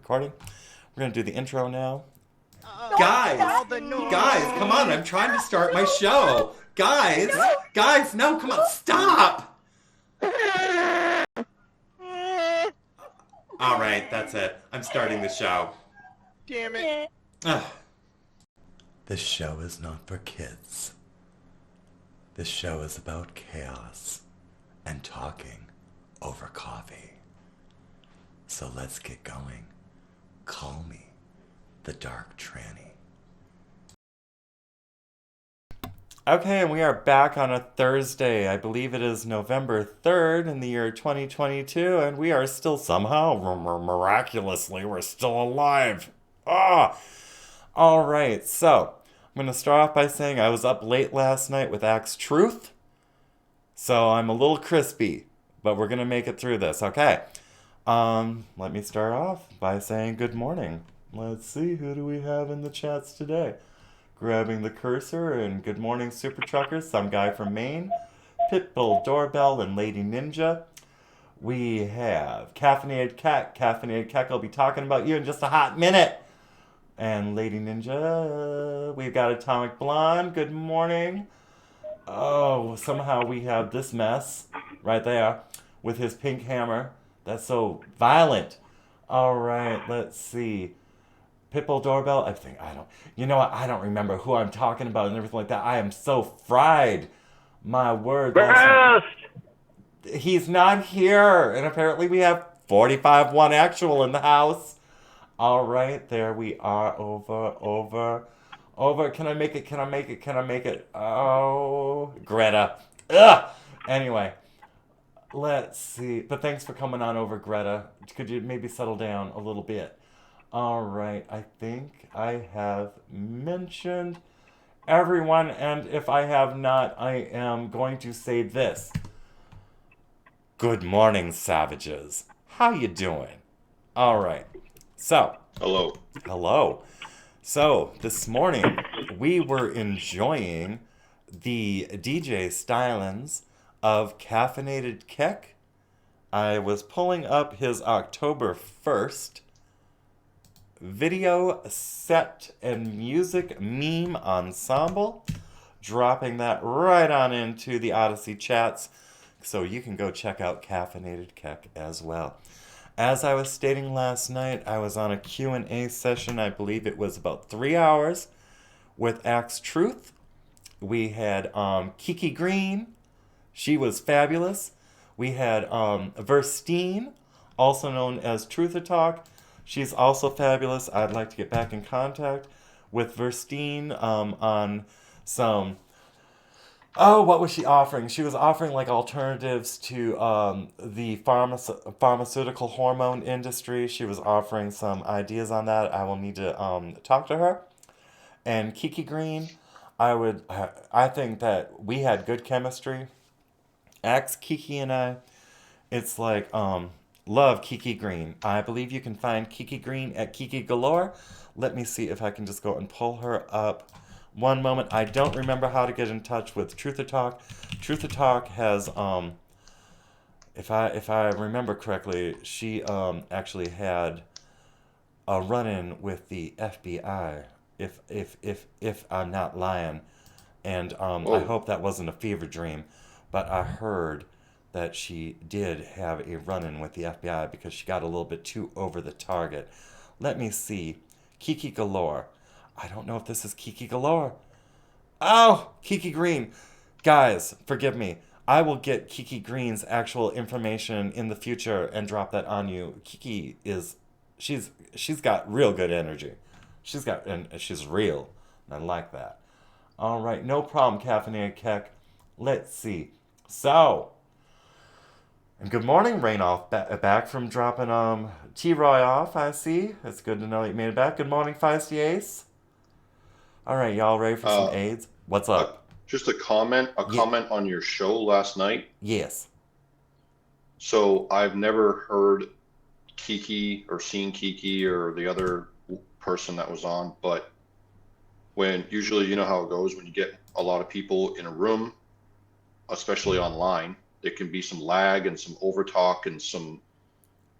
recording. We're going to do the intro now. Oh, Guys! all the noise. Guys, come on, I'm trying to start my show. Guys! Guys, no, come on, stop! Alright, that's it. I'm starting the show. Damn it. Ugh. This show is not for kids. This show is about chaos and talking over coffee. So let's get going. Call me the DarkTranny. Okay, and we are back on a Thursday. I believe it is November 3rd in the year 2022, and we are still somehow, miraculously, we're still alive. All right, so I'm going to start off by saying I was up late last night with Axe Truth, so I'm a little crispy, but we're going to make it through this, okay? Let me start off by saying good morning. Let's see, who do we have in the chats today? Grabbing the cursor, and good morning, Super Truckers, some guy from Maine, Pitbull Doorbell, and Lady Ninja. We have Caffeinated Keck. Caffeinated Keck, I'll be talking about you in just a hot minute. And Lady Ninja, we've got Atomic Blonde, good morning. Oh, somehow we have this mess right there with his pink hammer. That's so violent. All right, let's see. Pitbull Doorbell, you know what? I don't remember who I'm talking about and everything like that. I am so fried. My word. He's not here. And apparently we have 45-1 actual in the house. All right, there we are. Over. Can I make it? Oh, Greta. Ugh. Anyway, let's see. But thanks for coming on over, Greta. Could you maybe settle down a little bit? All right, I think I have mentioned everyone, and if I have not, I am going to say this. Good morning, savages. How you doing? All right, so. Hello. So, this morning, we were enjoying the DJ stylings of Caffeinated Keck. I was pulling up his October 1st video set and music meme ensemble, dropping that right on into the Odysee chats, so you can go check out Caffeinated Keck as well. As I was stating last night, I was on a Q&A session. I believe it was about 3 hours with Axe Truth. We had Kiki Green. She was fabulous. We had Verstine, also known as Truther Talk. She's also fabulous. I'd like to get back in contact with Verstine on some... Oh, what was she offering? She was offering like alternatives to the pharmaceutical hormone industry. She was offering some ideas on that. I will need to talk to her. And Kiki Green, I think that we had good chemistry. Axe, Kiki, and I, it's like... Love Kiki Green. I believe you can find Kiki Green at Kiki Galore. Let me see if I can just go and pull her up. One moment. I don't remember how to get in touch with Truther Talk. Truther Talk has, if I remember correctly, she actually had a run-in with the FBI. If I'm not lying, and I hope that wasn't a fever dream, but I heard that she did have a run-in with the FBI because she got a little bit too over the target. Let me see. Kiki Galore. I don't know if this is Kiki Galore. Oh, Kiki Green. Guys, forgive me. I will get Kiki Green's actual information in the future and drop that on you. Kiki is... She's got real good energy. And she's real. And I like that. All right, no problem, Caffeinated Keck. Let's see. So... And good morning, Rainoff, back from dropping T-Roy off, I see. It's good to know you made it back. Good morning, Feisty Ace. All right, y'all ready for some AIDS? What's up? Just a comment on your show last night. Yes. So I've never heard Kiki or seen Kiki or the other person that was on, but when usually you know how it goes when you get a lot of people in a room, especially online, there can be some lag and some overtalk and some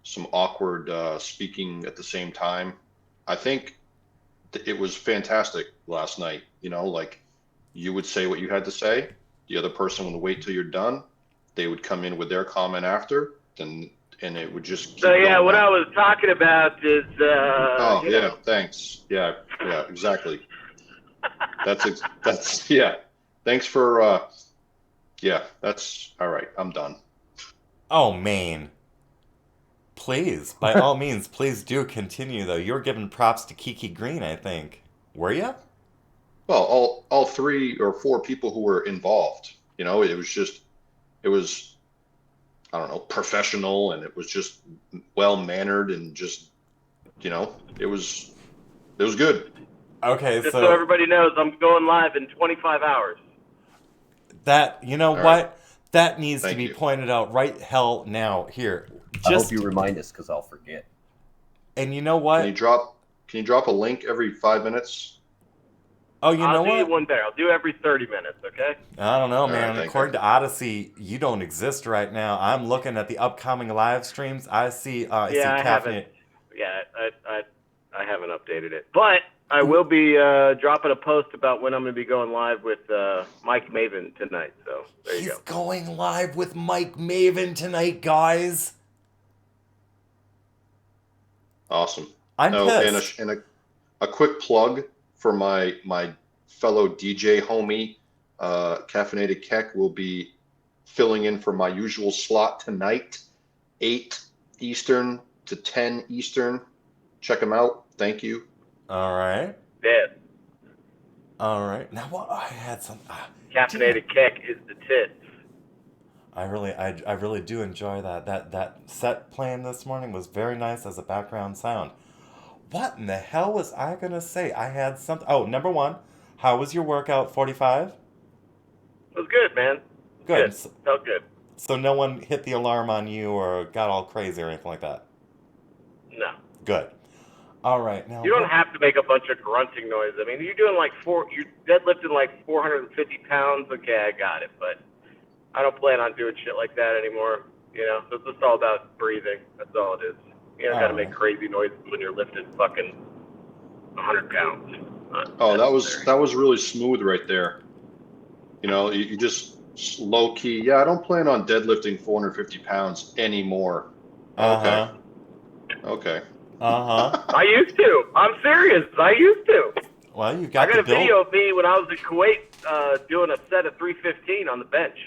some awkward speaking at the same time. I think it was fantastic last night. You know, like you would say what you had to say, the other person would wait till you're done. They would come in with their comment after, then and it would just keep So yeah, going what on. I was talking about is, Oh you yeah, know. thanks. Yeah, exactly. That's yeah. Thanks for yeah, that's all right. I'm done. Oh, Maine. Please, by all means, please do continue, though. You were giving props to Kiki Green, I think. Were you? Well, all three or four people who were involved, you know, it was I don't know, professional, and it was just well mannered, and just, you know, it was good. Okay, Just so so everybody knows, I'm going live in 25 hours. that, you know All right. what? That needs to Thank be you. pointed out right hell now here. I Just hope you remind us because I'll forget. and you know Can you what? drop a link every 5 minutes? Oh, you know I'll do you what? one better. I'll do every 30 minutes, okay? I don't know, All right, man. thank According you. to Odyssey, you don't exist right now. I'm looking at the upcoming live streams. I see Yeah, I haven't. caffeine. Yeah, I haven't updated it, but I Ooh. will be dropping a post about when I'm going to be going live with Mike Maven tonight. So there you He's go. going live with Mike Maven tonight, guys. Awesome. I'm Oh, pissed. and a quick plug for my fellow DJ homie, Caffeinated Keck will be filling in for my usual slot tonight, 8 Eastern to 10 Eastern. Check him out. Thank you. All right. Yeah, All right. Now what? I had some. Damn. caffeinated keck is the tits. I really do enjoy that. That set playing this morning was very nice as a background sound. What in the hell was I gonna say? I had something. Oh, number one, how was your workout? 45. It was good, man. Good. Good. Felt good. So no one hit the alarm on you or got all crazy or anything like that. No. Good. All right. Now You don't have to make a bunch of grunting noise. I mean, you're doing like you're deadlifting like 450 pounds. Okay, I got it, but I don't plan on doing shit like that anymore. You know, so it's just all about breathing. That's all it is. You don't got to make Alright. crazy noises when you're lifting fucking 100 pounds. Oh, that was really smooth right there. You know, you just low key. Yeah, I don't plan on deadlifting 450 pounds anymore. Okay. Okay. I used to. I'm serious. I used to. Well, you I got got the a video build. of me when I was in Kuwait doing a set of 315 on the bench.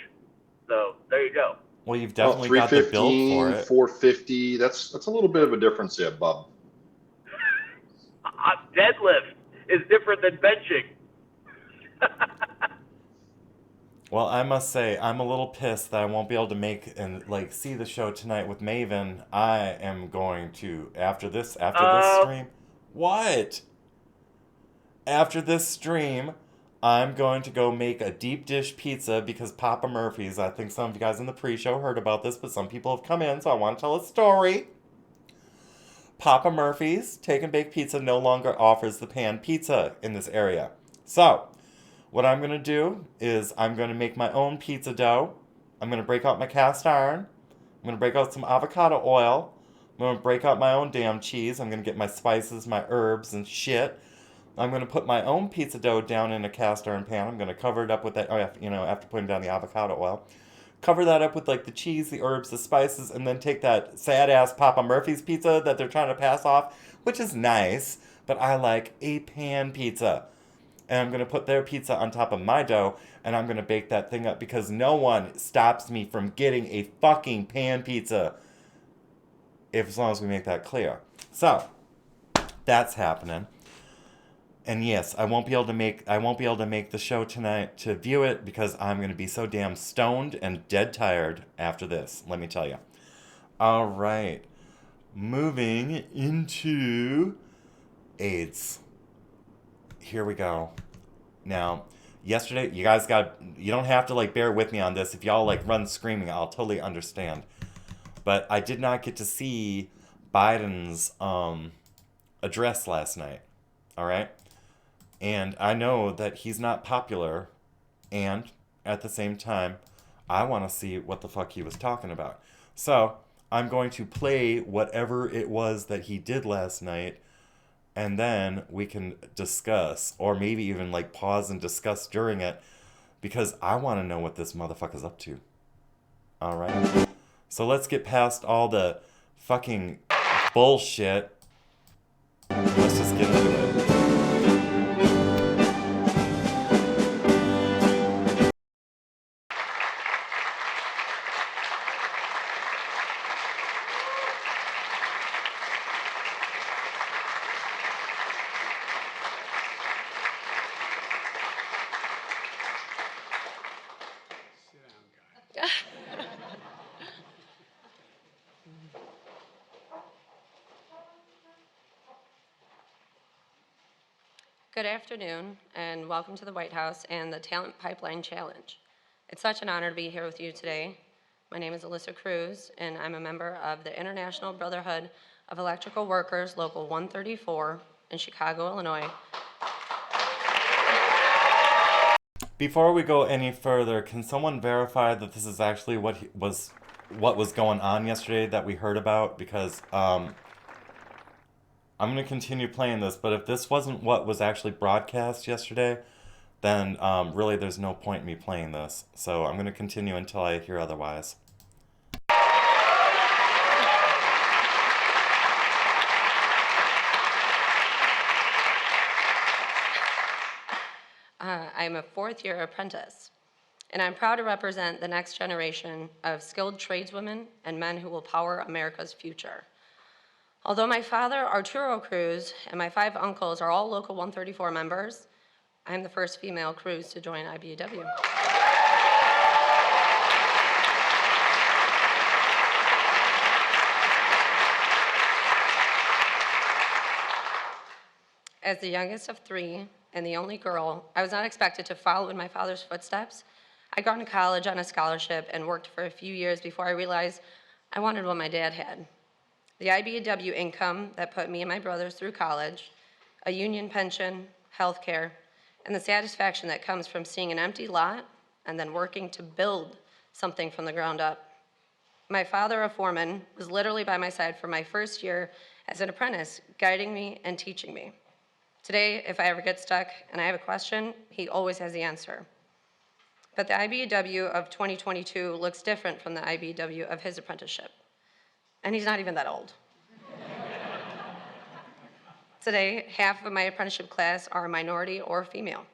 So there you go. Well, you've Oh, definitely got the build for 315, it. 450. That's a little bit of a difference there, bub. Deadlift is different than benching. Well, I must say, I'm a little pissed that I won't be able to make and see the show tonight with Maven. I am going to after this stream. What? After this stream, I'm going to go make a deep dish pizza because Papa Murphy's. I think some of you guys in the pre-show heard about this, but some people have come in, so I want to tell a story. Papa Murphy's Take and Bake Pizza no longer offers the pan pizza in this area. So, what I'm going to do is I'm going to make my own pizza dough. I'm going to break out my cast iron. I'm going to break out some avocado oil. I'm going to break out my own damn cheese. I'm going to get my spices, my herbs, and shit. I'm going to put my own pizza dough down in a cast iron pan. I'm going to cover it up with that, after putting down the avocado oil. Cover that up with the cheese, the herbs, the spices, and then take that sad-ass Papa Murphy's pizza that they're trying to pass off, which is nice, but I like a pan pizza. And I'm going to put their pizza on top of my dough, and I'm going to bake that thing up because no one stops me from getting a fucking pan pizza. As long as we make that clear. So, that's happening. And yes, I won't be able to make the show tonight to view it because I'm going to be so damn stoned and dead tired after this, let me tell you. All right. Moving into AIDS. Here we go. Now, yesterday, you don't have to bear with me on this. If y'all run screaming, I'll totally understand. But I did not get to see Biden's address last night. All right? And I know that he's not popular, and at the same time, I want to see what the fuck he was talking about. So, I'm going to play whatever it was that he did last night, and then we can discuss, or maybe even like pause and discuss during it, because I want to know what this motherfucker's up to. All right. So let's get past all the fucking bullshit. Let's just get into it. Good afternoon, and welcome to the White House and the Talent Pipeline Challenge. It's such an honor to be here with you today. My name is Alyssa Cruz, and I'm a member of the International Brotherhood of Electrical Workers, Local 134 in Chicago, Illinois. Before we go any further, can someone verify that this is actually what was going on yesterday that we heard about? Because I'm going to continue playing this, but if this wasn't what was actually broadcast yesterday, then really there's no point in me playing this. So I'm going to continue until I hear otherwise. I'm a fourth-year apprentice, and I'm proud to represent the next generation of skilled tradeswomen and men who will power America's future. Although my father, Arturo Cruz, and my 5 uncles are all Local 134 members, I'm the first female Cruz to join IBEW. As the youngest of 3 and the only girl, I was not expected to follow in my father's footsteps. I'd gone to college on a scholarship and worked for a few years before I realized I wanted what my dad had. The IBEW income that put me and my brothers through college, a union pension, health care, and the satisfaction that comes from seeing an empty lot and then working to build something from the ground up. My father, a foreman, was literally by my side for my first year as an apprentice, guiding me and teaching me. Today, if I ever get stuck and I have a question, he always has the answer. But the IBEW of 2022 looks different from the IBEW of his apprenticeship. And he's not even that old. Today, half of my apprenticeship class are minority or female.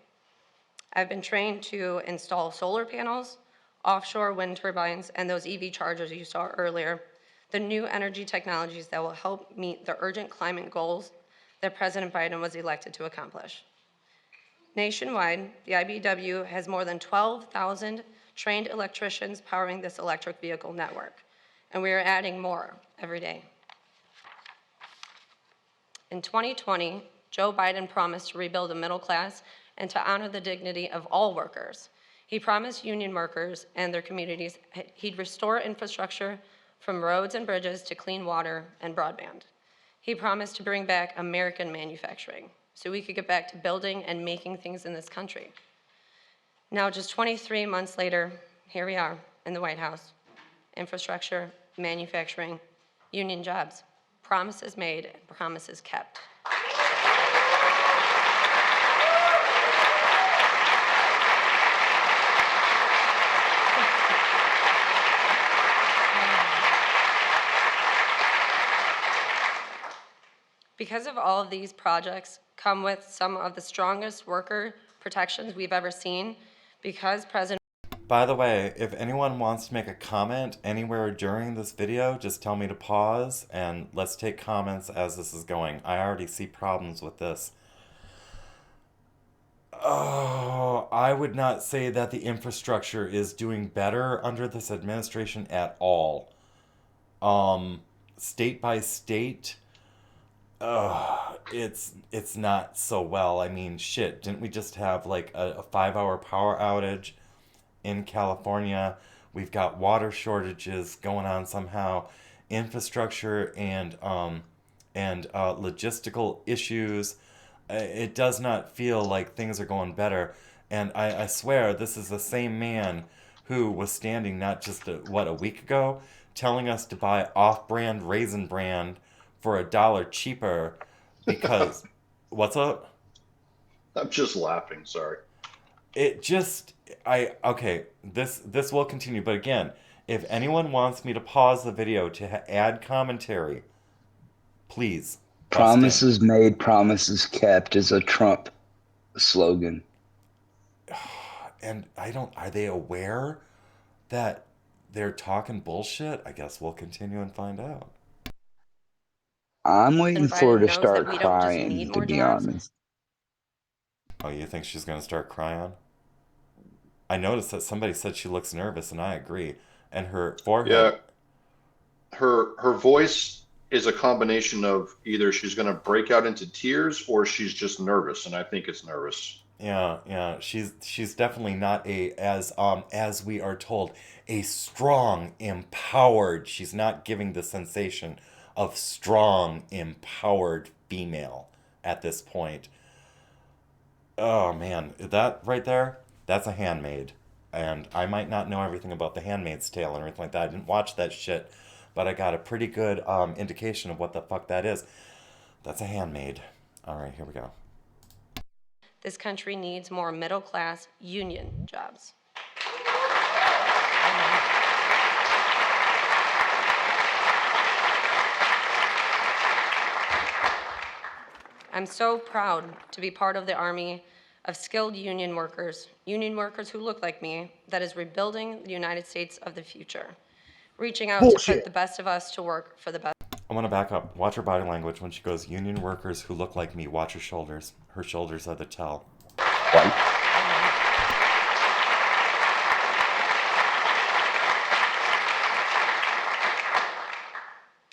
I've been trained to install solar panels, offshore wind turbines, and those EV chargers you saw earlier, the new energy technologies that will help meet the urgent climate goals that President Biden was elected to accomplish. Nationwide, the IBEW has more than 12,000 trained electricians powering this electric vehicle network, and we are adding more every day. In 2020, Joe Biden promised to rebuild the middle class and to honor the dignity of all workers. He promised union workers and their communities he'd restore infrastructure from roads and bridges to clean water and broadband. He promised to bring back American manufacturing so we could get back to building and making things in this country. Now, just 23 months later, here we are in the White House. Infrastructure, manufacturing, union jobs. Promises made and promises kept. Because of all of these projects come with some of the strongest worker protections we've ever seen, because President... By the way, if anyone wants to make a comment anywhere during this video, just tell me to pause and let's take comments as this is going. I already see problems with this. Oh, I would not say that the infrastructure is doing better under this administration at all. State by state, it's not so well. I mean, shit, didn't we just have like a 5-hour power outage in California? We've got water shortages going on somehow, infrastructure and logistical issues. It does not feel like things are going better. And I swear this is the same man who was standing not just a week ago telling us to buy off-brand Raisin Bran for $1 cheaper because what's up? I'm just laughing. Sorry. It just okay, this will continue, but again, if anyone wants me to pause the video to add commentary, please bust in. Promises made, promises kept is a Trump slogan. And are they aware that they're talking bullshit? I guess we'll continue and find out. I'm waiting for her Biden to knows start that we don't just crying, need to more be jobs. honest. Oh, you think she's gonna start crying? I noticed that somebody said she looks nervous, and I agree. And her forehead. Yeah. Her voice is a combination of either she's going to break out into tears or she's just nervous, and I think it's nervous. Yeah. She's definitely not as we are told, a strong, empowered. She's not giving the sensation of strong, empowered female at this point. Oh man, that right there, that's a handmaid. And I might not know everything about the Handmaid's Tale and everything like that. I didn't watch that shit, but I got a pretty good indication of what the fuck that is. That's a handmaid. All right, here we go. This country needs more middle-class union jobs. I'm so proud to be part of the army of skilled union workers who look like me, that is rebuilding the United States of the future, reaching out to put the best of us to work for the best. I want to back up. Watch her body language when she goes, union workers who look like me. Watch her shoulders. Her shoulders are the tell.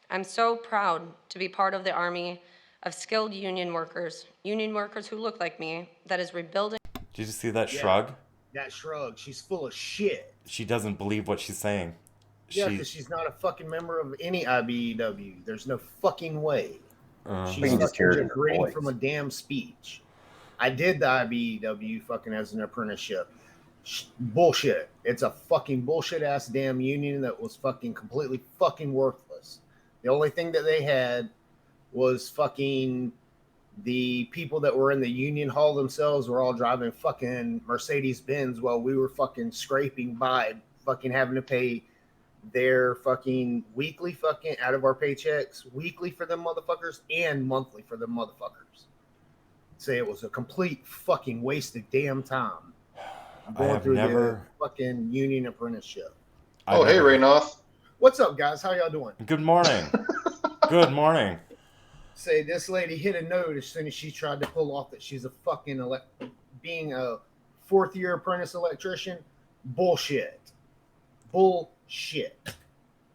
I'm so proud to be part of the army of skilled union workers who look like me, that is rebuilding. Did you see that shrug? That shrug. She's full of shit. She doesn't believe what she's saying. Yeah, because she's not a fucking member of any IBEW. There's no fucking way. She's fucking just reading from a damn speech. I did the IBEW fucking as an apprenticeship. Bullshit. It's a fucking bullshit ass damn union that was fucking completely fucking worthless. The only thing that they had was fucking the people that were in the union hall themselves were all driving fucking Mercedes Benz while we were fucking scraping by, fucking having to pay their fucking weekly fucking out of our paychecks, weekly for them motherfuckers and monthly for them motherfuckers. Say it was a complete fucking waste of damn time going through the fucking union apprenticeship. Hey, Raynoth. What's up, guys? How y'all doing? Good morning. Good morning. Say this lady hit a note as soon as she tried to pull off that she's a fucking being a fourth-year apprentice electrician. Bullshit.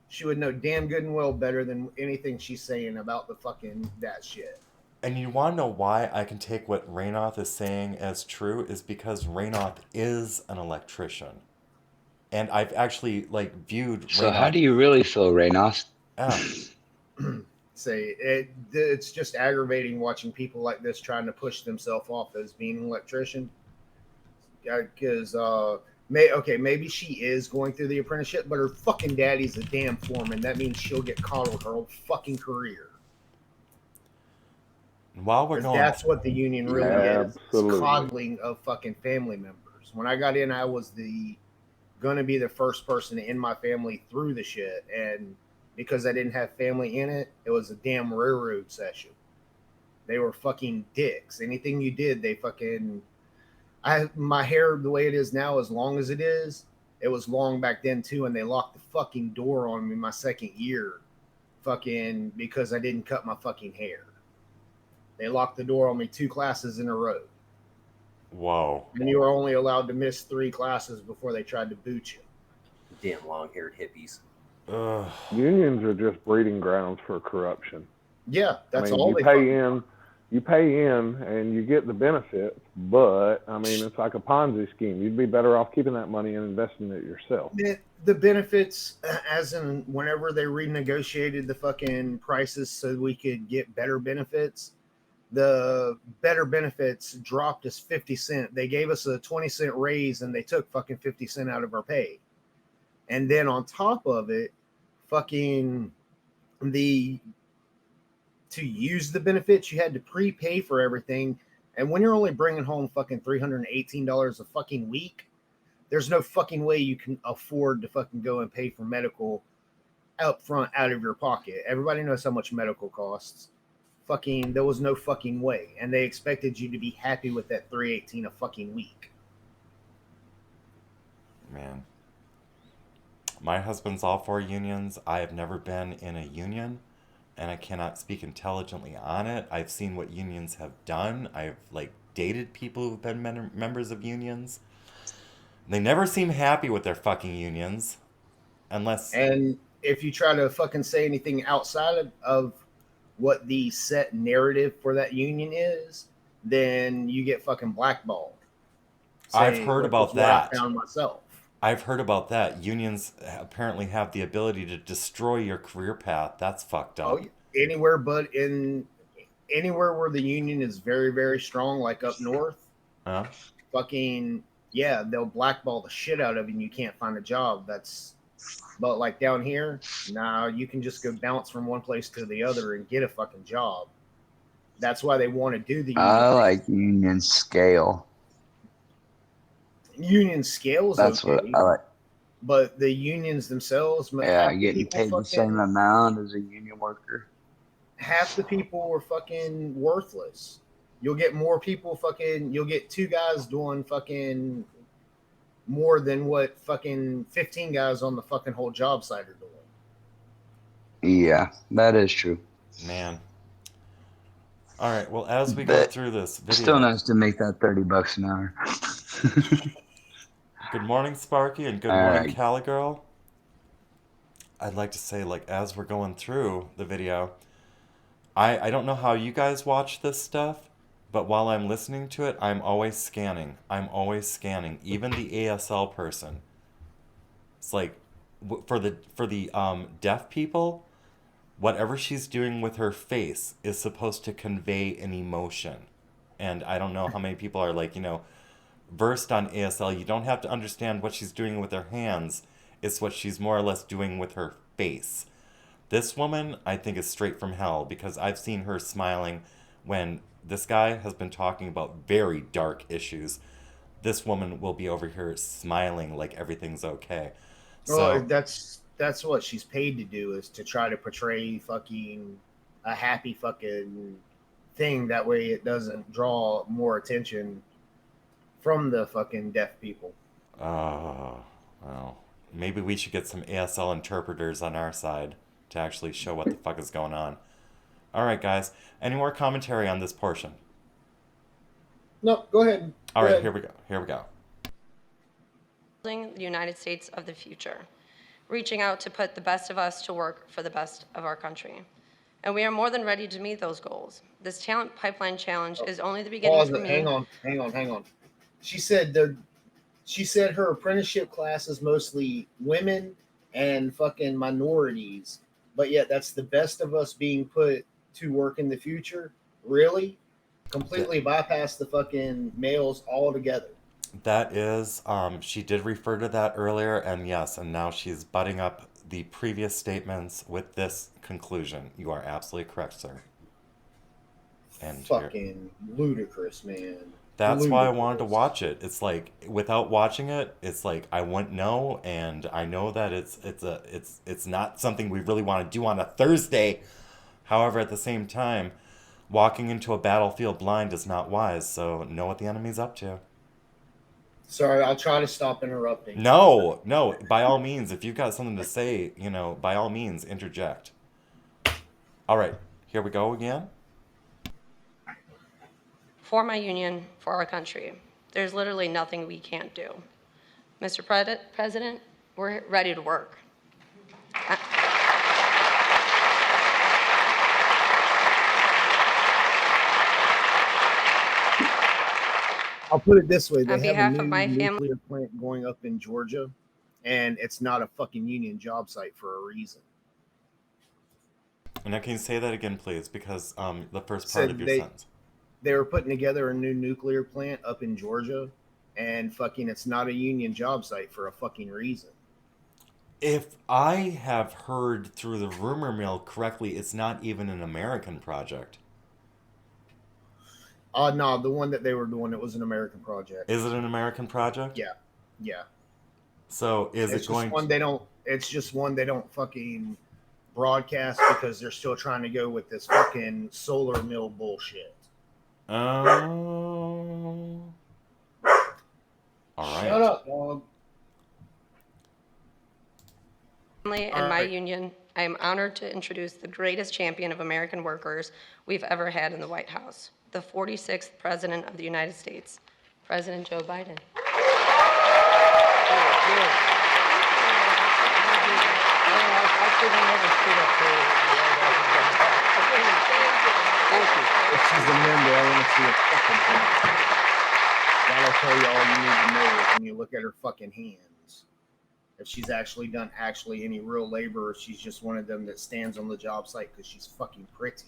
She would know damn good and well better than anything she's saying about the fucking that shit. And you want to know why I can take what Raynoth is saying as true is because Raynoth is an electrician. And I've actually viewed So Raynoth. how do you really feel, Raynoth? Say it's just aggravating watching people like this trying to push themselves off as being an electrician. Because maybe she is going through the apprenticeship, but her fucking daddy's a damn foreman. That means she'll get coddled her whole fucking career. While we're going, that's what the union really is. It's coddling of fucking family members. When I got in, I was gonna be the first person in my family through the shit, and because I didn't have family in it, it was a damn railroad session. They were fucking dicks. Anything you did, they fucking. My hair the way it is now, as long as it is, it was long back then too, and they locked the fucking door on me my second year, fucking because I didn't cut my fucking hair. They locked the door on me 2 classes in a row. Whoa. And you were only allowed to miss 3 classes before they tried to boot you. Damn long-haired hippies. Unions are just breeding grounds for corruption. Yeah, that's all you they pay in. You pay in and you get the benefits, but it's like a Ponzi scheme. You'd be better off keeping that money and investing it yourself. The benefits, as in whenever they renegotiated the fucking prices so we could get better benefits, the better benefits dropped us 50 cents. They gave us a 20-cent raise and they took fucking 50 cents out of our pay. And then on top of it, fucking to use the benefits, you had to prepay for everything. And when you're only bringing home fucking $318 a fucking week, there's no fucking way you can afford to fucking go and pay for medical up front out of your pocket. Everybody knows how much medical costs. Fucking, there was no fucking way. And they expected you to be happy with that $318 a fucking week. Man. My husband's all for unions. I have never been in a union, and I cannot speak intelligently on it. I've seen what unions have done. I've like dated people who've been members of unions. They never seem happy with their fucking unions, unless. And if you try to fucking say anything outside of what the set narrative for that union is, then you get fucking blackballed. I've heard about that. I found myself. I've heard about that. Unions apparently have the ability to destroy your career path. That's fucked up. Oh, anywhere but anywhere where the union is very, very strong, like up north, fucking, yeah, they'll blackball the shit out of you and you can't find a job. But like down here, nah, you can just go bounce from one place to the other and get a fucking job. That's why they want to do the union. I like union scale. Union scales. That's okay, what I like. But the unions themselves, yeah, getting paid the same amount as a union worker. Half the people are fucking worthless. You'll get more people fucking. You'll get 2 guys doing fucking more than what fucking 15 guys on the fucking whole job site are doing. Yeah, that is true. Man. All right. Well, as we go through this video, still nice to make that $30 an hour. Good morning, Sparky, and good morning, Cali Girl. I'd like to say, like, as we're going through the video, I don't know how you guys watch this stuff, but while I'm listening to it, I'm always scanning. Even the ASL person. It's like, for the deaf people, whatever she's doing with her face is supposed to convey an emotion. And I don't know how many people are like, versed on ASL. You don't have to understand what she's doing with her hands. It's what she's more or less doing with her face. This woman, I think, is straight from hell, because I've seen her smiling when this guy has been talking about very dark issues. This woman will be over here smiling like everything's okay. Well, that's what she's paid to do, is to try to portray fucking a happy fucking thing. That way it doesn't draw more attention from the fucking deaf people. Oh, well, maybe we should get some ASL interpreters on our side to actually show what the fuck is going on. All right, guys. Any more commentary on this portion? No, go ahead. All right, here we go. Building the United States of the future, reaching out to put the best of us to work for the best of our country. And we are more than ready to meet those goals. This talent pipeline challenge is only the beginning for me. Hang on. She said her apprenticeship class is mostly women and fucking minorities, but yet that's the best of us being put to work in the future. Really? Completely bypass the fucking males altogether. That is, she did refer to that earlier, and yes, and now she's butting up the previous statements with this conclusion. You are absolutely correct, sir. And fucking ludicrous, man. That's why I wanted to watch it. It's like, without watching it, it's like I wouldn't know, and I know that it's not something we really want to do on a Thursday. However, at the same time, walking into a battlefield blind is not wise, so know what the enemy's up to. Sorry, I'll try to stop interrupting. No, by all means, if you've got something to say, by all means, interject. All right, here we go again. For my union, for our country, there's literally nothing we can't do. Mr. President, we're ready to work. I'll put it this way. On behalf of my family, nuclear plant going up in Georgia, and it's not a fucking union job site for a reason. And now, can you say that again, please? Because the first part of your sentence. They were putting together a new nuclear plant up in Georgia, and fucking it's not a union job site for a fucking reason. If I have heard through the rumor mill correctly, it's not even an American project. No, the one that they were doing, it was an American project. Is it an American project? Yeah, yeah. So is It's it just going one to... they don't. It's just one they don't fucking broadcast because they're still trying to go with this fucking solar mill bullshit. Oh. All right. Shut up, dog. And my union, I am honored to introduce the greatest champion of American workers we've ever had in the White House, the 46th President of the United States, President Joe Biden. If she's a member, I want to see her fucking hands. That'll tell you all you need to know when you look at her fucking hands. If she's actually done any real labor, or she's just one of them that stands on the job site because she's fucking pretty.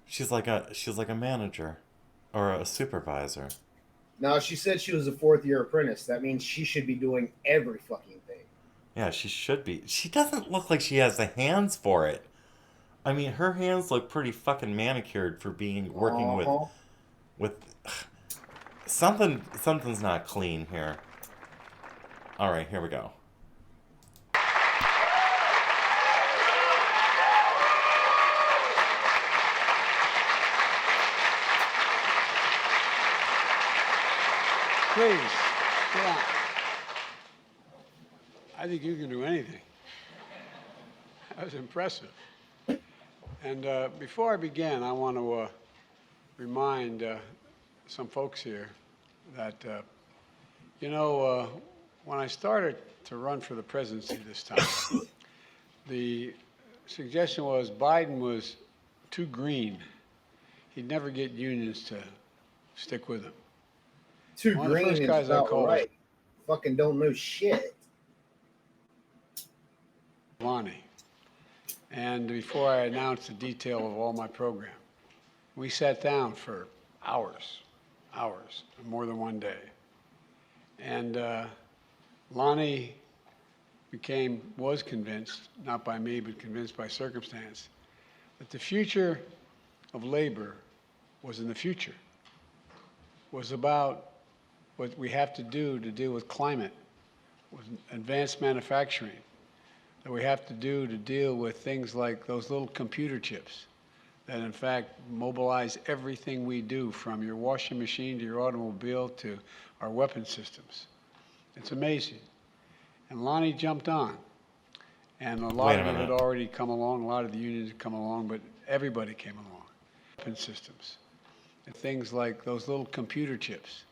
She's like a manager or a supervisor. No, she said she was a 4th-year apprentice. That means she should be doing every fucking thing. Yeah, she should be. She doesn't look like she has the hands for it. I mean, her hands look pretty fucking manicured for working with something's not clean here. All right, here we go. Please, sit down. I think you can do anything. That was impressive. And before I begin, I want to remind some folks here that, when I started to run for the presidency this time, the suggestion was Biden was too green. He'd never get unions to stick with him. Too green is about right. Fucking don't know shit. Lonnie. And before I announced the detail of all my program, we sat down for hours, more than one day. And Lonnie was convinced, not by me, but convinced by circumstance, that the future of labor was in the future, was about what we have to do to deal with climate, with advanced manufacturing, that we have to do to deal with things like those little computer chips that in fact mobilize everything we do, from your washing machine to your automobile to our weapon systems. It's amazing. And Lonnie jumped on. And a lot of you had already come along, a lot of the unions had come along, but everybody came along. Weapon systems. And things like those little computer chips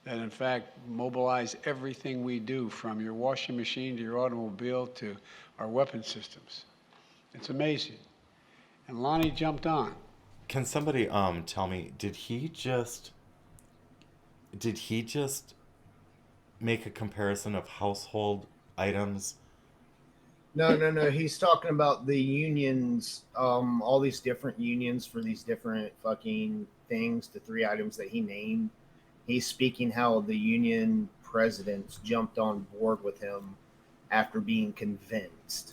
that in fact mobilize everything we do, from your washing machine to your automobile to our weapon systems. It's amazing. And Lonnie jumped on. Can somebody tell me, did he just make a comparison of household items? No. He's talking about the unions, all these different unions for these different fucking things, the 3 items that he named. He's speaking how the union presidents jumped on board with him after being convinced.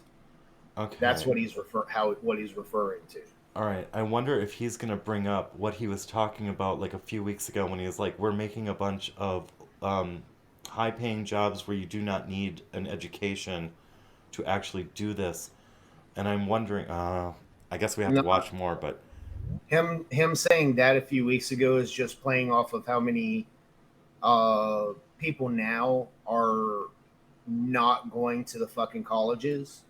Okay. That's what he's referring to. All right. I wonder if he's going to bring up what he was talking about like a few weeks ago when he was like, we're making a bunch of high-paying jobs where you do not need an education to actually do this. And I'm wondering, I guess we have to watch more, but... Him saying that a few weeks ago is just playing off of how many people now are not going to the fucking colleges.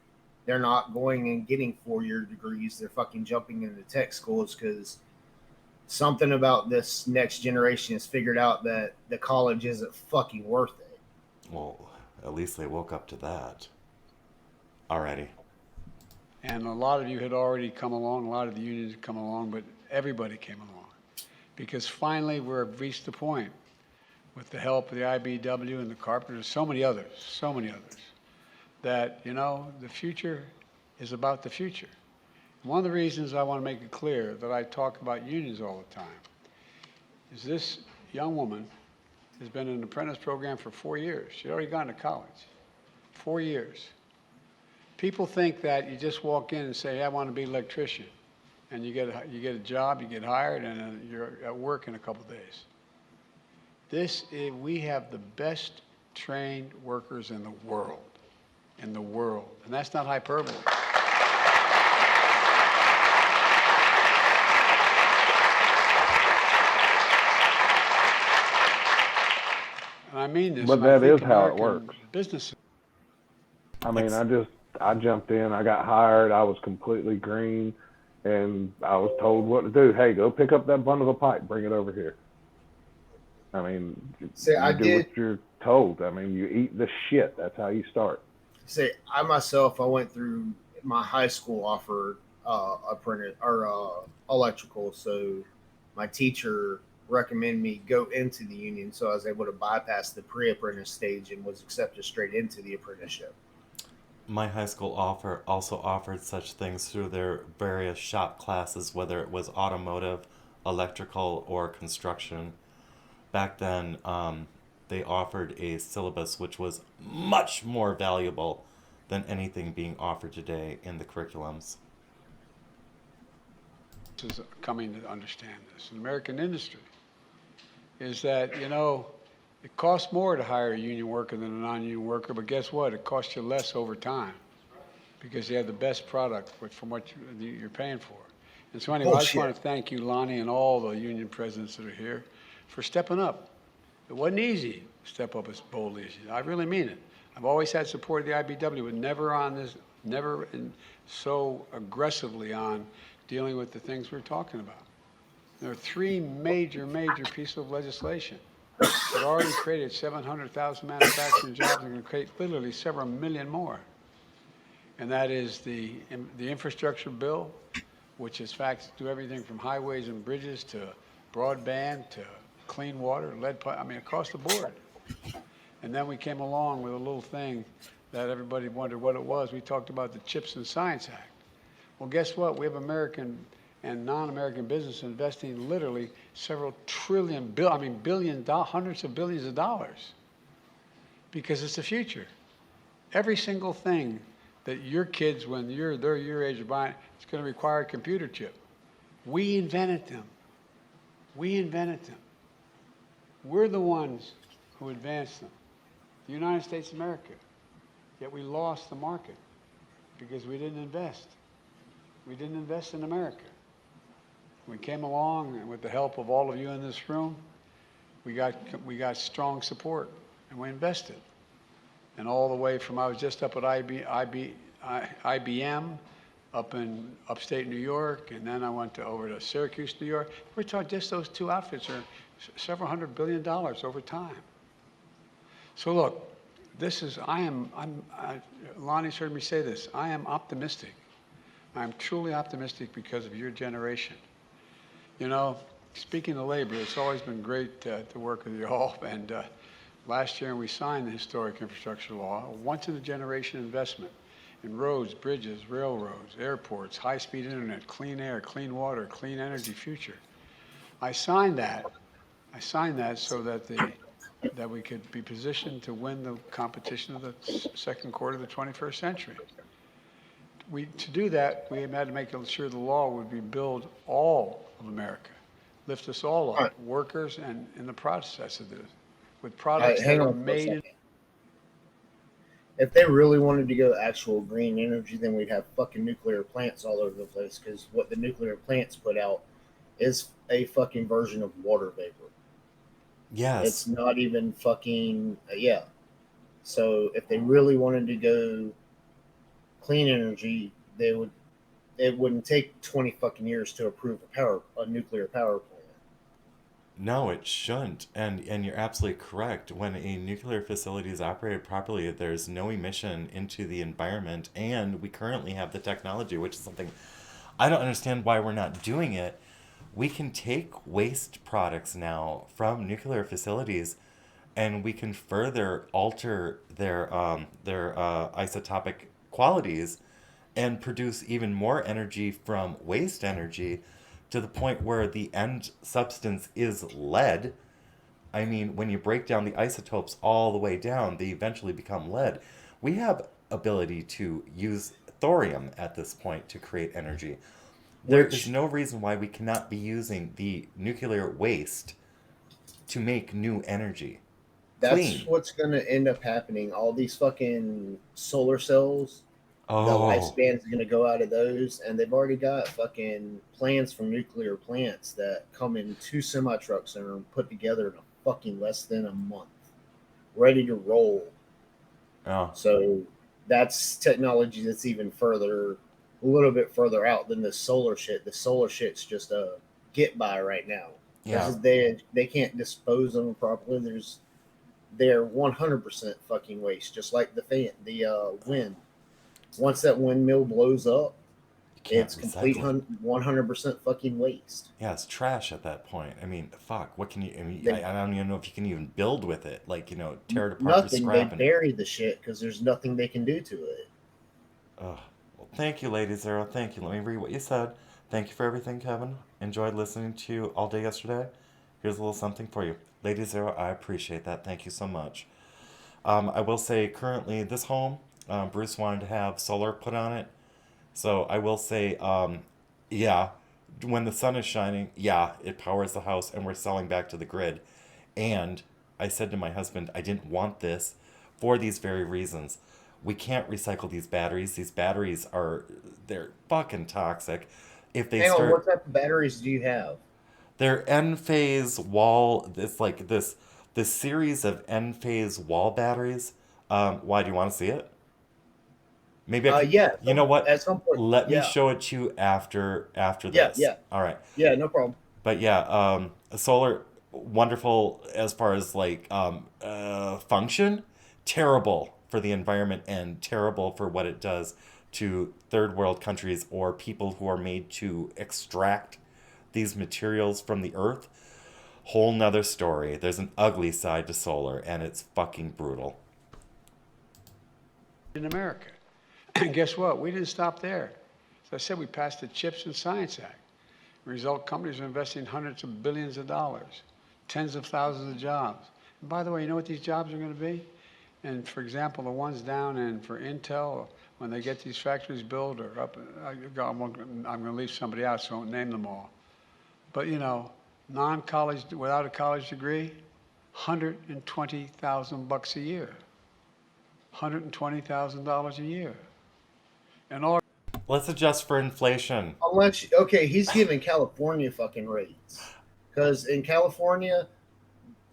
They're not going and getting 4-year degrees. They're fucking jumping into tech schools because something about this next generation has figured out that the college isn't fucking worth it. Well, at least they woke up to that. Alrighty. And a lot of you had already come along, a lot of the unions had come along, but everybody came along. Because finally we've reached the point, with the help of the IBW and the carpenters, so many others, that, the future is about the future. One of the reasons I want to make it clear that I talk about unions all the time is this young woman has been in an apprentice program for 4 years. She'd already gone to college. 4 years. People think that you just walk in and say, hey, I want to be an electrician. And you get a job, you get hired, and you're at work in a couple days. We have the best trained workers in the world. In the world. And that's not hyperbole. And I mean this. But that is how it works. Businesses. I mean, I jumped in, I got hired, I was completely green, and I was told what to do. Hey, go pick up that bundle of pipe, bring it over here. I mean, do what you're told. I mean, you eat the shit. That's how you start. I myself, I went through my high school offered apprentice or electrical, so my teacher recommended me go into the union, so I was able to bypass the pre-apprentice stage and was accepted straight into the apprenticeship. My high school also offered such things through their various shop classes, whether it was automotive, electrical, or construction. Back then, they offered a syllabus which was much more valuable than anything being offered today in the curriculums. Is coming to understand this. In American industry is that, it costs more to hire a union worker than a non-union worker, but guess what? It costs you less over time because you have the best product from what you're paying for. And so anyway, I just want to thank you, Lonnie, and all the union presidents that are here for stepping up. It wasn't easy to step up as boldly as you. I really mean it. I've always had support of the IBW, but never so aggressively on dealing with the things we're talking about. There are 3 major pieces of legislation that already created 700,000 manufacturing jobs and can create literally several million more. And that is the infrastructure bill, which is facts do everything from highways and bridges to broadband to clean water, lead pipe, across the board. And then we came along with a little thing that everybody wondered what it was. We talked about the Chips and Science Act. Well, guess what? We have American and non-American business investing literally several trillion, hundreds of billions of dollars because it's the future. Every single thing that your kids, when they're your age, are buying, it's going to require a computer chip. We invented them. We're the ones who advanced them. The United States of America. Yet we lost the market because we didn't invest. We didn't invest in America. We came along, and with the help of all of you in this room, we got strong support, and we invested. And all the way from, I was just up at IBM, up in upstate New York, and then I went over to Syracuse, New York. We're talking just those 2 outfits are several $100 billion over time. So look, Lonnie's heard me say this, I am optimistic. I'm truly optimistic because of your generation. Speaking of labor, it's always been great to work with you all. And last year we signed the historic infrastructure law, a once-in-a-generation investment in roads, bridges, railroads, airports, high-speed internet, clean air, clean water, clean energy future. I signed that so that we could be positioned to win the competition of the second quarter of the 21st century. To do that, we had to make sure the law would be build all of America, lift us all up, workers and in the process of this, with products that are made. If they really wanted to go actual green energy, then we'd have fucking nuclear plants all over the place, because what the nuclear plants put out is a fucking version of water vapor. Yes. It's not even fucking, So if they really wanted to go clean energy, it wouldn't take 20 fucking years to approve a nuclear power plant. No, it shouldn't. And you're absolutely correct. When a nuclear facility is operated properly, there's no emission into the environment, and we currently have the technology, which is something I don't understand why we're not doing it. We can take waste products now from nuclear facilities, and we can further alter their isotopic qualities and produce even more energy from waste energy, to the point where the end substance is lead. I mean, when you break down the isotopes all the way down, they eventually become lead. We have ability to use thorium at this point to create energy. There is no reason why we cannot be using the nuclear waste to make new energy. That's what's going to end up happening. All these fucking solar cells, the lifespan is going to go out of those, and they've already got fucking plans from nuclear plants that come in 2 semi trucks and are put together in a fucking less than a month, ready to roll. Oh. So that's technology that's even further, a little bit further out than the solar shit. The solar shit's just a get by right now. Yeah. They can't dispose of them properly. They're 100% fucking waste, just like the wind. Once that windmill blows up, it's complete 100% fucking waste. Yeah, it's trash at that point. I mean, fuck. What can you? I mean, I don't even know if you can even build with it. Like, tear it apart. Nothing. They bury the shit because there's nothing they can do to it. Well, thank you, Lady Zero. Thank you. Let me read what you said. Thank you for everything, Kevin. Enjoyed listening to you all day yesterday. Here's a little something for you. Lady Zero, I appreciate that. Thank you so much. I will say, currently, this home, Bruce wanted to have solar put on it. So I will say, yeah, when the sun is shining, yeah, it powers the house and we're selling back to the grid. And I said to my husband, I didn't want this for these very reasons. We can't recycle these batteries. These batteries they're fucking toxic. If they Hang on, what type of batteries do you have? They're N-phase wall. It's like this series of N-phase wall batteries. Why do you want to see it? Maybe I can, yeah. You know what? At some point, Let me show it to you after this. Yeah. All right. Yeah, no problem. But yeah, solar, wonderful as far as like function, terrible for the environment and terrible for what it does to third world countries or people who are made to extract these materials from the earth. Whole nother story. There's an ugly side to solar, and it's fucking brutal. In America. And guess what? We didn't stop there. As I said, we passed the CHIPS and Science Act. Result, companies are investing hundreds of billions of dollars, tens of thousands of jobs. And by the way, you know what these jobs are going to be? And for example, the ones down for Intel, when they get these factories built or up, I'm going to leave somebody out, so I won't name them all. But non-college, without a college degree, $120,000 a year. $120,000 a year. And all. Let's adjust for inflation. He's giving California fucking rates. Because in California,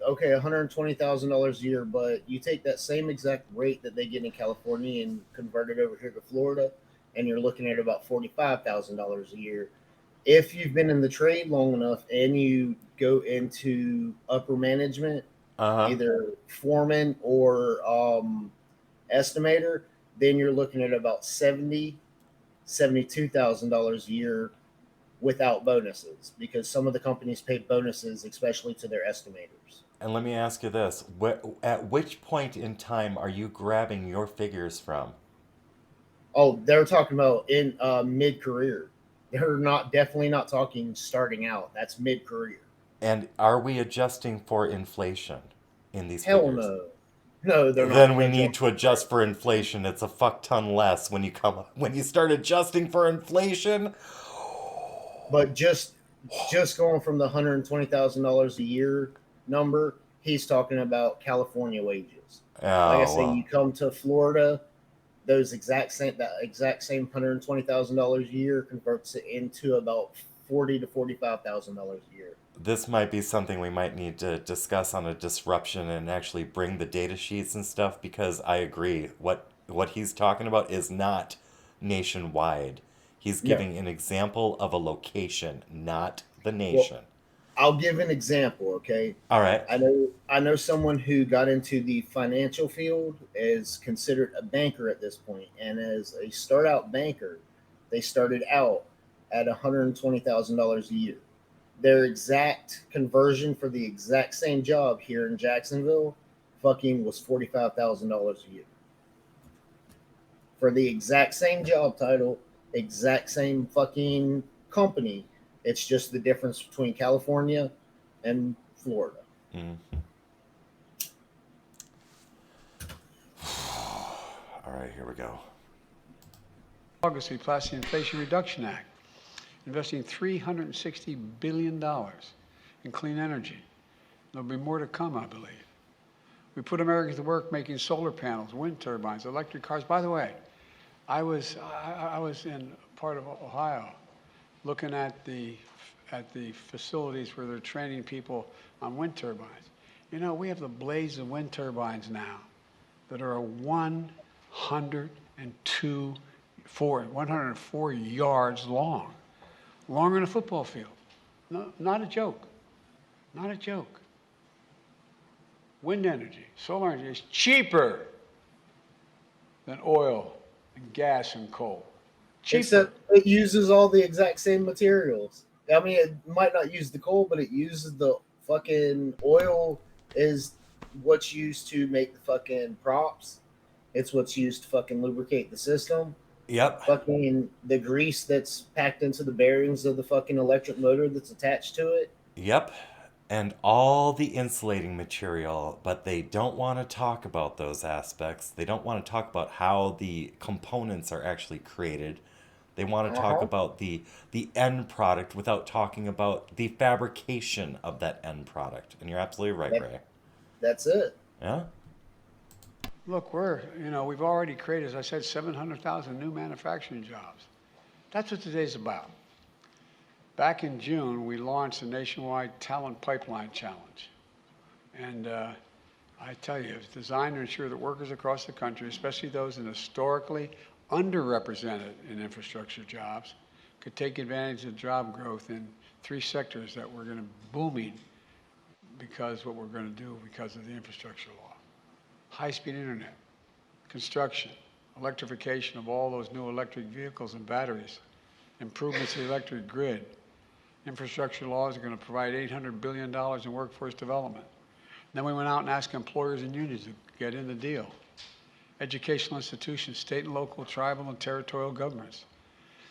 $120,000 a year, but you take that same exact rate that they get in California and convert it over here to Florida, and you're looking at about $45,000 a year. If you've been in the trade long enough and you go into upper management, either foreman or estimator, then you're looking at about $72,000 a year without bonuses, because some of the companies pay bonuses, especially to their estimators. And let me ask you this. At which point in time are you grabbing your figures from? Oh, they're talking about in mid-career. They're definitely not talking starting out. That's mid-career. And are we adjusting for inflation in these Hell figures? no. No, they're not. Then we need to adjust for inflation. It's a fuck ton less when you start adjusting for inflation. But just going from the $120,000 a year number, he's talking about California wages. Like I say, you come to Florida, that exact same $120,000 a year converts it into about $40,000 to $45,000 a year. This might be something we might need to discuss on a disruption and actually bring the data sheets and stuff, because I agree. What he's talking about is not nationwide. He's giving an example of a location, not the nation. Well, I'll give an example, okay? All right. I know someone who got into the financial field, is considered a banker at this point, and as a start-out banker, they started out at $120,000 a year. Their exact conversion for the exact same job here in Jacksonville was $45,000 a year. For the exact same job title, exact same fucking company. It's just the difference between California and Florida. Mm-hmm. All right, here we go. August, we passed the Inflation Reduction Act, investing $360 billion in clean energy. There'll be more to come, I believe. We put Americans to work making solar panels, wind turbines, electric cars. By the way, I was in part of Ohio looking at the facilities where they're training people on wind turbines. You know, we have the blades of wind turbines now that are 104 yards long, longer than a football field. No, not a joke. Not a joke. Wind energy, solar energy is cheaper than oil and gas and coal. Cheaper. Except it uses all the exact same materials. I mean, it might not use the coal, but it uses the fucking oil is what's used to make the fucking props. It's what's used to fucking lubricate the system. Yep. Fucking the grease that's packed into the bearings of the fucking electric motor that's attached to it. Yep. And all the insulating material, but they don't want to talk about those aspects. They don't want to talk about how the components are actually created. They want to talk about the end product without talking about the fabrication of that end product. And you're absolutely right, Ray. That's it. Yeah? Look, we've already created, as I said, 700,000 new manufacturing jobs. That's what today's about. Back in June, we launched a nationwide talent pipeline challenge. And I tell you, it's designed to ensure that workers across the country, especially those in historically underrepresented in infrastructure jobs, could take advantage of job growth in 3 sectors that we're going to booming because what we're going to do because of the infrastructure law. High-speed internet, construction, electrification of all those new electric vehicles and batteries, improvements to the electric grid. Infrastructure laws are going to provide $800 billion in workforce development. Then we went out and asked employers and unions to get in the deal. Educational institutions, state and local, tribal and territorial governments.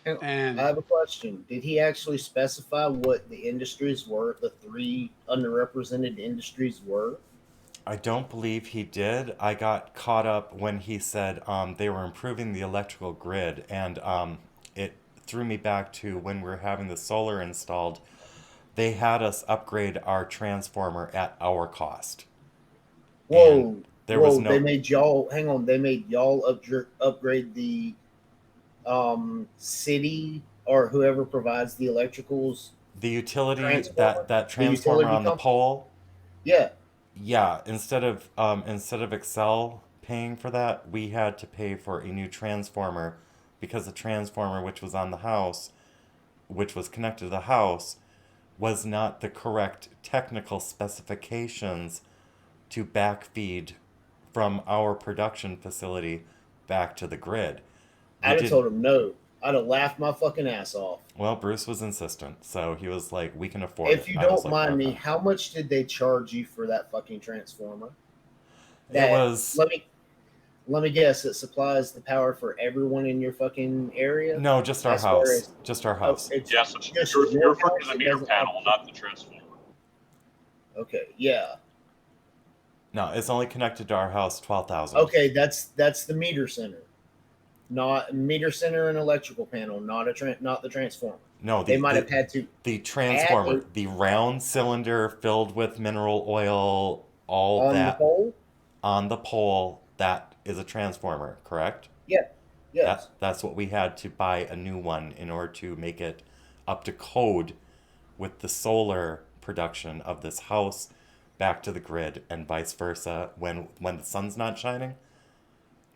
And I have a question. Did he actually specify what the industries were, the 3 underrepresented industries were? I don't believe he did. I got caught up when he said they were improving the electrical grid, and it threw me back to when we were having the solar installed. They had us upgrade our transformer at our cost. Whoa. There was no. They made y'all, hang on, they made y'all upgrade the city or whoever provides the electricals. The utility, transformer? that transformer on the pole. Yeah. Yeah, instead of Excel paying for that, we had to pay for a new transformer because the transformer which was on the house, which was connected to the house, was not the correct technical specifications to backfeed from our production facility back to the grid. I'd have told him no. I'd have laughed my fucking ass off. Well, Bruce was insistent, so he was like, "We can afford it." If you don't mind me, how much did they charge you for that fucking transformer? It was. Let me guess. It supplies the power for everyone in your fucking area. No, just our house. Just our house. Yes, you're referring to the meter panel, not the transformer. Okay. Yeah. No, it's only connected to our house. 12,000. Okay, that's the meter center. Not meter center and electrical panel, not the transformer. No, they might have had to. The transformer, the round cylinder filled with mineral oil, all on that. On the pole? On the pole, that is a transformer, correct? Yeah. Yes. That's what we had to buy a new one in order to make it up to code with the solar production of this house back to the grid and vice versa when the sun's not shining.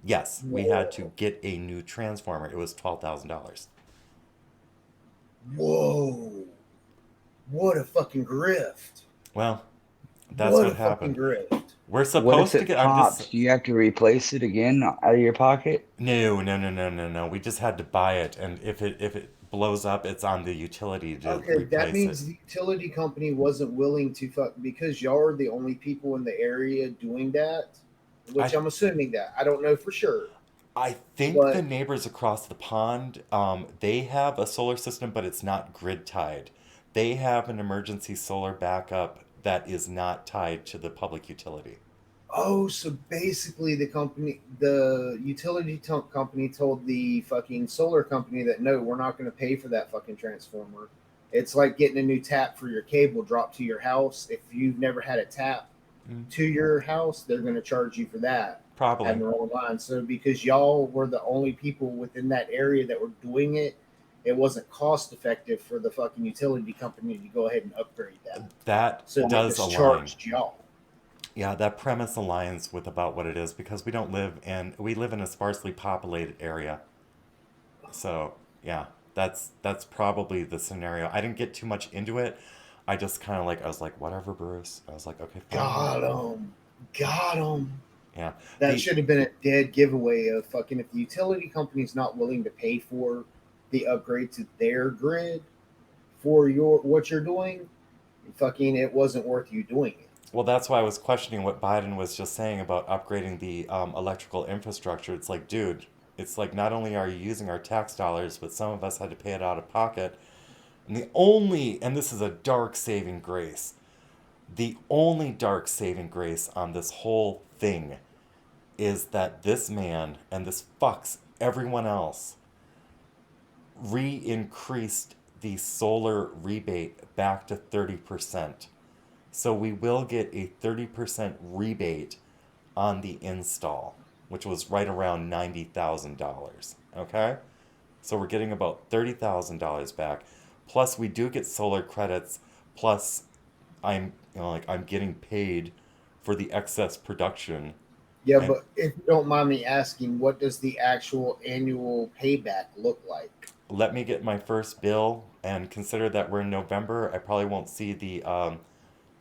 Yes, we had to get a new transformer. It was $12,000. Whoa. What a fucking grift. Well, that's what happened. Grift. We're supposed to get. Do you have to replace it again out of your pocket? No. We just had to buy it, and if it blows up, it's on the utility to replace that means the utility company wasn't willing to because y'all are the only people in the area doing that. Which I'm assuming that. I don't know for sure. I think the neighbors across the pond, they have a solar system, but it's not grid tied. They have an emergency solar backup that is not tied to the public utility. Oh, so basically the utility company told the fucking solar company that no, we're not going to pay for that fucking transformer. It's like getting a new tap for your cable dropped to your house. If you've never had a tap to your house, they're going to charge you for that. Probably. Having a line. So because y'all were the only people within that area that were doing it, it wasn't cost effective for the fucking utility company to go ahead and upgrade that. That So does they align. charged y'all. Yeah, that premise aligns with about what it is because we live in a sparsely populated area. So yeah, that's probably the scenario. I didn't get too much into it. I just kind of I was like, whatever, Bruce. I was like, okay, fine. Got him. Yeah. That should have been a dead giveaway of fucking if the utility company's not willing to pay for the upgrade to their grid for what you're doing, fucking it wasn't worth you doing it. Well, that's why I was questioning what Biden was just saying about upgrading the electrical infrastructure. It's like, dude, it's like not only are you using our tax dollars, but some of us had to pay it out of pocket. And this is a dark saving grace, the only dark saving grace on this whole thing is that this man, and this fucks everyone else, re-increased the solar rebate back to 30%. So we will get a 30% rebate on the install, which was right around $90,000. Okay? So we're getting about $30,000 back. Plus we do get solar credits, plus I'm I'm getting paid for the excess production. Yeah, but if you don't mind me asking, what does the actual annual payback look like? Let me get my first bill, and consider that we're in November. I probably won't see the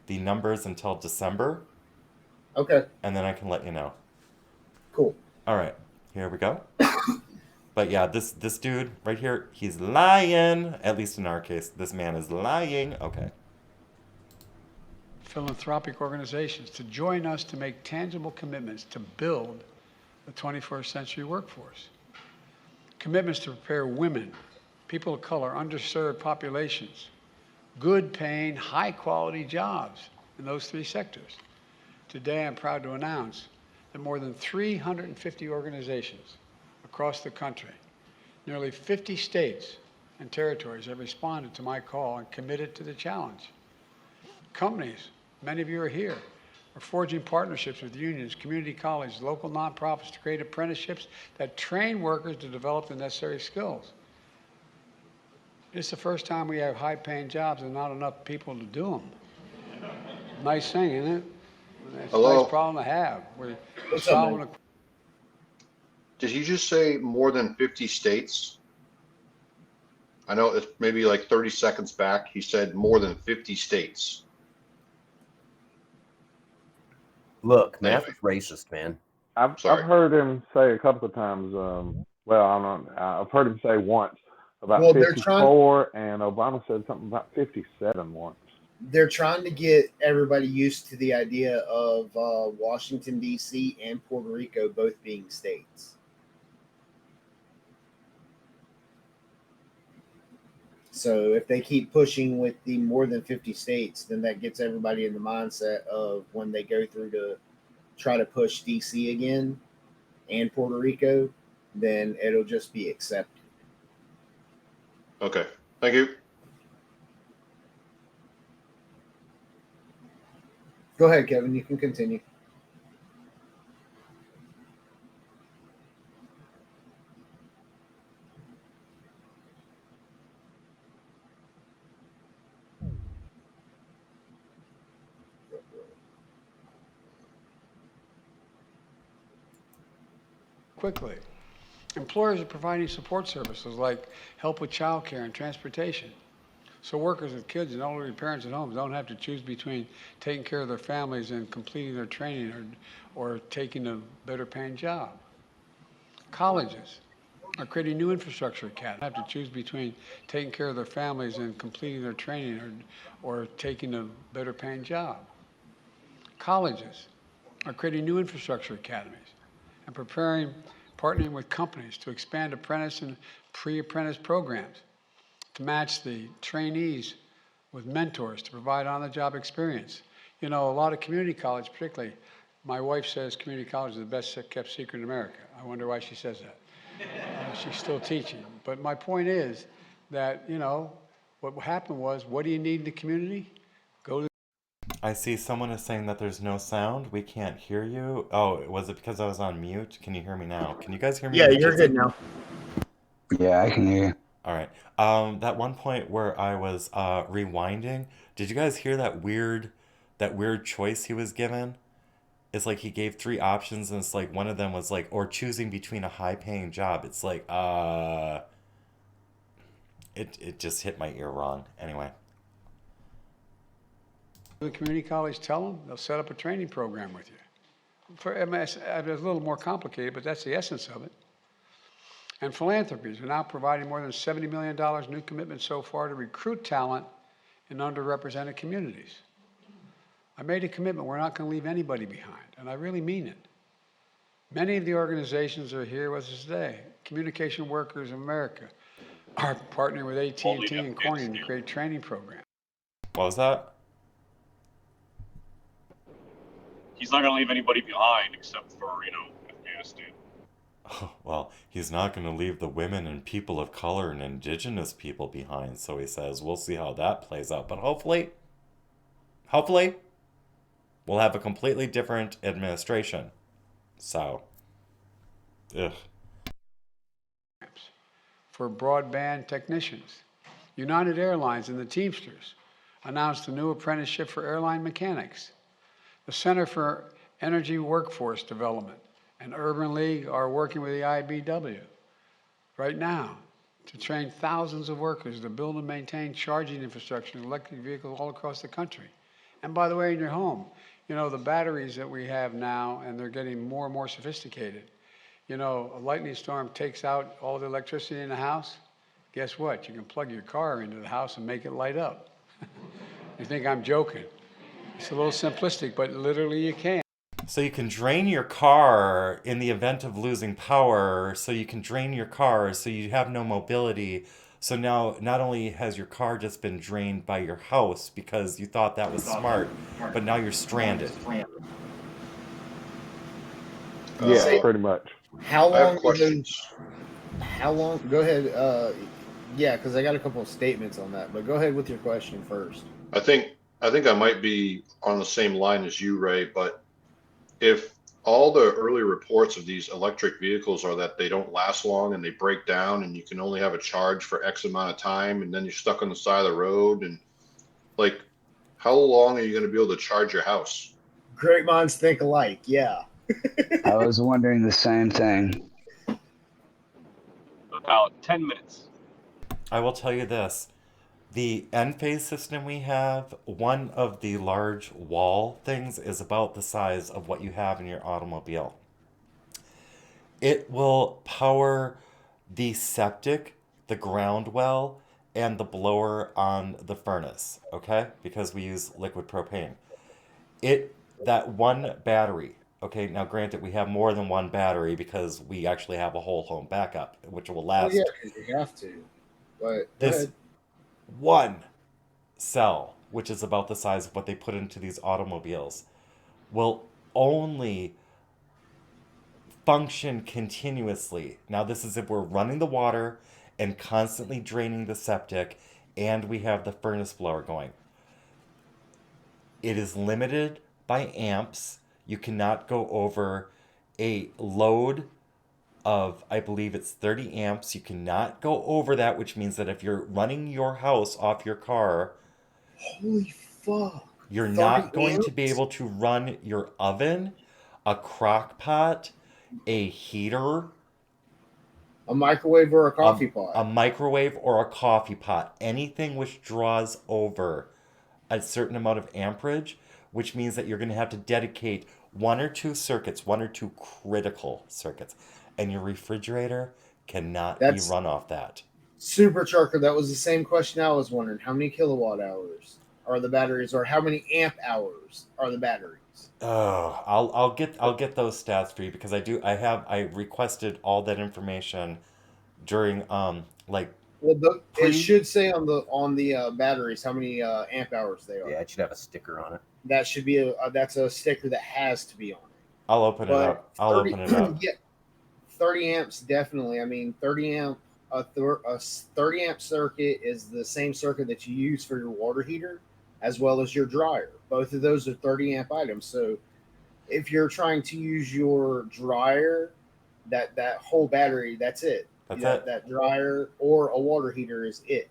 numbers until December. Okay. And then I can let you know. Cool. All right, here we go. But yeah, this dude right here, he's lying. At least in our case, this man is lying. Okay. Philanthropic organizations to join us to make tangible commitments to build the 21st century workforce. Commitments to prepare women, people of color, underserved populations, good paying, high quality jobs in those three sectors. Today, I'm proud to announce that more than 350 organizations across the country, nearly 50 states and territories have responded to my call and committed to the challenge. Companies, many of you are here, are forging partnerships with unions, community colleges, local nonprofits to create apprenticeships that train workers to develop the necessary skills. It's the first time we have high-paying jobs and not enough people to do them. Nice thing, isn't it? It's a nice problem to have. We're solving a... Did he just say more than 50 states? I know it's maybe like 30 seconds back. He said more than 50 states. Look, math is racist, man. I've heard him say a couple of times. Well, I don't know. I've heard him say once about 54, and Obama said something about 57 once. They're trying to get everybody used to the idea of Washington, D.C. and Puerto Rico both being states. So if they keep pushing with the more than 50 states, then that gets everybody in the mindset of when they go through to try to push DC again and Puerto Rico, then it'll just be accepted. Okay. Thank you. Go ahead, Kevin. You can continue. Quickly. Employers are providing support services like help with childcare and transportation. So workers with kids and elderly parents at home don't have to choose between taking care of their families and completing their training or taking a better paying job. Colleges are creating new infrastructure academies. They have to choose between taking care of their families and completing their training or taking a better paying job. Colleges are creating new infrastructure academies and partnering with companies to expand apprentice and pre-apprentice programs to match the trainees with mentors to provide on-the-job experience. You know, a lot of community colleges, particularly, My wife says community college is the best kept secret in America. I wonder why she says that. She's still teaching. But my point is that, what happened was, what do you need in the community? Go to. I see someone is saying that there's no sound. We can't hear you. Oh, was it because I was on mute? Can you hear me now? Can you guys hear me? Yeah, you're good now. Yeah, I can hear you. All right. That one point where I was rewinding, did you guys hear that weird choice he was given? It's like he gave 3 options, and it's like one of them was like, or choosing between a high-paying job. It's like, it just hit my ear wrong. Anyway. The community college, tell them they'll set up a training program with you. It's a little more complicated, but that's the essence of it. And philanthropies are now providing more than $70 million new commitments so far to recruit talent in underrepresented communities. I made a commitment, we're not going to leave anybody behind, and I really mean it. Many of the organizations that are here with us today. Communication Workers of America are partnering with AT&T and Corning to create training programs. What was that? He's not going to leave anybody behind except for, Afghanistan. Oh, well, he's not going to leave the women and people of color and indigenous people behind, so he says. We'll see how that plays out. But hopefully, we'll have a completely different administration. So, ugh. For broadband technicians. United Airlines and the Teamsters announced a new apprenticeship for airline mechanics. The Center for Energy Workforce Development and Urban League are working with the IBW right now to train thousands of workers to build and maintain charging infrastructure in electric vehicles all across the country. And by the way, in your home, the batteries that we have now, and they're getting more and more sophisticated. A lightning storm takes out all the electricity in the house. Guess what? You can plug your car into the house and make it light up. You think I'm joking? It's a little simplistic, but literally you can. So you can drain your car in the event of losing power, so you can drain your car so you have no mobility. So now not only has your car just been drained by your house because you thought that was smart, but now you're stranded. Yeah, pretty much. How long? I have questions. How long? Go ahead. Yeah, because I got a couple of statements on that, but go ahead with your question first. I think I might be on the same line as you, Ray, but if all the early reports of these electric vehicles are that they don't last long and they break down and you can only have a charge for X amount of time and then you're stuck on the side of the road, and like, how long are you going to be able to charge your house? Great minds think alike. Yeah. I was wondering the same thing. About 10 minutes. I will tell you this. The Enphase system we have, one of the large wall things is about the size of what you have in your automobile. It will power the septic, the ground well, and the blower on the furnace, okay? Because we use liquid propane. That one battery, okay, now granted we have more than one battery because we actually have a whole home backup, which will last. Oh, yeah, because you have to. But this one cell, which is about the size of what they put into these automobiles, will only function continuously. Now, this is if we're running the water and constantly draining the septic, and we have the furnace blower going. It is limited by amps. You cannot go over a load of, I believe it's 30 amps. You cannot go over that, which means that if you're running your house off your car, holy fuck, you're not going to be able to run your oven, a crock pot, a heater, a microwave or a coffee pot. A microwave or a coffee pot. Anything which draws over a certain amount of amperage, which means that you're going to have to dedicate one or two critical circuits. And your refrigerator cannot be run off that. Supercharger, that was the same question I was wondering. How many kilowatt hours are the batteries, or how many amp hours are the batteries? Oh, I'll get those stats for you because I requested all that information during it should say on the batteries how many amp hours they are. Yeah, it should have a sticker on it. That should be that's a sticker that has to be on it. I'll open it up. I'll open it up. Yeah, 30 amps definitely. I mean, 30 amp circuit is the same circuit that you use for your water heater as well as your dryer. Both of those are 30 amp items. So if you're trying to use your dryer, that whole battery, that's it. That's it. That dryer or a water heater is it.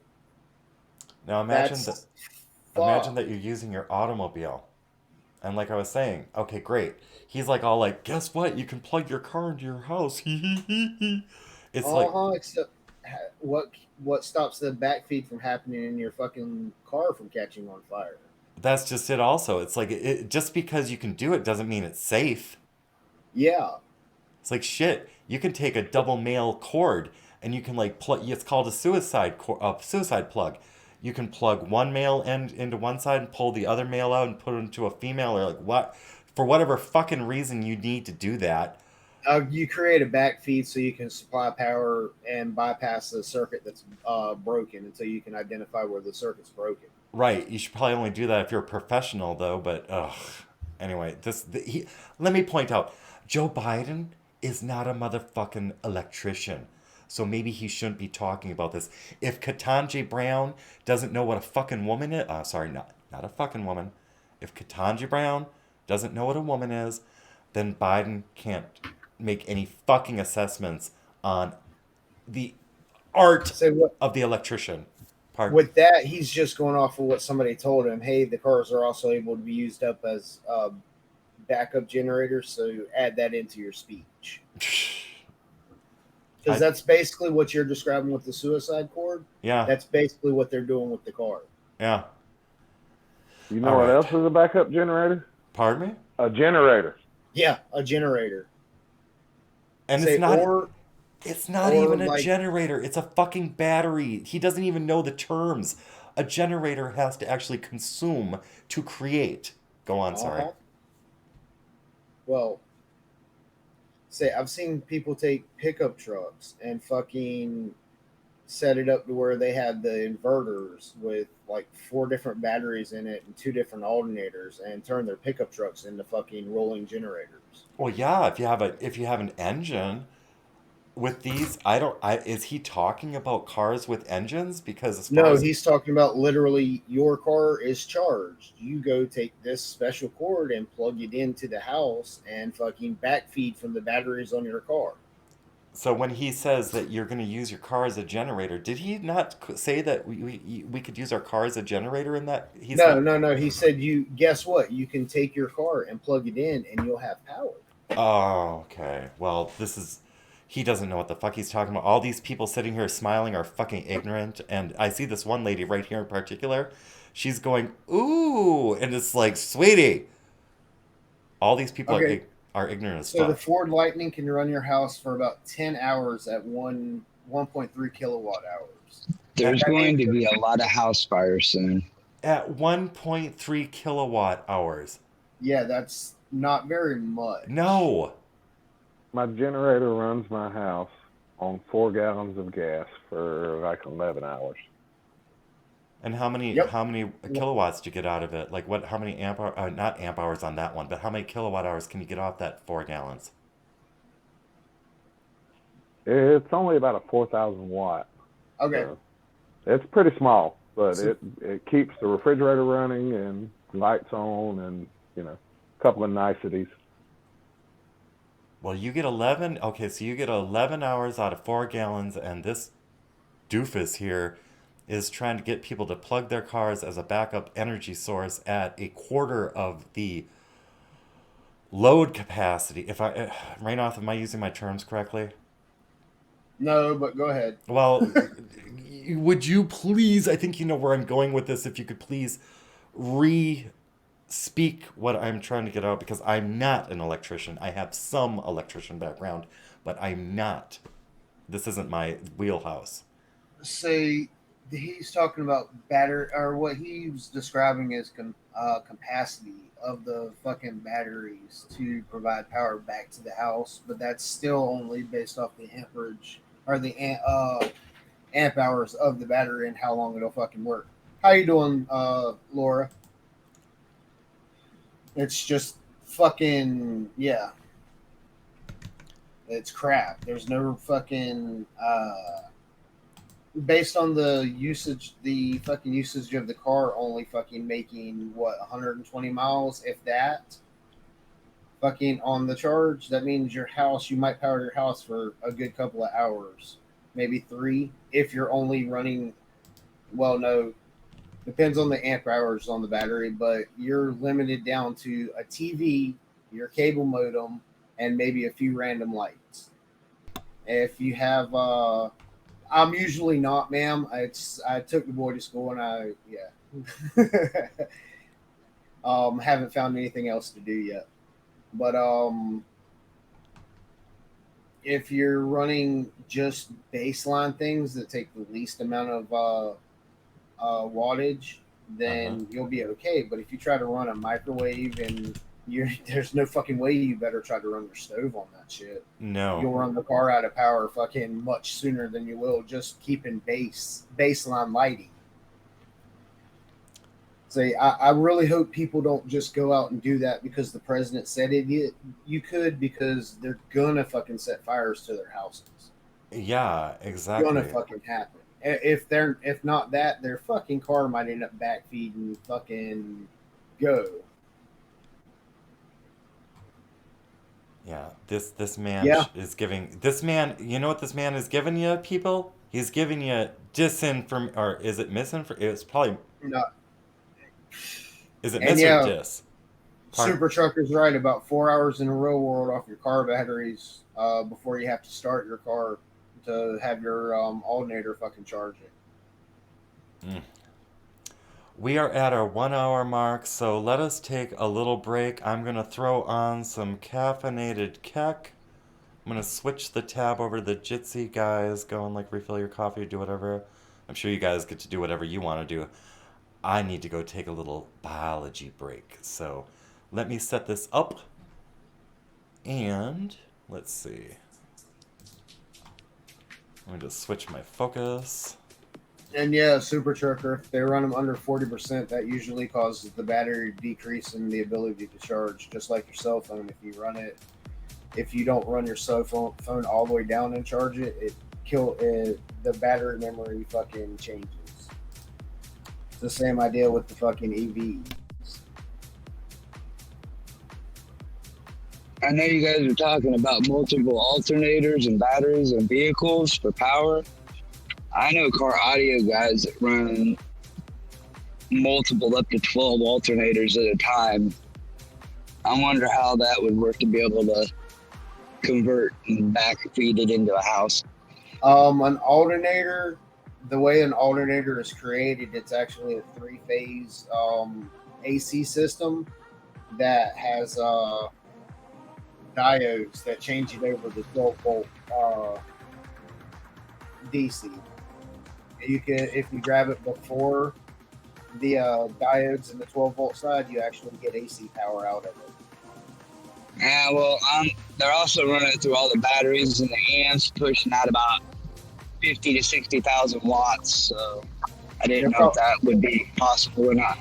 Now imagine that you're using your automobile. And like I was saying, okay, great. He's like all like, guess what? You can plug your car into your house. It's like, except what stops the backfeed from happening in your fucking car from catching on fire? that's just it also. It's like, just because you can do it doesn't mean it's safe. Yeah. It's like, shit, you can take a double male cord and you can like plug, it's called a suicide plug. You can plug one male end into one side and pull the other male out and put it into a female, or like what, for whatever fucking reason you need to do that. You create a backfeed so you can supply power and bypass the circuit that's broken until you can identify where the circuit's broken. Right. You should probably only do that if you're a professional, though. But anyway, let me point out, Joe Biden is not a motherfucking electrician. So maybe he shouldn't be talking about this. If Ketanji Brown doesn't know what a fucking woman is, sorry, not a fucking woman. If Ketanji Brown doesn't know what a woman is, then Biden can't make any fucking assessments on the art of the electrician. Pardon? With that, he's just going off of what somebody told him. Hey, the cars are also able to be used up as backup generators, so add that into your speech. Because that's basically what you're describing with the suicide cord. Yeah. That's basically what they're doing with the car. Yeah. You know what else is a backup generator? Pardon me? A generator. Yeah, a generator. And it's not even a generator. It's a fucking battery. He doesn't even know the terms. A generator has to actually consume to create. Go on, sorry. Well, I've seen people take pickup trucks and fucking set it up to where they had the inverters with like 4 different batteries in it and 2 different alternators and turn their pickup trucks into fucking rolling generators. Well, yeah, if you have an engine with these, is he talking about cars with engines? Because he's talking about literally your car is charged. You go take this special cord and plug it into the house and fucking backfeed from the batteries on your car. So when he says that you're going to use your car as a generator, did he not say that we could use our car as a generator in that? No. He said, guess what? You can take your car and plug it in and you'll have power. Oh, okay. Well, he doesn't know what the fuck he's talking about. All these people sitting here smiling are fucking ignorant. And I see this one lady right here in particular. She's going, ooh. And it's like, sweetie. All these people are ignorant as fuck. So the Ford Lightning can run your house for about 10 hours at 1.3 kilowatt hours. There's going to be a lot of house fires soon. At 1.3 kilowatt hours. Yeah, that's not very much. No. My generator runs my house on 4 gallons of gas for like 11 hours. And how many kilowatts do you get out of it? Like how many not amp hours on that one, but how many kilowatt hours can you get off that 4 gallons? It's only about a 4,000 watt. Okay. So it's pretty small, but it keeps the refrigerator running and lights on and, a couple of niceties. Well, you get 11 hours out of 4 gallons, and this doofus here is trying to get people to plug their cars as a backup energy source at a quarter of the load capacity. Rainoff, am I using my terms correctly? No, but go ahead. Well, would you please, I think you know where I'm going with this, if you could please speak what I'm trying to get out, because I'm not an electrician. I have some electrician background, but I'm not. This isn't my wheelhouse. Say he's talking about battery, or what he was describing as capacity of the fucking batteries to provide power back to the house, but that's still only based off the amperage or the amp hours of the battery and how long it'll fucking work. How you doing, Laura? It's just fucking, yeah. It's crap. There's no fucking based on the fucking usage of the car only fucking making what 120 miles, if that. Fucking on the charge, that means you might power your house for a good couple of hours, maybe 3, if you're only running. Well, no, depends on the amp hours on the battery, but you're limited down to a TV, your cable modem, and maybe a few random lights. If you have, I'm usually not, ma'am. I took the boy to school and haven't found anything else to do yet. But if you're running just baseline things that take the least amount of wattage, then you'll be okay. But if you try to run a microwave and there's no fucking way you better try to run your stove on that shit. No. You'll run the car out of power fucking much sooner than you will just keeping baseline lighting. So I really hope people don't just go out and do that because the president said it. You could, because they're gonna fucking set fires to their houses. Yeah, exactly. It's gonna fucking happen. If not that, their fucking car might end up backfeed and fucking go. Yeah, this man is giving this man. You know what this man is giving you, people? He's giving you disinform, or is it misinform? It's probably not. Is it mis or dis? Super Trucker's right. About 4 hours in the real world off your car batteries before you have to start your car to have your alternator fucking charge it. We are at our 1 hour mark, so let us take a little break. I'm going to throw on some caffeinated kek. I'm going to switch the tab over to the Jitsi guys. Go and like refill your coffee, do whatever. I'm sure you guys get to do whatever you want to do. I need to go take a little biology break. So let me set this up. And let's see. Let me just switch my focus. And yeah, Super Trucker, if they run them under 40%, that usually causes the battery to decrease in the ability to charge, just like your cell phone. If you don't run your cell phone all the way down and charge it, the battery memory fucking changes. It's the same idea with the fucking EVs. I know you guys are talking about multiple alternators and batteries and vehicles for power. I know car audio guys that run multiple up to 12 alternators at a time. I wonder how that would work to be able to convert and backfeed it into a house. An alternator, the way an alternator is created, it's actually a 3-phase AC system that has diodes that change it over to 12-volt DC. If you grab it before the diodes and the 12-volt side, you actually get AC power out of it. Yeah, well, they're also running it through all the batteries and the amps, pushing out about 50 to 60,000 watts. So I didn't know if that would be possible or not.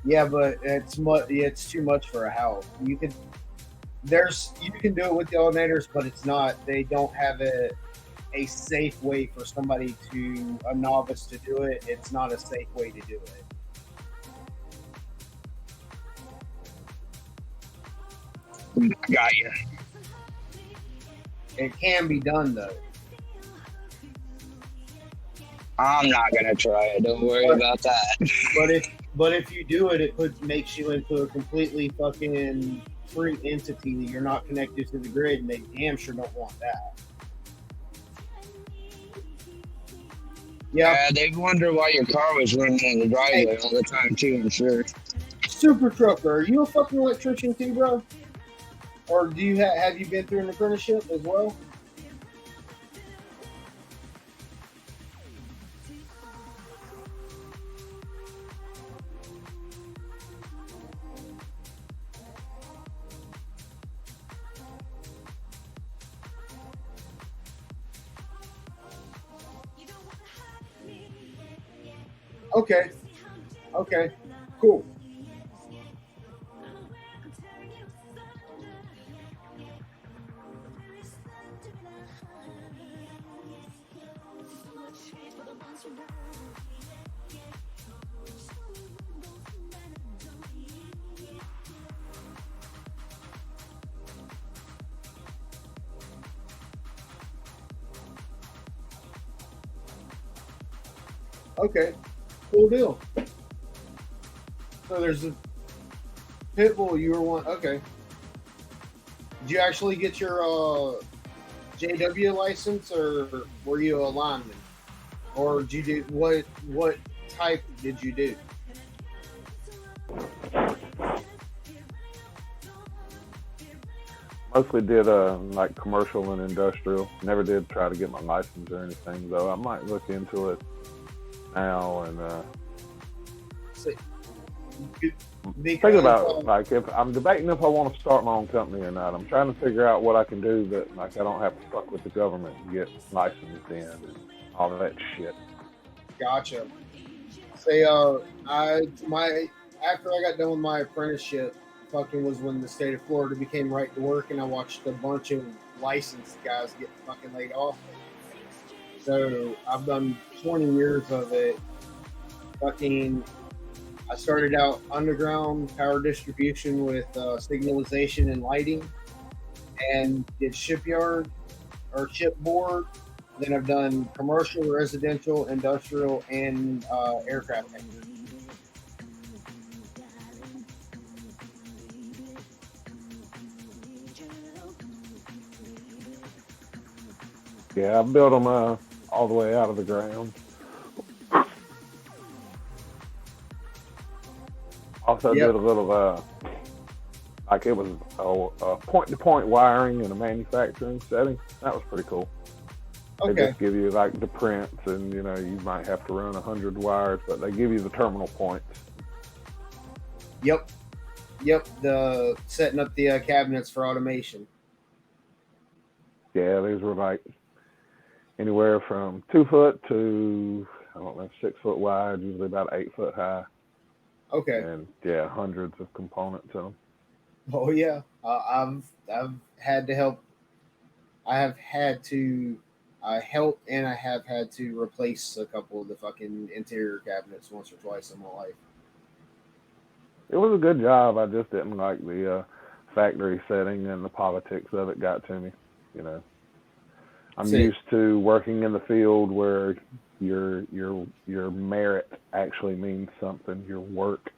Yeah, but it's too much for a house. You can do it with the alternators, but it's not. They don't have a safe way for a novice to do it. It's not a safe way to do it. Got you. It can be done though. I'm not gonna try it. Don't worry about that. But if you do it, it makes you into a completely fucking free entity. You're not connected to the grid, and they damn sure don't want that. Yeah, they wonder why your car was running in the driveway all the time too, I'm sure. Super Trucker, are you a fucking electrician too, bro? Or do you have you been through an apprenticeship as well? Okay, cool. Okay, cool deal. So there's a pit bull you were one. Okay. Did you actually get your JW license, or were you a lineman, or did you do what type did you do? Mostly did like commercial and industrial. Never did try to get my license or anything, though. I might look into it now and thinking about like if I'm debating if I want to start my own company or not. I'm trying to figure out what I can do that like I don't have to fuck with the government and get licensed in and all of that shit. Gotcha. Say after I got done with my apprenticeship, fucking was when the state of Florida became right to work, and I watched a bunch of licensed guys get fucking laid off. So I've done 20 years of it. Fucking, I started out underground power distribution with signalization and lighting, and did shipyard or shipboard. Then I've done commercial, residential, industrial, and aircraft hangar. Yeah, I built them all the way out of the ground. Also did a little, like it was a point-to-point wiring in a manufacturing setting. That was pretty cool. Okay. They just give you like the prints, and you know you might have to run 100 wires, but they give you the terminal points. Yep. The setting up the cabinets for automation. Yeah, these were like anywhere from 2 foot to, I don't know, 6 foot wide, usually about 8 foot high. Okay. And yeah, hundreds of components in them. Oh yeah, I've had to help. I have had to help, and I have had to replace a couple of the fucking interior cabinets once or twice in my life. It was a good job. I just didn't like the factory setting, and the politics of it got to me. You know, I'm used to working in the field where your merit actually means something. Your work,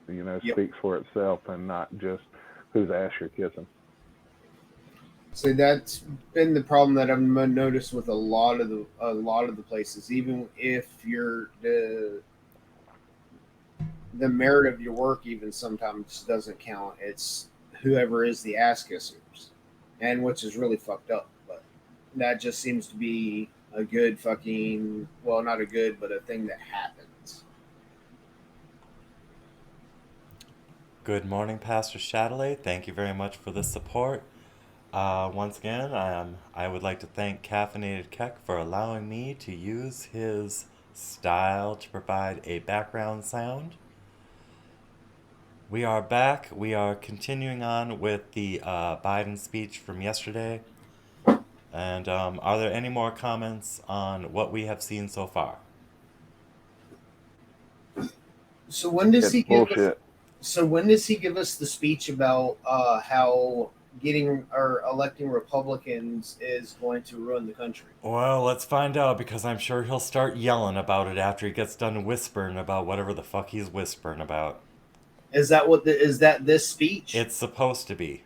you know, speaks for itself, and not just whose ass you're kissing. So that's been the problem that I've noticed with a lot of the places. Even if you're the merit of your work, even sometimes doesn't count. It's whoever is the ass kissers, and which is really fucked up. But that just seems to be a good fucking, well, not a good, but a thing that happens. Good morning, Pastor Shadley. Thank you very much for the support. Once again, I would like to thank Caffeinated Keck for allowing me to use his style to provide a background sound. We are back. We are continuing on with the Biden speech from yesterday. And are there any more comments on what we have seen so far? So when does he give us? So when does he give us the speech about how getting or electing Republicans is going to ruin the country? Well, let's find out, because I'm sure he'll start yelling about it after he gets done whispering about whatever the fuck he's whispering about. Is that this speech? It's supposed to be.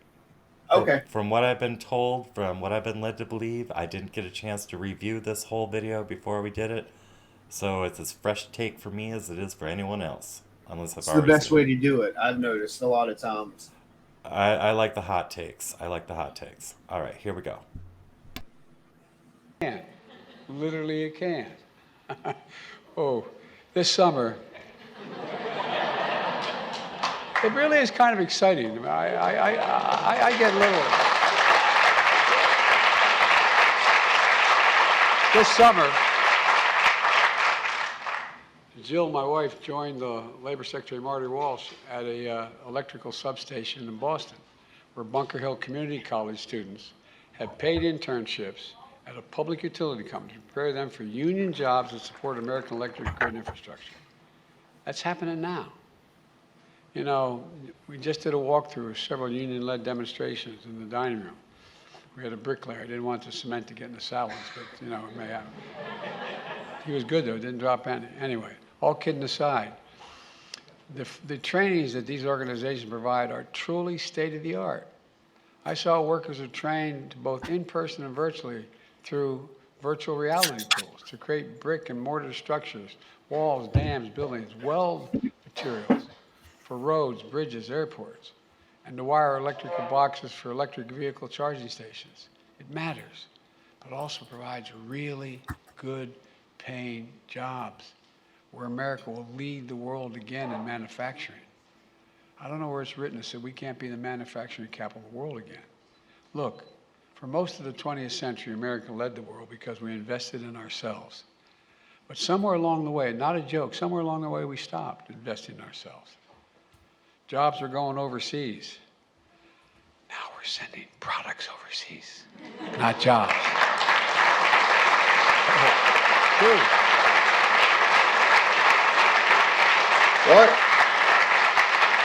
Okay. From what I've been told, from what I've been led to believe, I didn't get a chance to review this whole video before we did it, so it's as fresh take for me as it is for anyone else. Unless It's the best way to do it. I've noticed a lot of times. I like the hot takes. All right, here we go. Literally it can. Oh, this summer, it really is kind of exciting. I get a little. This summer, Jill, my wife, joined the Labor Secretary Marty Walsh at a electrical substation in Boston, where Bunker Hill Community College students have paid internships at a public utility company to prepare them for union jobs and support American electric grid infrastructure. That's happening now. You know, we just did a walkthrough of several union-led demonstrations in the dining room. We had a bricklayer. I didn't want the cement to get in the salads, but, you know, it may happen. He was good, though. Didn't drop any. Anyway, all kidding aside, the trainings that these organizations provide are truly state-of-the-art. I saw workers are trained both in person and virtually through virtual reality tools to create brick and mortar structures, walls, dams, buildings, weld materials for roads, bridges, airports, and to wire electrical boxes for electric vehicle charging stations. It matters, but also provides really good paying jobs where America will lead the world again in manufacturing. I don't know where it's written. It said we can't be the manufacturing capital of the world again. Look, for most of the 20th century, America led the world because we invested in ourselves. But somewhere along the way, not a joke, somewhere along the way we stopped investing in ourselves. Jobs are going overseas. Now we're sending products overseas, not jobs. Dude. What?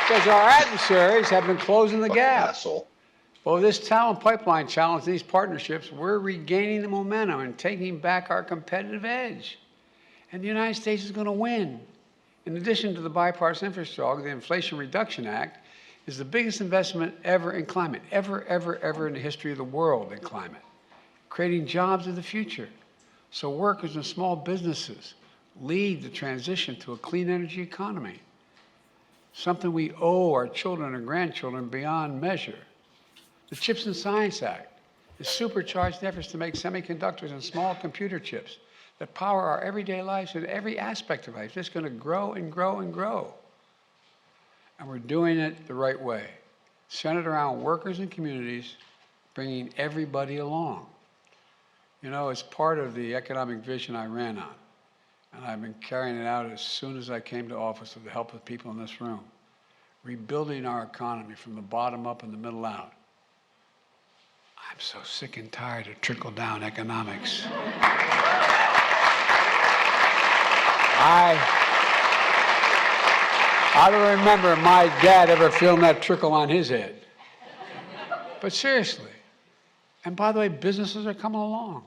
Because our adversaries have been closing the gap. Asshole. Well, this talent pipeline challenge, these partnerships, we're regaining the momentum and taking back our competitive edge. And the United States is going to win. In addition to the bipartisan infrastructure, the Inflation Reduction Act is the biggest investment ever in climate, ever in the history of the world in climate, creating jobs of the future. So workers and small businesses lead the transition to a clean energy economy, something we owe our children and grandchildren beyond measure. The CHIPS and Science Act is supercharged efforts to make semiconductors and small computer chips that power our everyday lives and every aspect of life. It's going to grow and grow and grow. And we're doing it the right way, centered around workers and communities, bringing everybody along. You know, it's part of the economic vision I ran on, and I've been carrying it out as soon as I came to office with the help of people in this room, rebuilding our economy from the bottom up and the middle out. I'm so sick and tired of trickle-down economics. I don't remember my dad ever feeling that trickle on his head. But seriously, and by the way, businesses are coming along.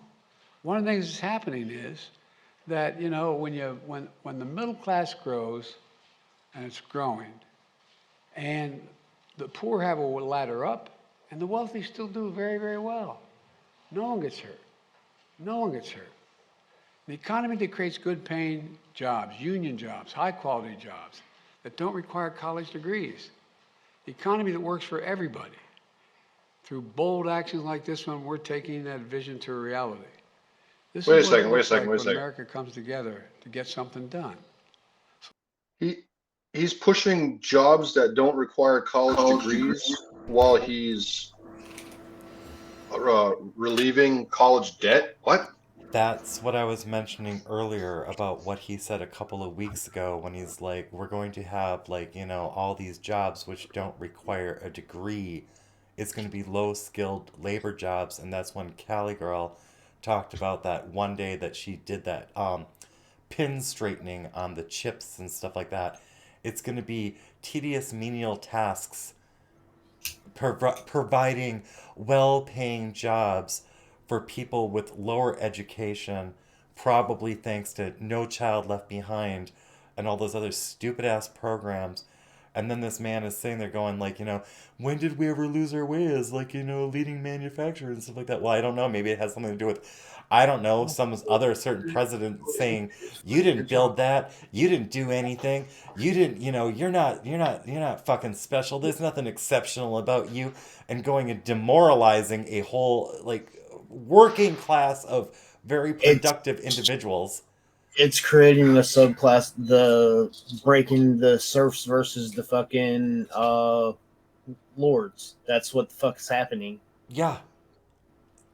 One of the things that's happening is that, you know, when the middle class grows, and it's growing, and the poor have a ladder up, and the wealthy still do very, very well. No one gets hurt. No one gets hurt. The economy that creates good-paying jobs, union jobs, high-quality jobs that don't require college degrees. The economy that works for everybody. Through bold actions like this one, we're taking that vision to a reality. This Wait a is what second, it wait a looks second, like wait a when second. America comes together to get something done. He's pushing jobs that don't require college degrees while he's relieving college debt. What? That's what I was mentioning earlier about what he said a couple of weeks ago when he's like, we're going to have, like, you know, all these jobs which don't require a degree. It's going to be low-skilled labor jobs, and that's when Cali Girl talked about that one day that she did that pin straightening on the chips and stuff like that. It's going to be tedious menial tasks providing well-paying jobs for people with lower education, probably thanks to No Child Left Behind and all those other stupid-ass programs. And then this man is sitting there going, like, you know, when did we ever lose our way as, like, you know, leading manufacturer and stuff like that? Well, I don't know. Maybe it has something to do with, I don't know, some other certain president saying, you didn't build that. You didn't do anything. You didn't, you know, you're not fucking special. There's nothing exceptional about you. And going and demoralizing a whole, like, working class of very productive individuals. It's creating the subclass, the breaking the serfs versus the fucking lords. That's what the fuck's happening. Yeah.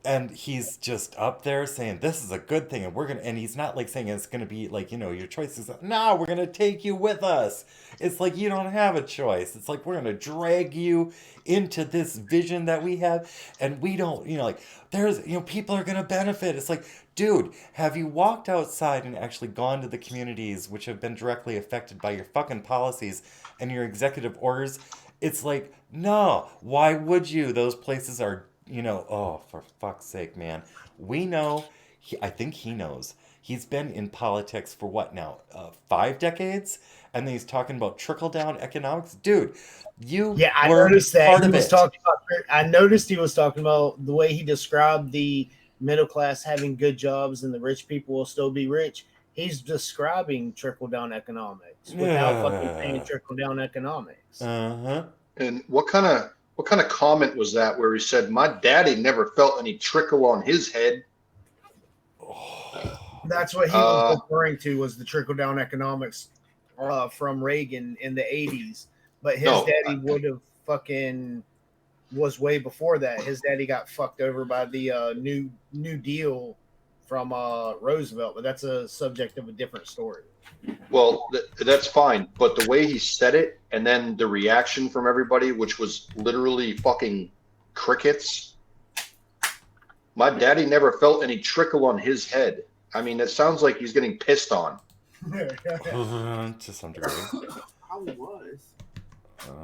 And he's just up there saying this is a good thing, and we're gonna. And he's not like saying it's gonna be like your choice is no, we're gonna take you with us. It's like you don't have a choice. It's like we're gonna drag you into this vision that we have, and we don't. Like there's people are gonna benefit. It's like, dude, have you walked outside and actually gone to the communities which have been directly affected by your fucking policies and your executive orders? It's like, no, why would you? Those places are, oh, for fuck's sake, man. We know, I think he knows. He's been in politics for what now? 5 decades? And then he's talking about trickle down economics? Dude, you I were noticed that part he of was it. talking about. I noticed he was talking about the way he described the middle class having good jobs and the rich people will still be rich. He's describing trickle down economics without fucking saying trickle down economics. Uh-huh. And what kind of comment was that where he said, "My daddy never felt any trickle on his head"? That's what he was referring to, was the trickle down economics from Reagan in the 80s. But his daddy would have fucking was way before that. His daddy got fucked over by the New Deal from Roosevelt, but that's a subject of a different story. Well, that's fine, but the way he said it, and then the reaction from everybody, which was literally fucking crickets. My daddy never felt any trickle on his head. I mean, it sounds like he's getting pissed on. To some degree. Probably was.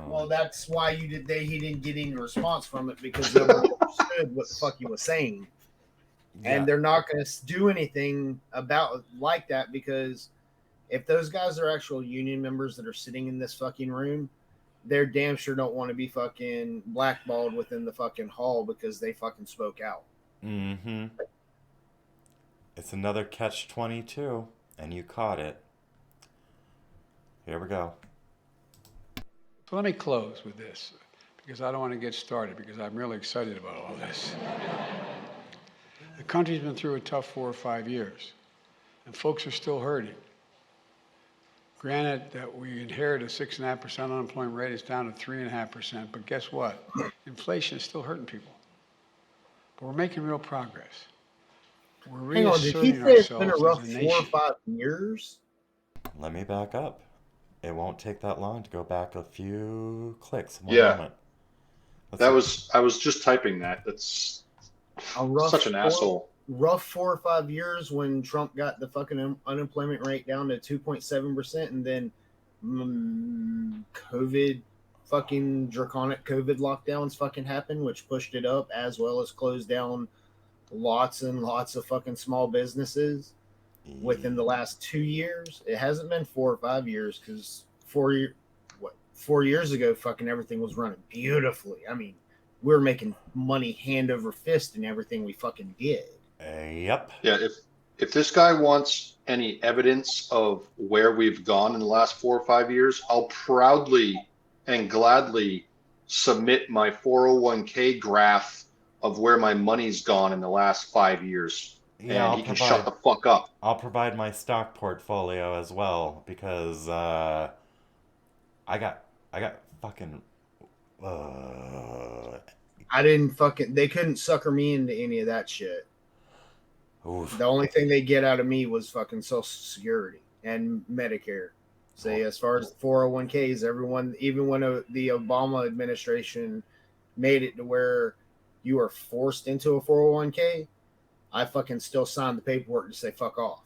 Well, that's why he didn't get any response from it, because they understood what the fuck he was saying. And they're not going to do anything about like that, because if those guys are actual union members that are sitting in this fucking room, they're damn sure don't want to be fucking blackballed within the fucking hall because they fucking spoke out. Mm-hmm. It's another catch-22, and you caught it. Here we go. So let me close with this, because I don't want to get started, because I'm really excited about all this. The country's been through a tough 4 or 5 years, and folks are still hurting. Granted that we inherited a 6.5% unemployment rate, it's down to 3.5%, but guess what? Inflation is still hurting people. But we're making real progress. We're reasserting ourselves it's been a rough as a 4 or nation. 5 years? Let me back up. It won't take that long to go back a few clicks. One Yeah. moment. I was just typing that. That's such an asshole. Rough 4 or 5 years when Trump got the fucking unemployment rate down to 2.7%, and then COVID, fucking draconic COVID lockdowns fucking happened, which pushed it up, as well as closed down lots and lots of fucking small businesses within the last 2 years. It hasn't been 4 or 5 years, because 4 years ago, fucking everything was running beautifully. I mean, we were making money hand over fist in everything we fucking did. Yep. Yeah, if this guy wants any evidence of where we've gone in the last 4 or 5 years, I'll proudly and gladly submit my 401k graph of where my money's gone in the last 5 years. Yeah, and he can shut the fuck up. I'll provide my stock portfolio as well, because I got fucking they couldn't sucker me into any of that shit. Oof. The only thing they get out of me was fucking Social Security and Medicare. So as far as 401ks, everyone, even when the Obama administration made it to where you are forced into a 401k, I fucking still signed the paperwork to say fuck off.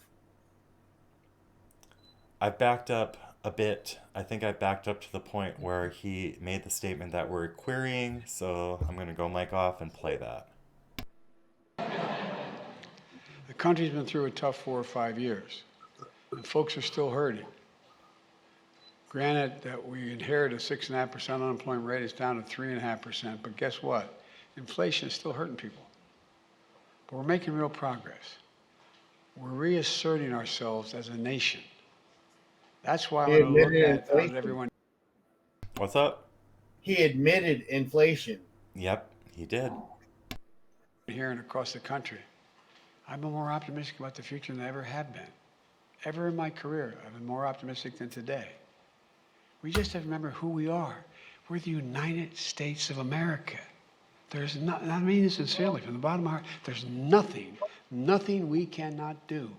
I backed up a bit. I think I backed up to the point where he made the statement that we're querying, so I'm going to go mic off and play that. The country's been through a tough 4 or 5 years, and folks are still hurting. Granted that we inherited a 6.5% unemployment rate, it's down to 3.5%, but guess what? Inflation is still hurting people. But we're making real progress. We're reasserting ourselves as a nation. That's why I want to look at everyone. What's up? He admitted inflation. Yep, he did. Here and across the country, I've been more optimistic about the future than I ever have been. Ever in my career, I've been more optimistic than today. We just have to remember who we are. We're the United States of America. There's not, I mean it sincerely, from the bottom of my heart, there's nothing we cannot do.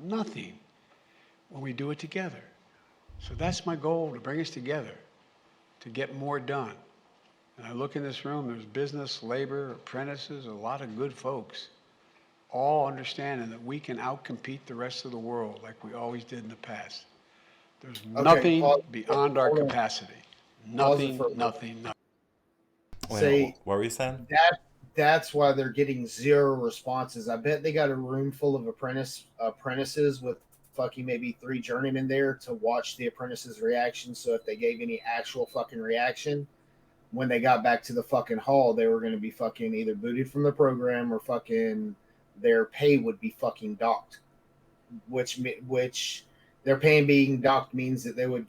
Nothing when we do it together. So that's my goal, to bring us together, to get more done. And I look in this room, there's business, labor, apprentices, a lot of good folks, all understanding that we can outcompete the rest of the world like we always did in the past. There's nothing beyond our capacity. Nothing. Wait, what were you saying? That's why they're getting zero responses. I bet they got a room full of apprentices with fucking maybe 3 journeymen there to watch the apprentices' reaction. So if they gave any actual fucking reaction, when they got back to the fucking hall, they were going to be fucking either booted from the program or fucking their pay would be fucking docked. Which their pay being docked means that they would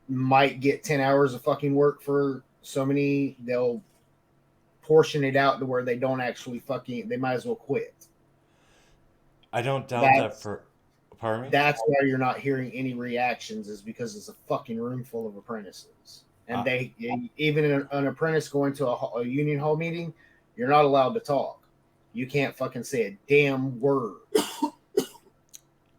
might get 10 hours of fucking work for so many. They'll portion it out to where they don't actually they might as well quit. I don't doubt that for, pardon me? That's why you're not hearing any reactions, is because it's a fucking room full of apprentices. And even an apprentice going to a union hall meeting, you're not allowed to talk. You can't fucking say a damn word.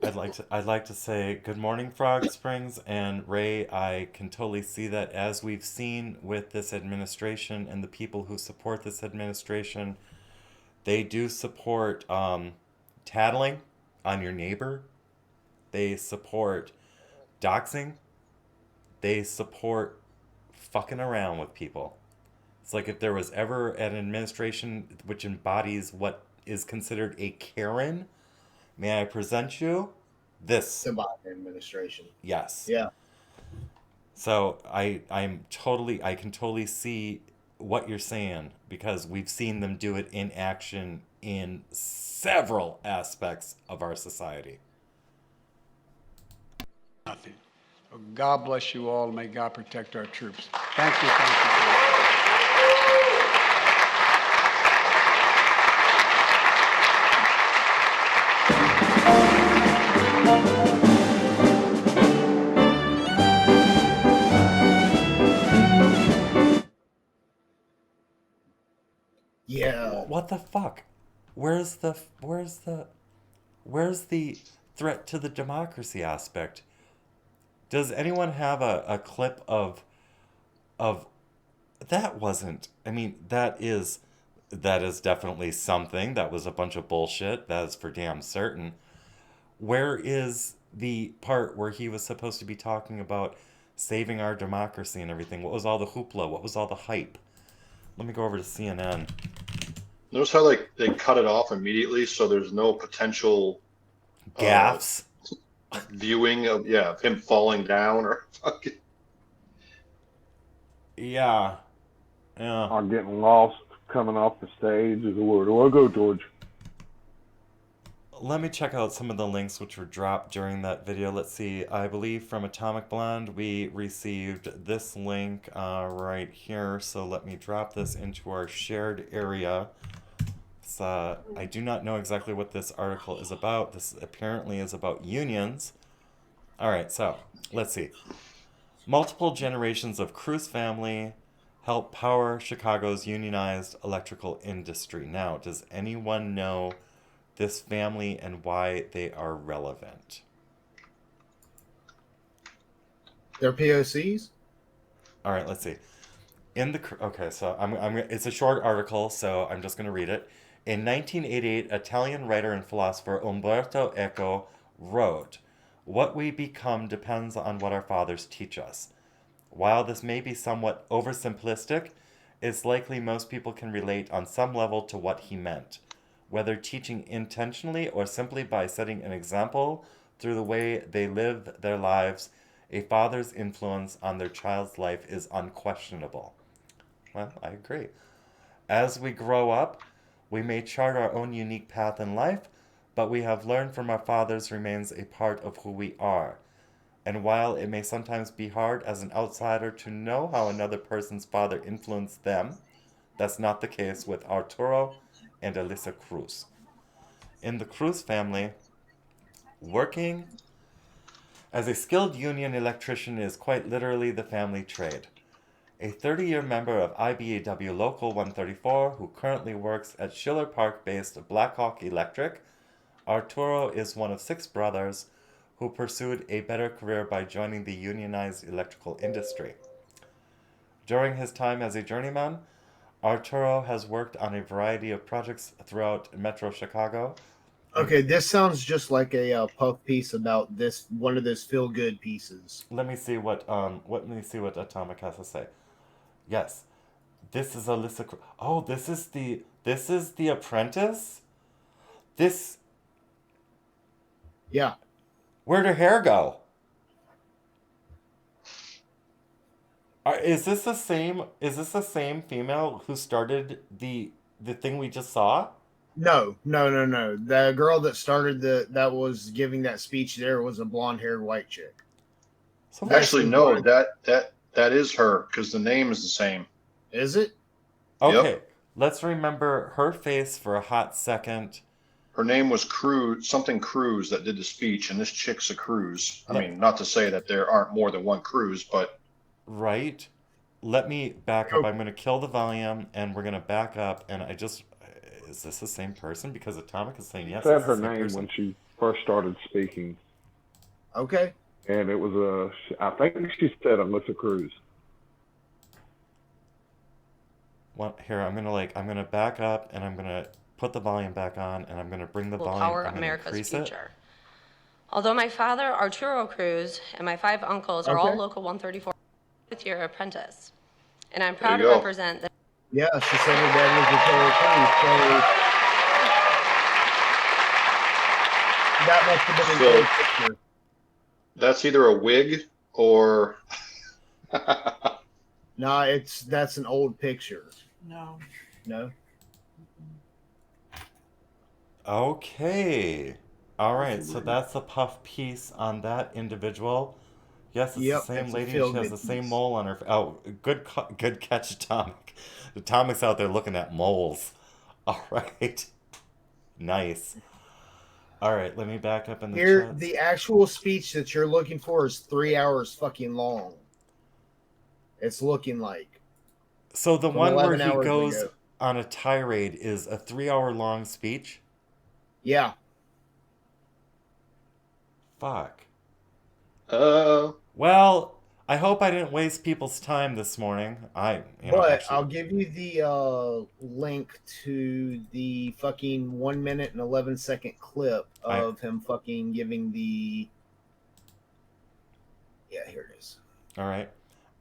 I'd like to say good morning, Frog Springs, and Ray. I can totally see that, as we've seen with this administration and the people who support this administration. They do support tattling on your neighbor. They support doxing. They support fucking around with people. It's like if there was ever an administration which embodies what is considered a Karen, may I present you this? The Biden administration. Yes. Yeah. So I can totally see what you're saying, because we've seen them do it in action in several aspects of our society. Nothing. So God bless you all, and may God protect our troops. Thank you. Yeah. What the fuck? Where's the threat to the democracy aspect? Does anyone have a clip of that? Wasn't, I mean, that is definitely something. That was a bunch of bullshit. That is for damn certain. Where is the part where he was supposed to be talking about saving our democracy and everything? What was all the hoopla? What was all the hype? Let me go over to CNN. Notice how they cut it off immediately, so there's no potential gaffes, viewing of him falling down or fucking. Yeah. I'm getting lost coming off the stage. Where do I go, George? Let me check out some of the links which were dropped during that video. Let's see. I believe from Atomic Blonde we received this link right here. So let me drop this into our shared area. I do not know exactly what this article is about. This apparently is about unions. All right, so let's see. Multiple generations of Cruz family help power Chicago's unionized electrical industry. Now, does anyone know this family and why they are relevant? They're POCs? All right, let's see. Okay, so it's a short article, so I'm just going to read it. In 1988, Italian writer and philosopher Umberto Eco wrote, "What we become depends on what our fathers teach us." While this may be somewhat oversimplistic, it's likely most people can relate on some level to what he meant. Whether teaching intentionally or simply by setting an example through the way they live their lives, a father's influence on their child's life is unquestionable. Well, I agree. As we grow up, we may chart our own unique path in life, but we have learned from our fathers remains a part of who we are. And while it may sometimes be hard as an outsider to know how another person's father influenced them, that's not the case with Arturo and Elisa Cruz. In the Cruz family, working as a skilled union electrician is quite literally the family trade. a 30-year member of IBEW Local 134 who currently works at Schiller Park-based Blackhawk Electric. Arturo is one of 6 brothers who pursued a better career by joining the unionized electrical industry. During his time as a journeyman, Arturo has worked on a variety of projects throughout Metro Chicago. Okay, this sounds just like a puff piece about this one of those feel good pieces. Let me see what Atomic has to say. Yes, this is Alyssa. Oh, this is the Apprentice. This. Yeah. Where'd her hair go? Is this the same? Is this the same female who started the thing we just saw? No. The girl that started that was giving that speech there was a blonde-haired white chick. So Actually, no, that is her because the name is the same. Is it? Okay, Yep. let's remember her face for a hot second. Her name was Cruz, something Cruz that did the speech, and this chick's a Cruz. I mean, not to say that there aren't more than one Cruz, but... Right. Let me back up. I'm going to kill the volume, and we're going to back up, and I just... Is this the same person? Because Atomic is saying yes. Said her name when she first started speaking. Okay. And it was I think she said Alyssa Cruz. Well, here, I'm gonna back up, and I'm gonna put the volume back on, and I'm gonna bring the volume. Power America's future. Although my father, Arturo Cruz, and my 5 uncles are all local 134 fifth-year apprentice, and I'm proud to represent the. Yeah, she said her dad was a Cruz, so that must have been a good picture. That's either a wig or... No, that's an old picture. No. Okay. All right, so that's a puff piece on that individual. Yes, it's the same lady. She has the same mole on her. Oh, good catch, Atomic. Atomic's out there looking at moles. All right. Nice. All right, let me back up in the chat. The actual speech that you're looking for is 3 hours fucking long. It's looking like. So the one where he goes on a tirade is a 3-hour long speech? Yeah. Fuck. Well, I hope I didn't waste people's time this morning. I'll give you the link to the fucking 1 minute and 11-second clip of him fucking giving the. Yeah, here it is. All right.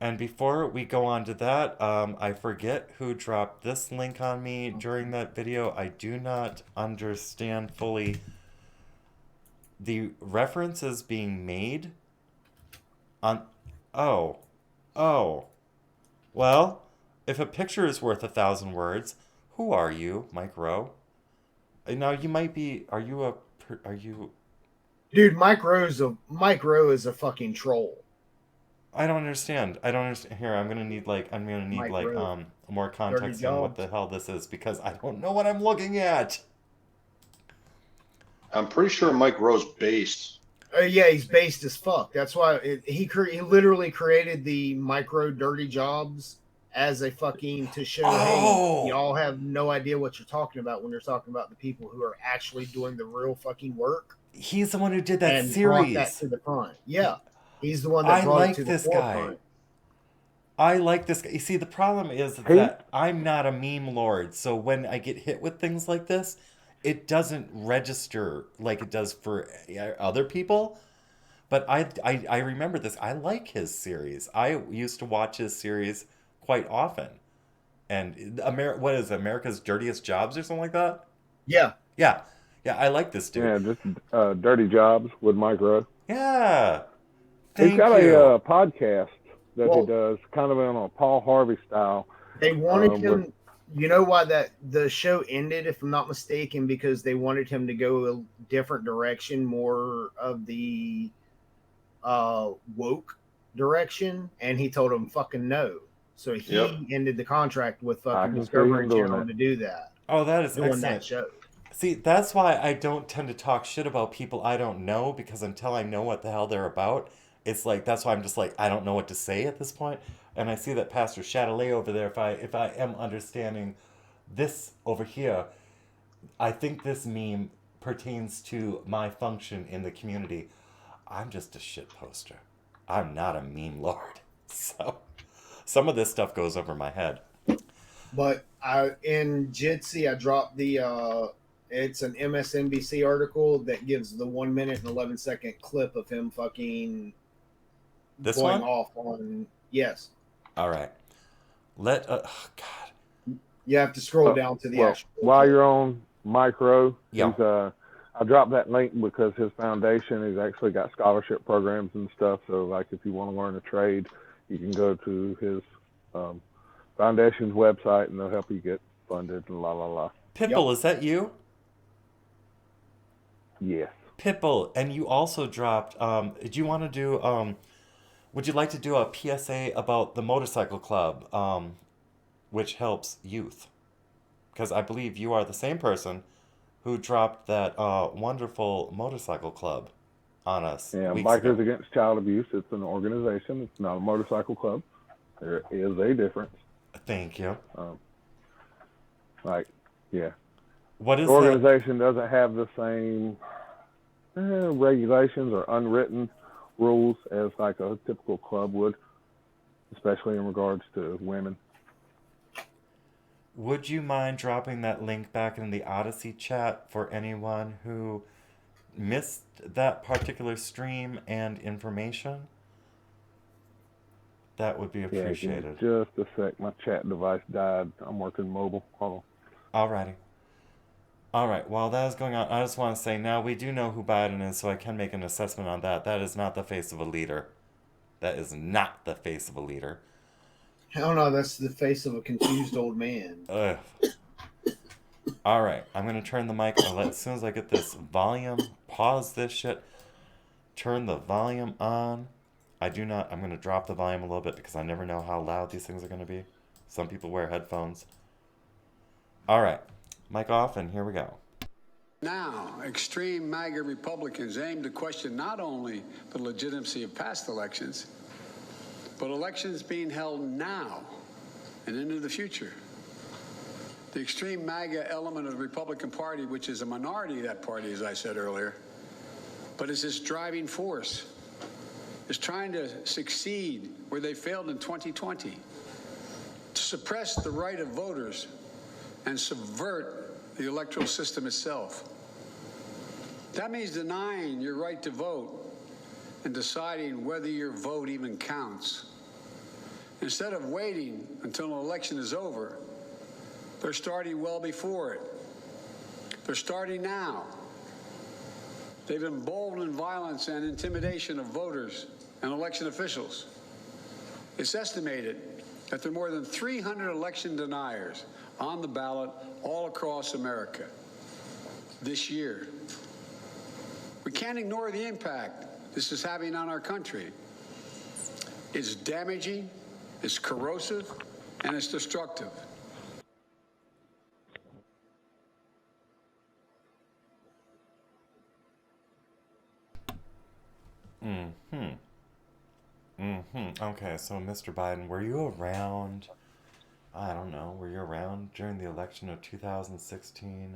And before we go on to that, I forget who dropped this link on me during that video. I do not understand fully the references being made on... Oh. Well, if a picture is worth 1,000 words, who are you, Mike Rowe? Now, you might be... Are you... Dude, Mike Rowe is a fucking troll. I don't understand. Here, I'm gonna need more context on what the hell this is because I don't know what I'm looking at. I'm pretty sure Mike Rowe's based. Yeah, he's based as fuck. That's why he literally created the micro dirty jobs as a fucking to show hey, y'all have no idea what you're talking about when you're talking about the people who are actually doing the real fucking work. He's the one who did that and series. Brought that to the front. Yeah. He's the one that brought it to the forefront. I like this guy. You see, the problem is that I'm not a meme lord, so when I get hit with things like this, it doesn't register like it does for other people. But I remember this. I like his series. I used to watch his series quite often. And what is it, America's Dirtiest Jobs or something like that? Yeah. Yeah, I like this dude. Yeah, just Dirty Jobs with Mike Rowe. Yeah. He's got a podcast that he does, kind of on a Paul Harvey style. They wanted him. You know why the show ended, if I'm not mistaken, because they wanted him to go a different direction, more of the woke direction, and he told him fucking no. So he ended the contract with fucking Discovery Channel to do that. Oh, that is doing excellent. That show. See, that's why I don't tend to talk shit about people I don't know, because until I know what the hell they're about, it's like that's why I'm just like I don't know what to say at this point. And I see that Pastor Chatelet over there. If I am understanding this over here, I think this meme pertains to my function in the community. I'm just a shit poster. I'm not a meme lord. So some of this stuff goes over my head. But in Jitsi, I dropped it's an MSNBC article that gives the 1 minute and 11-second clip of him fucking this going one? off on, yes. All right. God. You have to scroll down to the actual. While you're on Micro, yeah. I dropped that link because his foundation has actually got scholarship programs and stuff. So, like, if you want to learn a trade, you can go to his foundation's website, and they'll help you get funded and la la la. Pipple, is that you? Yes. Pipple, and you also dropped. Do you want to do? Would you like to do a PSA about the motorcycle club, which helps youth? Because I believe you are the same person who dropped that wonderful motorcycle club on us. Yeah, Bikers Against Child Abuse. It's an organization. It's not a motorcycle club. There is a difference. Thank you. What is the organization doesn't have the same regulations or unwritten rules as like a typical club would, especially in regards to women. Would you mind dropping that link back in the Odysee chat for anyone who missed that particular stream and information? That would be appreciated. Yeah, just a sec. My chat device died. I'm working mobile. Hold on. Alrighty. Alright, while that is going on, I just want to say now we do know who Biden is, so I can make an assessment on that. That is not the face of a leader. That is not the face of a leader. Hell no, that's the face of a confused old man. Ugh. Alright, I'm going to turn the mic. As soon as I get this volume, pause this shit, turn the volume on. I'm going to drop the volume a little bit because I never know how loud these things are going to be. Some people wear headphones. Alright, mic off, and here we go. Now, extreme MAGA Republicans aim to question not only the legitimacy of past elections, but elections being held now and into the future. The extreme MAGA element of the Republican Party, which is a minority of that party, as I said earlier, but is its driving force, is trying to succeed where they failed in 2020, to suppress the right of voters and subvert the electoral system itself. That means denying your right to vote and deciding whether your vote even counts. Instead of waiting until an election is over, they're starting well before it. They're starting now. They've emboldened violence and intimidation of voters and election officials. It's estimated that there are more than 300 election deniers on the ballot all across America this year. We can't ignore the impact this is having on our country. It's damaging, it's corrosive, and it's destructive. Okay, so Mr. Biden, were you around, I don't know, were you around during the election of 2016?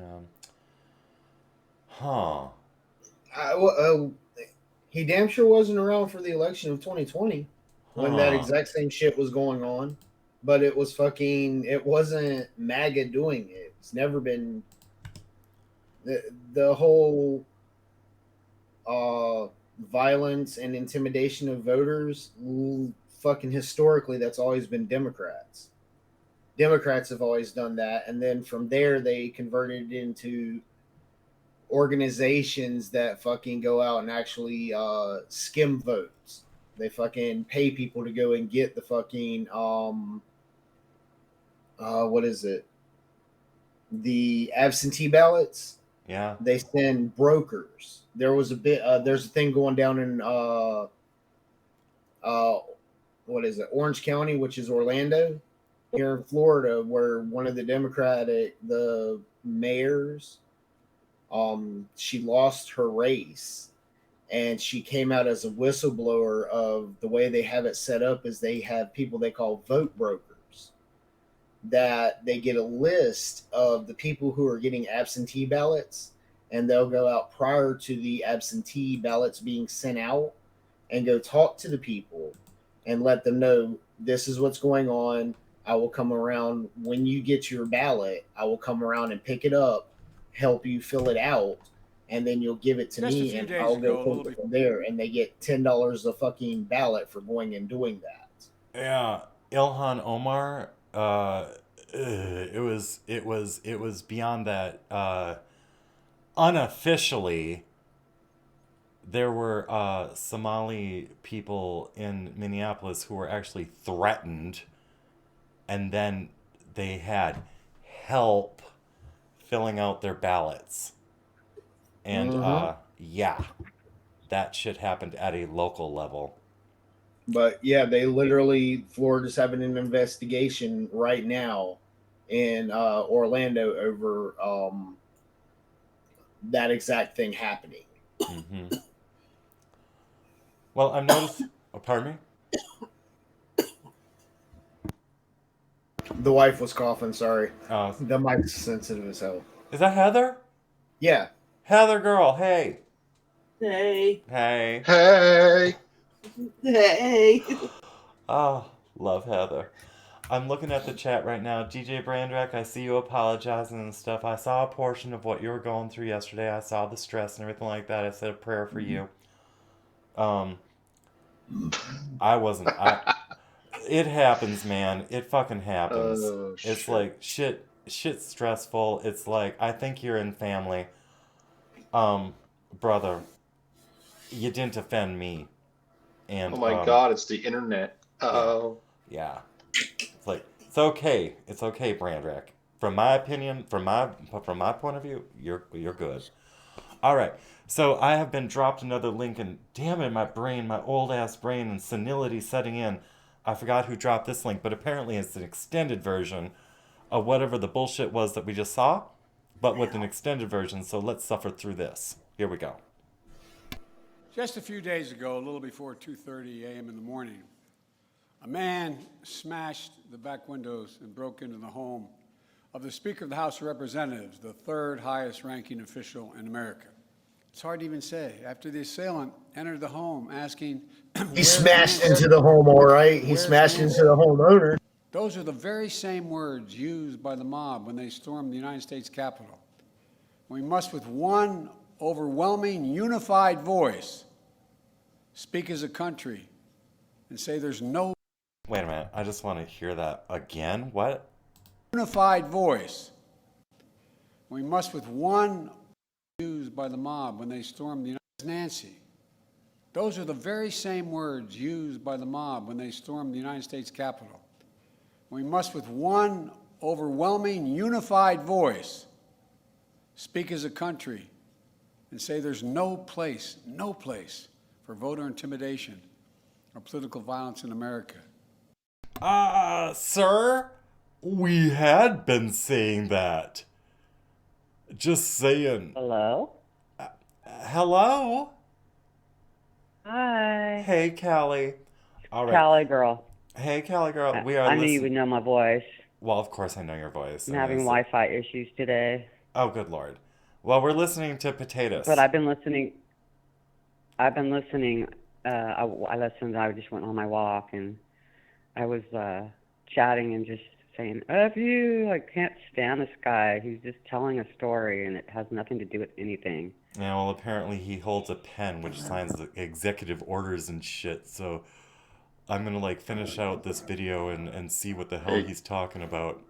He damn sure wasn't around for the election of 2020 when that exact same shit was going on. But it wasn't MAGA doing it. It's never been the whole violence and intimidation of voters. Fucking historically, that's always been Democrats. Democrats have always done that. And then from there, they converted into organizations that fucking go out and actually skim votes. They fucking pay people to go and get the fucking what is it? The absentee ballots. Yeah. They send brokers. There's a thing going down in what is it? Orange County, which is Orlando, here in Florida, where one of the mayors, she lost her race, and she came out as a whistleblower of the way they have it set up is they have people they call vote brokers, that they get a list of the people who are getting absentee ballots, and they'll go out prior to the absentee ballots being sent out and go talk to the people and let them know this is what's going on. I will come around when you get your ballot. I will come around and pick it up, help you fill it out, and then you'll give it to me, and I'll go take it from there. And they get $10 a fucking ballot for going and doing that. Yeah, Ilhan Omar. It was beyond that. Unofficially, there were Somali people in Minneapolis who were actually threatened, and then they had help filling out their ballots. And yeah, that shit happened at a local level. But yeah, they literally, Florida's having an investigation right now in Orlando over that exact thing happening. Mm-hmm. Well, I've noticed. Oh, pardon me? The wife was coughing, sorry. Oh. The mic's sensitive as hell. Is that Heather? Yeah. Heather girl, hey. Hey. Hey. Hey. Hey. Oh, love Heather. I'm looking at the chat right now. DJ Brandrek, I see you apologizing and stuff. I saw a portion of what you were going through yesterday. I saw the stress and everything like that. I said a prayer for you. It happens, man. It fucking happens. It's shit. like shit's stressful. It's like, I think you're in family. Brother, you didn't offend me. And oh my God, it's the internet. Uh-oh. Yeah. It's like, it's okay, Brandrek. From my opinion, from my point of view, you're good. All right. So I have been dropped another link, and damn it, my old ass brain and senility setting in. I forgot who dropped this link, but apparently it's an extended version of whatever the bullshit was that we just saw, but with an extended version. So let's suffer through this. Here we go. Just a few days ago, a little before 2:30 a.m. in the morning, a man smashed the back windows and broke into the home of the Speaker of the House of Representatives, the third highest ranking official in America. It's hard to even say. After the assailant entered the home asking... He smashed into the home, all right? He smashed into the homeowner. Those are the very same words used by the mob when they stormed the United States Capitol. We must, with one overwhelming, unified voice, speak as a country and say there's no... Wait a minute. I just want to hear that again. What? Unified voice. We must, with one... used by the mob when they stormed the United States. Nancy. Those are the very same words used by the mob when they stormed the United States Capitol. We must, with one overwhelming, unified voice, speak as a country and say there's no place for voter intimidation or political violence in America. Sir, we had been saying that. Just saying. Hello? Hello? Hi. Hey, Callie. All right. Callie girl. Hey, Callie girl. We are I knew you would know my voice. Well, of course I know your voice. I'm having Wi-Fi issues today. Oh, good Lord. Well, we're listening to Potatoes. But I've been listening. I listened. I just went on my walk, and I was chatting and just saying, F you, I can't stand this guy. He's just telling a story, and it has nothing to do with anything. Yeah, well, apparently he holds a pen which signs the executive orders and shit, so I'm gonna, like, finish out this video and see what the hell he's talking about.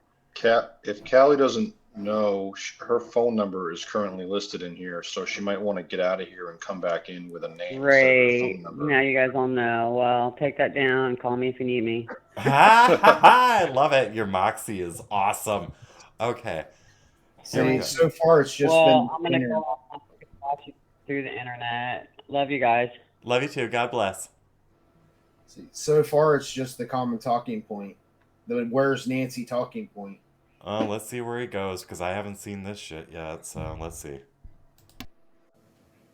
If Callie doesn't know, her phone number is currently listed in here, so she might want to get out of here and come back in with a name. Great. Now you guys all know. Well, take that down. Call me if you need me. I love it. Your moxie is awesome. Okay. See, so far it's just been... I'm going to go off watch you through the internet. Love you guys. Love you too. God bless. See, so far it's just the common talking point. The where's Nancy talking point. Let's see where he goes, because I haven't seen this shit yet, so let's see.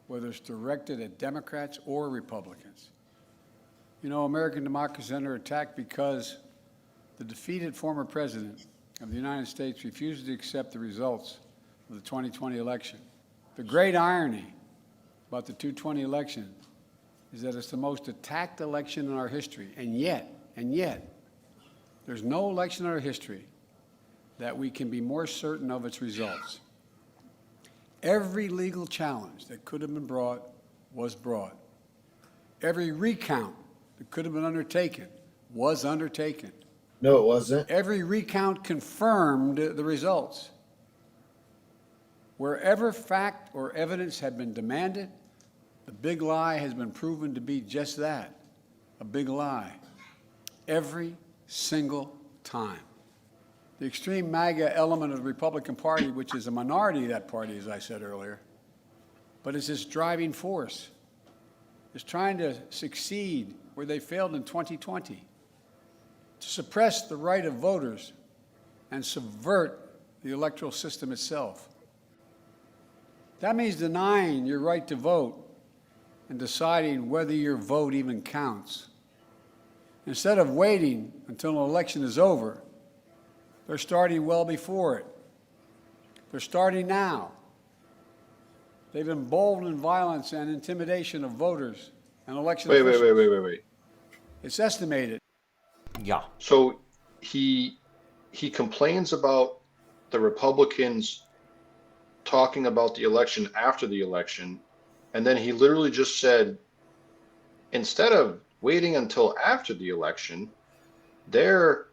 whether it's directed at Democrats or Republicans. You know, American democracy is under attack because the defeated former president of the United States refused to accept the results of the 2020 election. The great irony about the 2020 election is that it's the most attacked election in our history, and yet, there's no election in our history that we can be more certain of its results. Every legal challenge that could have been brought was brought. Every recount that could have been undertaken was undertaken. No, it wasn't. Every recount confirmed the results. Wherever fact or evidence had been demanded, the big lie has been proven to be just that, a big lie. Every single time. The extreme MAGA element of the Republican Party, which is a minority of that party, as I said earlier, but is this driving force, is trying to succeed where they failed in 2020, to suppress the right of voters and subvert the electoral system itself. That means denying your right to vote and deciding whether your vote even counts. Instead of waiting until an election is over, they're starting well before it. They're starting now. They've emboldened violence and intimidation of voters and election officials. Wait. It's estimated. Yeah. So he complains about the Republicans talking about the election after the election, and then he literally just said, instead of waiting until after the election, they're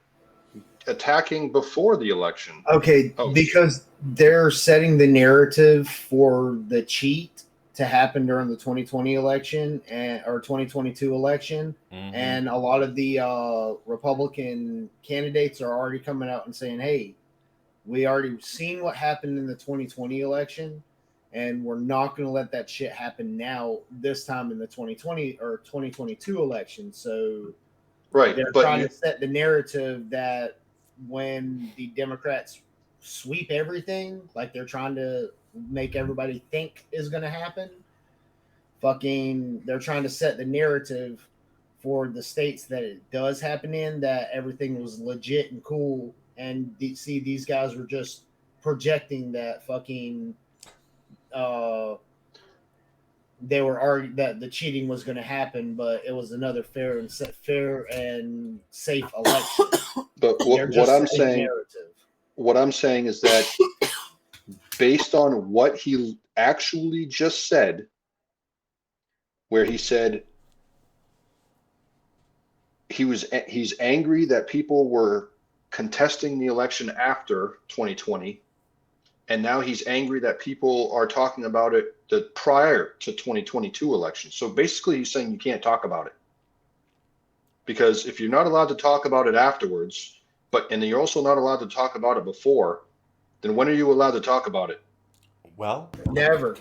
attacking before the election. Okay, because they're setting the narrative for the cheat to happen during the 2020 election or 2022 election, and a lot of the Republican candidates are already coming out and saying, "Hey, we already seen what happened in the 2020 election, and we're not going to let that shit happen now. This time in the 2020 or 2022 election." So, right, they're trying to set the narrative that when the Democrats sweep everything, like they're trying to make everybody think is going to happen, they're trying to set the narrative for the states that it does happen in, that everything was legit and cool, and these guys were just projecting that they were already that the cheating was going to happen, but it was another fair and safe election. But what I'm saying is that based on what he actually just said, where he said he's angry that people were contesting the election after 2020, and now he's angry that people are talking about it the prior to 2022 election. So basically he's saying you can't talk about it, because if you're not allowed to talk about it afterwards, and you're also not allowed to talk about it before, then when are you allowed to talk about it? Well, never.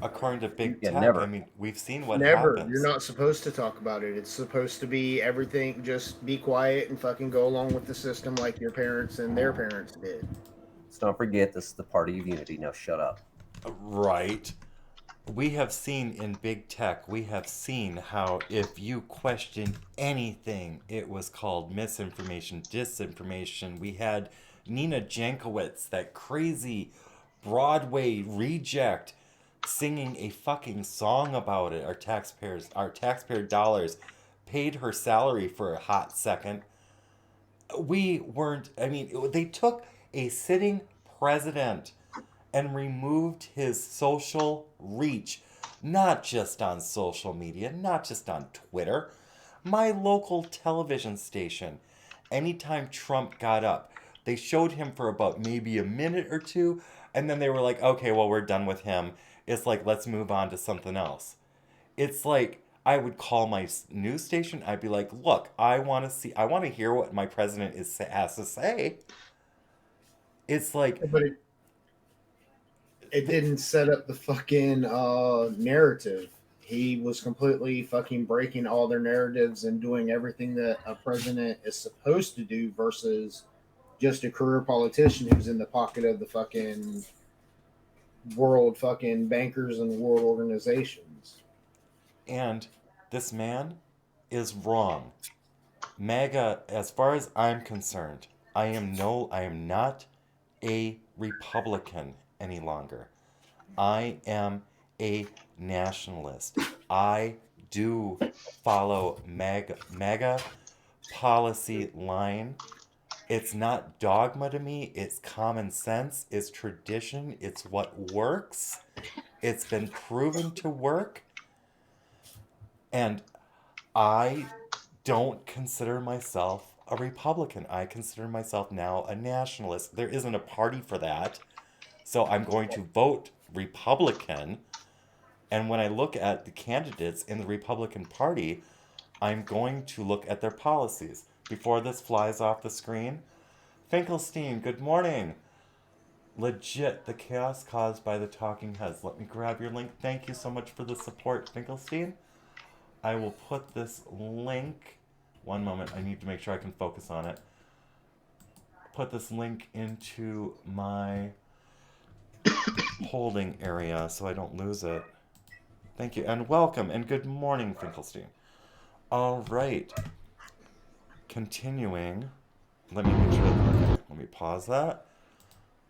According to Big Tech, never. I mean, we've seen what Never. happens. You're not supposed to talk about it. It's supposed to be everything. Just be quiet and fucking go along with the system like your parents and their parents did. Let's not forget, this is the party of unity. Now shut up. Right. We have seen in Big Tech, we have seen how if you question anything, it was called misinformation, disinformation. We had Nina Jankowicz, that crazy Broadway reject, singing a fucking song about it. Our taxpayer dollars paid her salary for a hot second. They took a sitting president and removed his social reach, not just on social media, not just on Twitter. My local television station, anytime Trump got up, they showed him for about maybe a minute or two, and then they were like, okay, well, we're done with him. It's like, let's move on to something else. It's like, I would call my news station, I'd be like, look, I want to hear what my president has to say. It's like... But it didn't set up the fucking narrative. He was completely fucking breaking all their narratives and doing everything that a president is supposed to do versus just a career politician who's in the pocket of the fucking world fucking bankers and world organizations. And this man is wrong. MAGA, as far as I'm concerned, I am not a Republican any longer. I am a nationalist. I do follow MAGA policy line. It's not dogma to me, it's common sense, it's tradition, it's what works. It's been proven to work. And I don't consider myself a Republican. I consider myself now a nationalist. There isn't a party for that. So I'm going to vote Republican. And when I look at the candidates in the Republican Party, I'm going to look at their policies. Before this flies off the screen, Finkelstein, good morning. Legit, the chaos caused by the talking heads. Let me grab your link. Thank you so much for the support, Finkelstein. I will put this link, one moment, I need to make sure I can focus on it. Put this link into my holding area so I don't lose it. Thank you, and welcome, and good morning, Finkelstein. All right, continuing. Let me make sure, okay, let me pause that.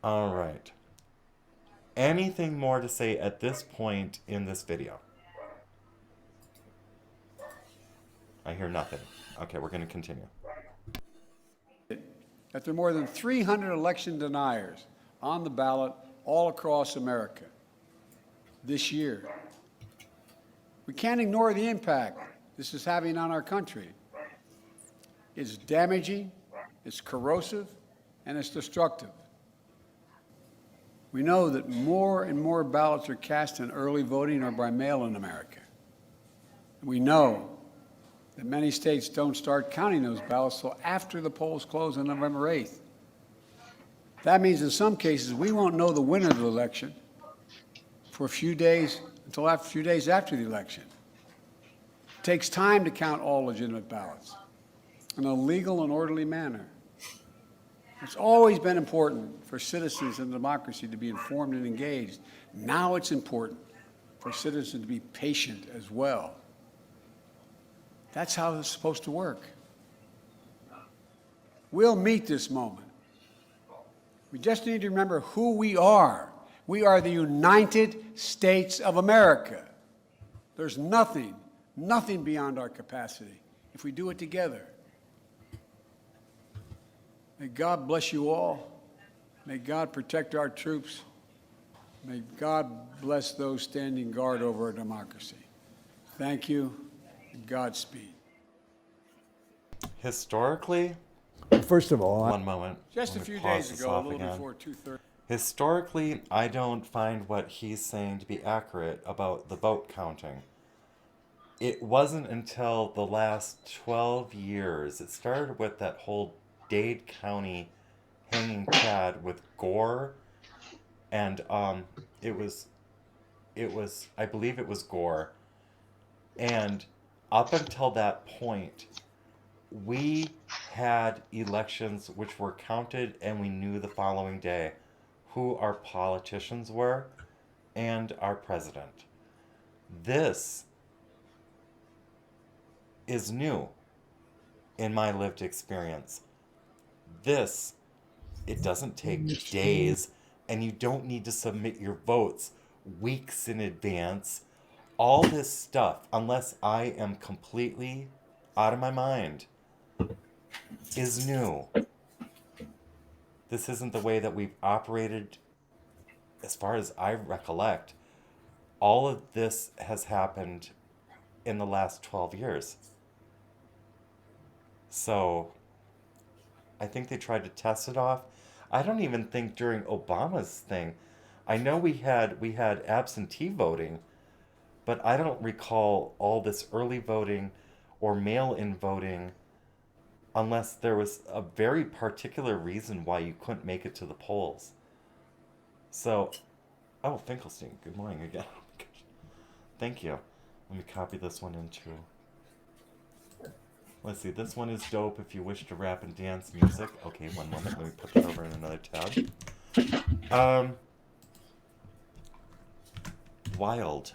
All right. Anything more to say at this point in this video? I hear nothing. Okay, we're going to continue. That there are more than 300 election deniers on the ballot all across America this year. We can't ignore the impact this is having on our country. It's damaging, it's corrosive, and it's destructive. We know that more and more ballots are cast in early voting or by mail in America. We know that many states don't start counting those ballots till after the polls close on November 8th. That means in some cases we won't know the winner of the election for a few days, until a few days after the election. It takes time to count all legitimate ballots in a legal and orderly manner. It's always been important for citizens in democracy to be informed and engaged. Now it's important for citizens to be patient as well. That's how it's supposed to work. We'll meet this moment. We just need to remember who we are. We are the United States of America. There's nothing beyond our capacity if we do it together. May God bless you all. May God protect our troops. May God bless those standing guard over our democracy. Thank you. Godspeed. Historically, first of all, one moment. Just a few days ago, a little before 2:30. Historically, I don't find what he's saying to be accurate about the vote counting. It wasn't until the last 12 years, it started with that whole Dade County hanging Chad with Gore, and it was, I believe it was Gore, and up until that point, we had elections which were counted and we knew the following day who our politicians were and our president. This is new in my lived experience. This, it doesn't take days, and you don't need to submit your votes weeks in advance. All this stuff, unless I am completely out of my mind, is new. This isn't the way that we've operated as far as I recollect. All of this has happened in the last 12 years. So I think they tried to test it off. I don't even think during Obama's thing, I know we had absentee voting, but I don't recall all this early voting or mail-in voting unless there was a very particular reason why you couldn't make it to the polls. So, oh, Finkelstein, good morning again. Thank you. Let me copy this one into... Let's see, this one is dope if you wish to rap and dance music. Okay, one moment, let me put that over in another tab. wild.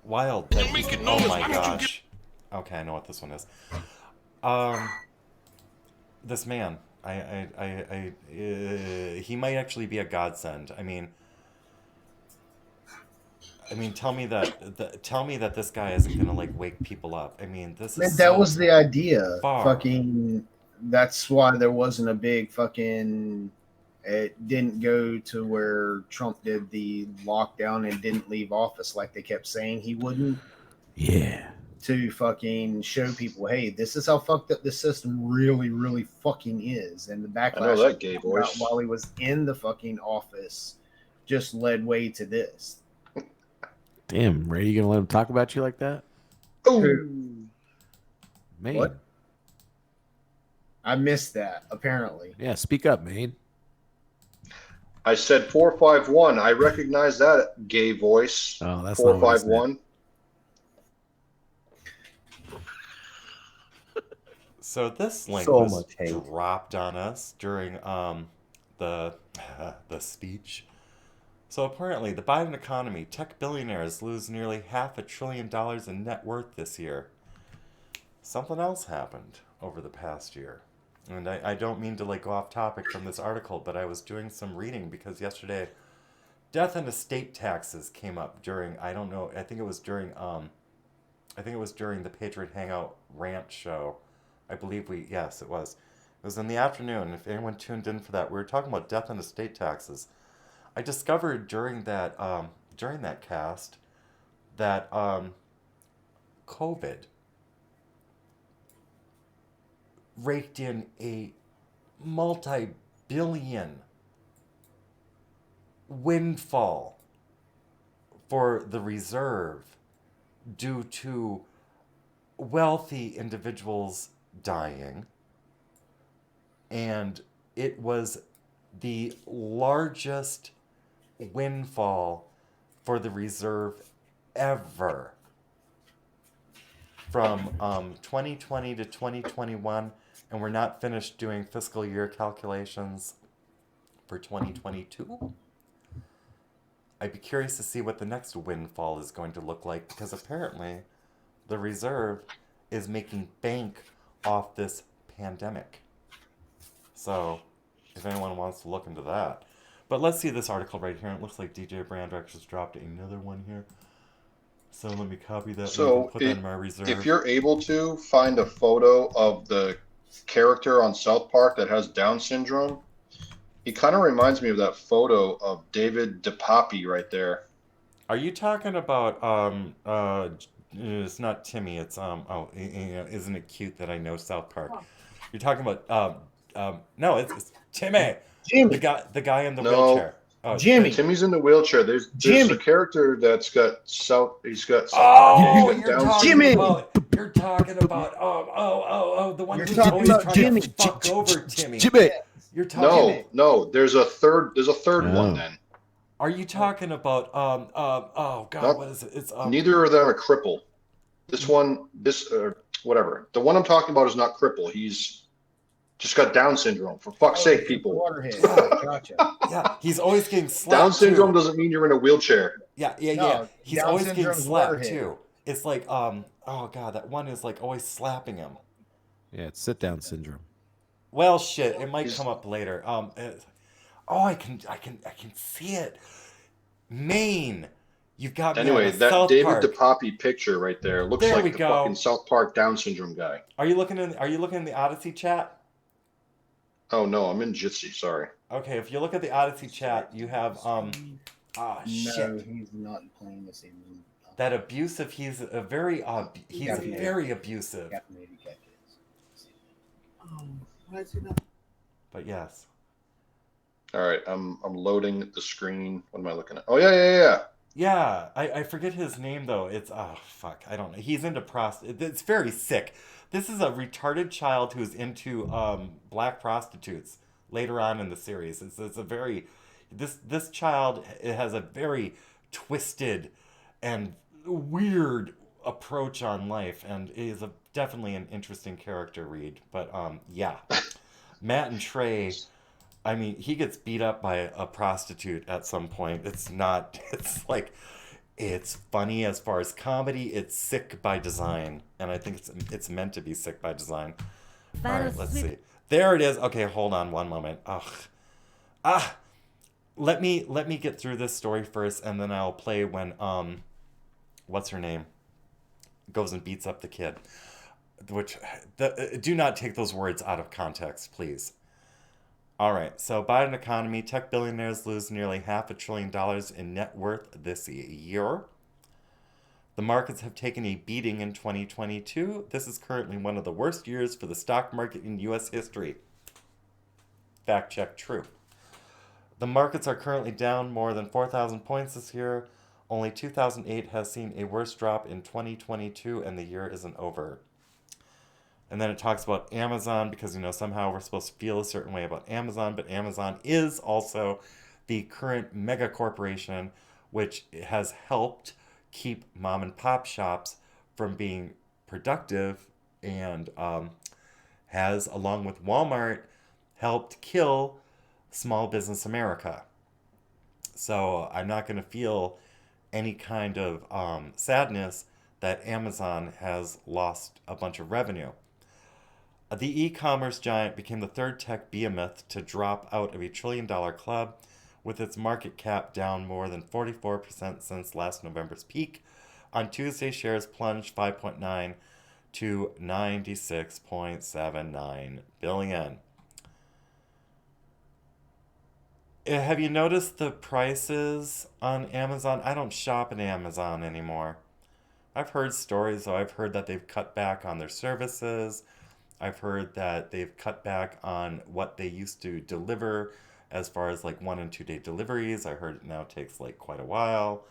Wild. That oh my gosh. Okay, I know what this one is. This man. He might actually be a godsend. I mean, tell me that this guy isn't gonna like wake people up. I mean, this is that so was the idea. far. Fucking, that's why there wasn't a big fucking. It didn't go to where Trump did the lockdown and didn't leave office like they kept saying he wouldn't. Yeah. To fucking show people, hey, this is how fucked up this system really, really fucking is, and the backlash I know that gay voice. while he was in the fucking office just led way to this. Damn, Ray, you gonna let him talk about you like that? Who? Man. What? I missed that, apparently. Yeah, speak up, man. I said 451. I recognize that gay voice. Oh, that's 451. So this link So was much hate. dropped on us during the speech. So apparently, the Biden economy, tech billionaires lose nearly $500 billion in net worth this year. Something else happened over the past year. And I don't mean to like go off topic from this article, but I was doing some reading because yesterday, death and estate taxes came up during, I don't know, I think it was during the Patriot Hangout rant show. I believe yes, it was. It was in the afternoon. If anyone tuned in for that, we were talking about death and estate taxes. I discovered during that cast that COVID raked in a multi-billion windfall for the reserve due to wealthy individuals dying, and it was the largest windfall for the reserve ever from 2020 to 2021, and we're not finished doing fiscal year calculations for 2022. I'd be curious to see what the next windfall is going to look like, because apparently the reserve is making bank off this pandemic. So if anyone wants to look into that. But let's see this article right here. It looks like DJ Brandrex just dropped another one here. So let me copy that So and put that in my reserve. if you're able to find a photo of the character on South Park that has Down syndrome, he kind of reminds me of that photo of David DePapi right there. Are you talking about it's not Timmy, it's isn't it cute that I know South Park? You're talking about no, it's Timmy. Jimmy. The guy in the No. wheelchair. Oh, Jimmy. Timmy's in the wheelchair. There's Jimmy. a character that's got he's got Oh, he's got you're Down talking Jimmy. about the one You're who's talking always about trying Jimmy. to fuck over Timmy. Jimmy. You're talking. No, there's a third Oh. one then. Are you talking about oh god, what is it? It's Neither of them are crippled. Whatever. The one I'm talking about is not crippled. He's just got Down syndrome. For fuck's sake, people. Waterhead. Gotcha. yeah, he's always getting slapped. Down syndrome too. doesn't mean you're in a wheelchair. Yeah. No, He's Down always getting syndrome's slapped Waterhead. too. It's like oh god, that one is like always slapping him. Yeah, it's sit down syndrome. Well, shit, it might come up later. I can see it. Maine, you've got me Anyway, on a that South David Park. DePapi picture right there looks There like we the go. fucking South Park Down syndrome guy. Are you looking in the Odysee chat? Oh no, I'm in Jitsi. Sorry. Okay, if you look at the Odysee chat, you have No, shit. he's not playing this evening. That abusive. He's very abusive. Caffeinated Cat is. Why is he not? But yes. All right, I'm loading the screen. What am I looking at? Oh yeah. Yeah, I forget his name though. It's fuck, I don't know. He's into It's very sick. This is a retarded child who's into black prostitutes later on in the series. It's a very this child has a very twisted and weird approach on life, and is definitely an interesting character read. But yeah, Matt and Trey. I mean, he gets beat up by a prostitute at some point. It's like It's funny as far as comedy. It's sick by design, and I think it's meant to be sick by design. All right, let's see. There it is. Okay, hold on one moment. Let me get through this story first, and then I'll play when what's her name goes and beats up the kid. Do not take those words out of context, please. All right, so Biden economy, tech billionaires lose nearly $500 billion in net worth this year. The markets have taken a beating in 2022. This is currently one of the worst years for the stock market in U.S. history. Fact check, true. The markets are currently down more than 4,000 points this year. Only 2008 has seen a worse drop in 2022, and the year isn't over. And then it talks about Amazon because, somehow we're supposed to feel a certain way about Amazon, but Amazon is also the current mega corporation which has helped keep mom and pop shops from being productive and has, along with Walmart, helped kill small business America. So I'm not going to feel any kind of sadness that Amazon has lost a bunch of revenue. The e-commerce giant became the third tech behemoth to drop out of a $1 trillion club, with its market cap down more than 44% since last November's peak. On Tuesday, shares plunged 5.9 to 96.79 billion. Have you noticed the prices on Amazon? I don't shop at Amazon anymore. I've heard stories, though. I've heard that they've cut back on their services. I've heard that they've cut back on what they used to deliver as far as like 1 and 2 day deliveries. I heard it now takes like quite a while.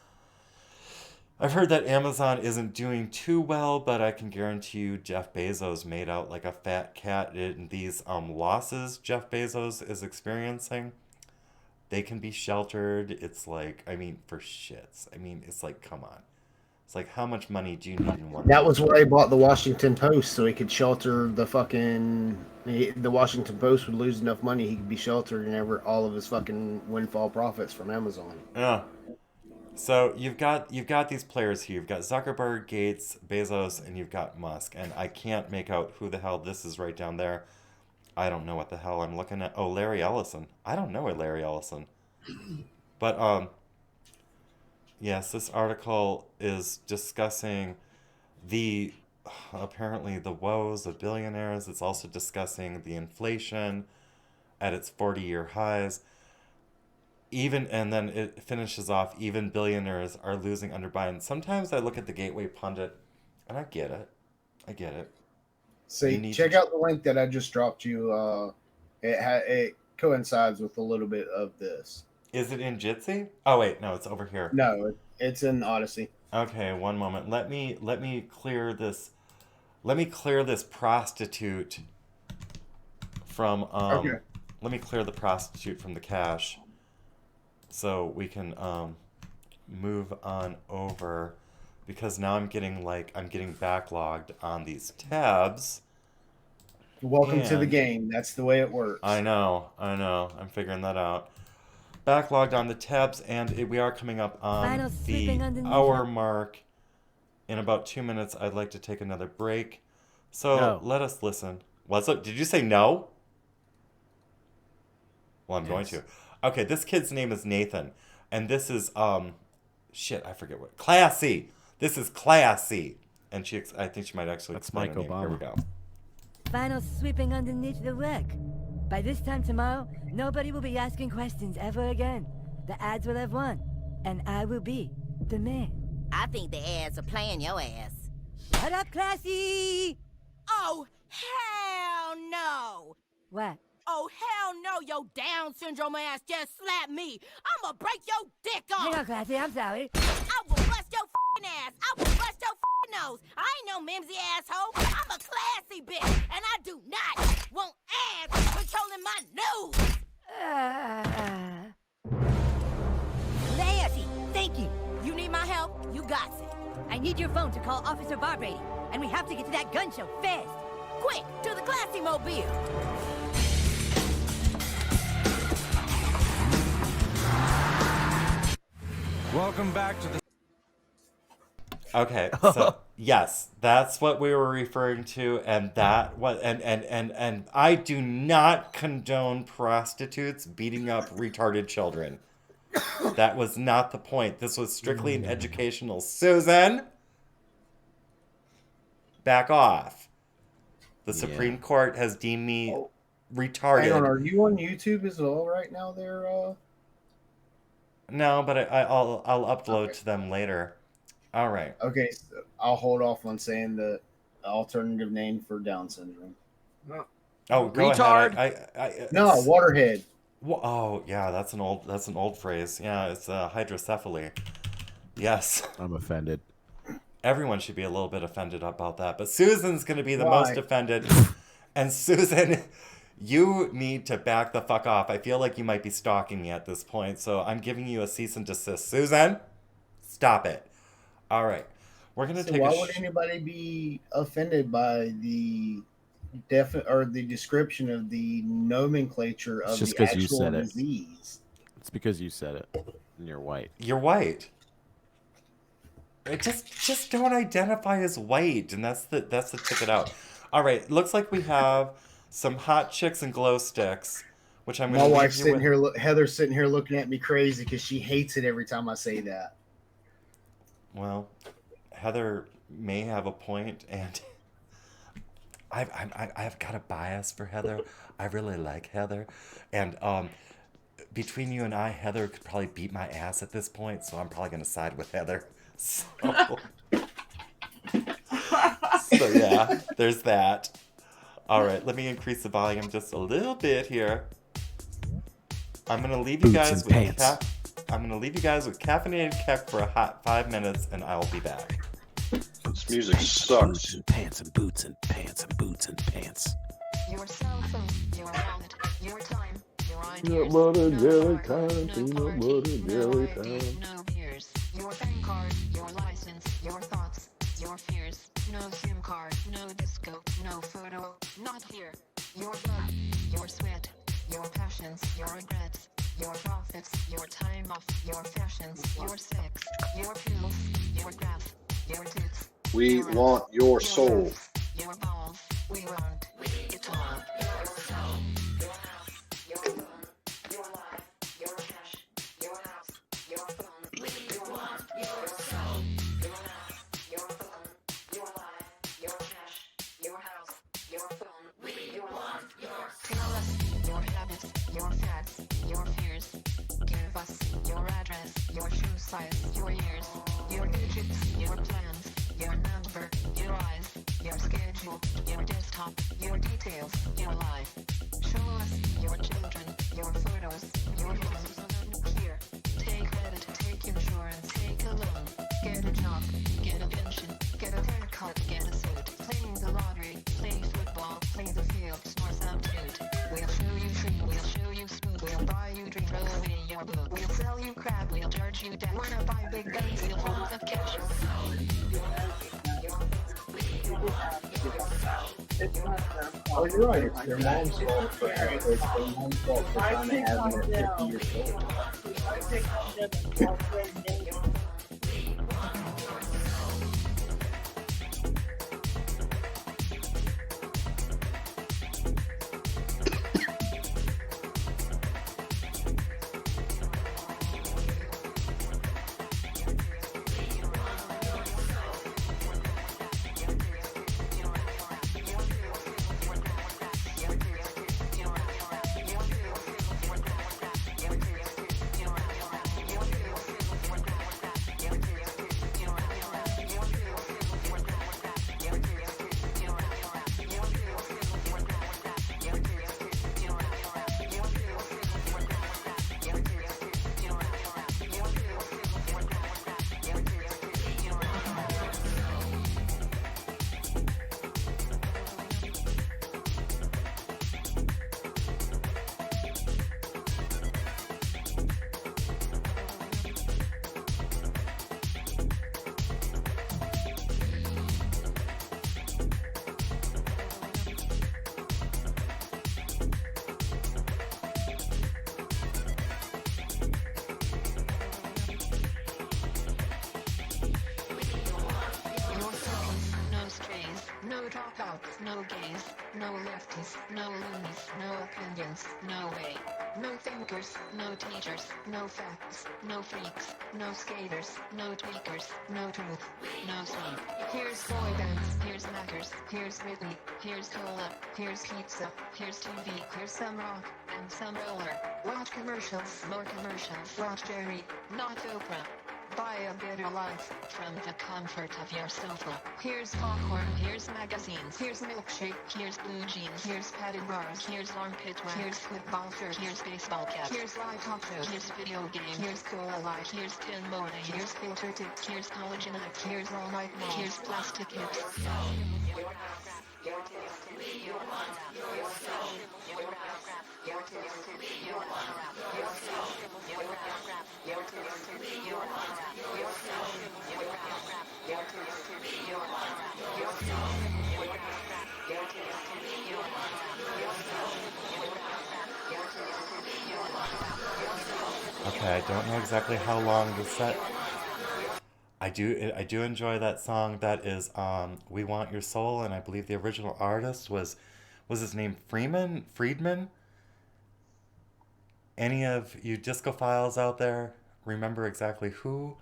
I've heard that Amazon isn't doing too well, but I can guarantee you Jeff Bezos made out like a fat cat in these losses Jeff Bezos is experiencing. They can be sheltered. It's like, for shits. It's like, come on. It's like, how much money do you need in one? That was why he bought the Washington Post, so he could shelter the Washington Post would lose enough money, he could be sheltered and all of his fucking windfall profits from Amazon. Yeah. So you've got these players here. You've got Zuckerberg, Gates, Bezos, and you've got Musk. And I can't make out who the hell this is right down there. I don't know what the hell I'm looking at. Oh, Larry Ellison. I don't know Larry Ellison. But yes, this article is discussing apparently the woes of billionaires. It's also discussing the inflation at its 40-year highs. And then it finishes off, even billionaires are losing under Biden. Sometimes I look at the Gateway Pundit, and I get it. See, check out the link that I just dropped you. It coincides with a little bit of this. Is it in Jitsi? Oh wait, no, it's over here. No, it's in Odysee. Okay, one moment. Let me clear this. Let me clear this prostitute from. Okay. Let me clear the prostitute from the cache, so we can move on over, because now I'm getting backlogged on these tabs. Welcome to the game. That's the way it works. I know. I'm figuring that out. Backlogged on the tabs, and we are coming up on the hour mark. In about 2 minutes, I'd like to take another break. So let us listen. What's up? Did you say no? Well, I'm going to. Okay, this kid's name is Nathan, and this is I forget what. Classy. This is Classy, and I think she might actually. That's Mike Obama. Here we go. Final sweeping underneath the wreck. By this time tomorrow, nobody will be asking questions ever again. The ads will have won, and I will be the man. I think the ads are playing your ass. Shut up, Classy! Oh, hell no! What? Oh, hell no, your Down syndrome ass just slapped me. I'ma break your dick off. Hang on, Classy, I'm sorry. I will bust your f***ing ass. I will bust your f***ing nose. I ain't no mimsy asshole. I'm a classy bitch, and I do not want ass controlling my news. Classy, thank you. You need my help? You got it. I need your phone to call Officer Barbrady, and we have to get to that gun show fast. Quick, to the Classy Mobile. Welcome back to the... Okay, so yes, that's what we were referring to, and that what and I do not condone prostitutes beating up retarded children. That was not the point. This was strictly an educational. Susan, back off. The Supreme Court has deemed me retarded. Hang on, are you on YouTube as well right now there? No, but I'll upload to them later. All right. Okay, so I'll hold off on saying the alternative name for Down syndrome. Oh, go ahead. No, waterhead. Oh, yeah, that's an old phrase. Yeah, it's hydrocephaly. Yes. I'm offended. Everyone should be a little bit offended about that, but Susan's going to be the Why? most offended. And Susan, you need to back the fuck off. I feel like you might be stalking me at this point, so I'm giving you a cease and desist. Susan, stop it. All right. We're going to take why would anybody be offended by the the description of the nomenclature of just the 'cause you actual said it. disease? It's because you said it. And you're white. You're white. Just don't identify as white, and that's the ticket out. All right, looks like we have some hot chicks and glow sticks, which I'm going to. My wife's sitting here. Heather's sitting here looking at me crazy because she hates it every time I say that. Well, Heather may have a point, and I've got a bias for Heather. I really like Heather, and between you and I, Heather could probably beat my ass at this point, so I'm probably going to side with Heather. So yeah, there's that. All right, let me increase the volume just a little bit here. I'm gonna leave you guys with caffeinated keck for a hot 5 minutes, and I'll be back. This music sucks. Pants and boots and pants and boots and pants. Your cell phone, your wallet, your time, your Peanut butter jelly time, peanut butter jelly time. no peers. Your bank card, your license, your thoughts, your fears. No SIM card, no disco, no photo, not here. Your blood, your sweat, your passions, your regrets, your profits, your time off, your fashions, your sex, your pills, your graph, your tits. We want your soul. Your balls, we want it all. Your soul, your house, your phone, your life, your cash, your house, your phone. We want your soul, your house, your phone, your life, your cash, your house, your phone. We want your tell us your habits, your fads, your fears. Give us your address, your shoe size, your years, your digits, your plans, your number, your eyes, your schedule, your desktop, your details, your life. Show us your children, your photos, your homes. Here, take credit, take insurance, take a loan, get a job, get a pension, get a haircut, get a suit, play the lottery, play football, play the field, snore some toot. We'll show you free, we'll show you smooth, we'll buy you drink, throw away your boot. We'll sell you crap, we'll charge you debt. Wanna buy big guns, we'll hold the cash. Oh, you're right. It's their mom's fault for having it. It's their mom's fault for kind of having it 50 years old. rules, no loonies, no opinions, no way. No thinkers, no teachers, no facts, no freaks, no skaters, no tweakers, no truth, no sleep. Here's boy bands, here's Mackers, here's Ridley, here's Cola, here's pizza, here's TV, here's some rock, and some roller. Watch commercials, more commercials, watch Jerry, not Oprah. Buy a better life from the comfort of your sofa. Here's popcorn, here's magazines, here's milkshake, here's blue jeans, here's padded bars, here's armpit wax, here's football shirt, here's baseball cap, here's live talk show, here's video game, here's Cola Light, here's tin morning, here's filter tips, here's collagen act, here's all night long, here's plastic hips. Okay, I don't know exactly how long the set. I do enjoy that song. That is "We Want Your Soul," and I believe the original artist was his name Friedman. Any of you discophiles out there remember exactly who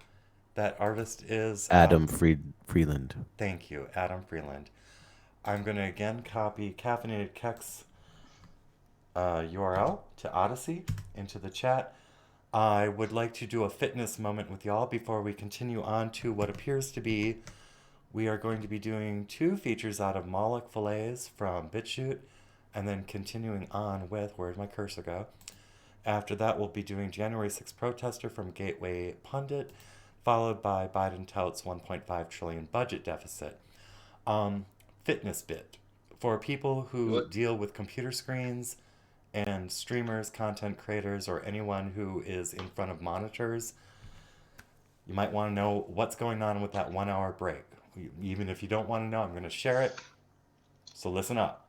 that artist is? Adam Freeland. Thank you, Adam Freeland. I'm going to again copy Caffeinated Kek's URL to Odysee into the chat. I would like to do a fitness moment with y'all before we continue on to what appears to be, we are going to be doing 2 features out of Moloch Fillets from BitChute, and then continuing on with, where'd my cursor go? After that, we'll be doing January 6th Protester from Gateway Pundit, followed by Biden touts 1.5 trillion budget deficit. Fitness bit. For people who deal with computer screens and streamers, content creators, or anyone who is in front of monitors, you might want to know what's going on with that 1 hour break. Even if you don't want to know, I'm going to share it. So listen up.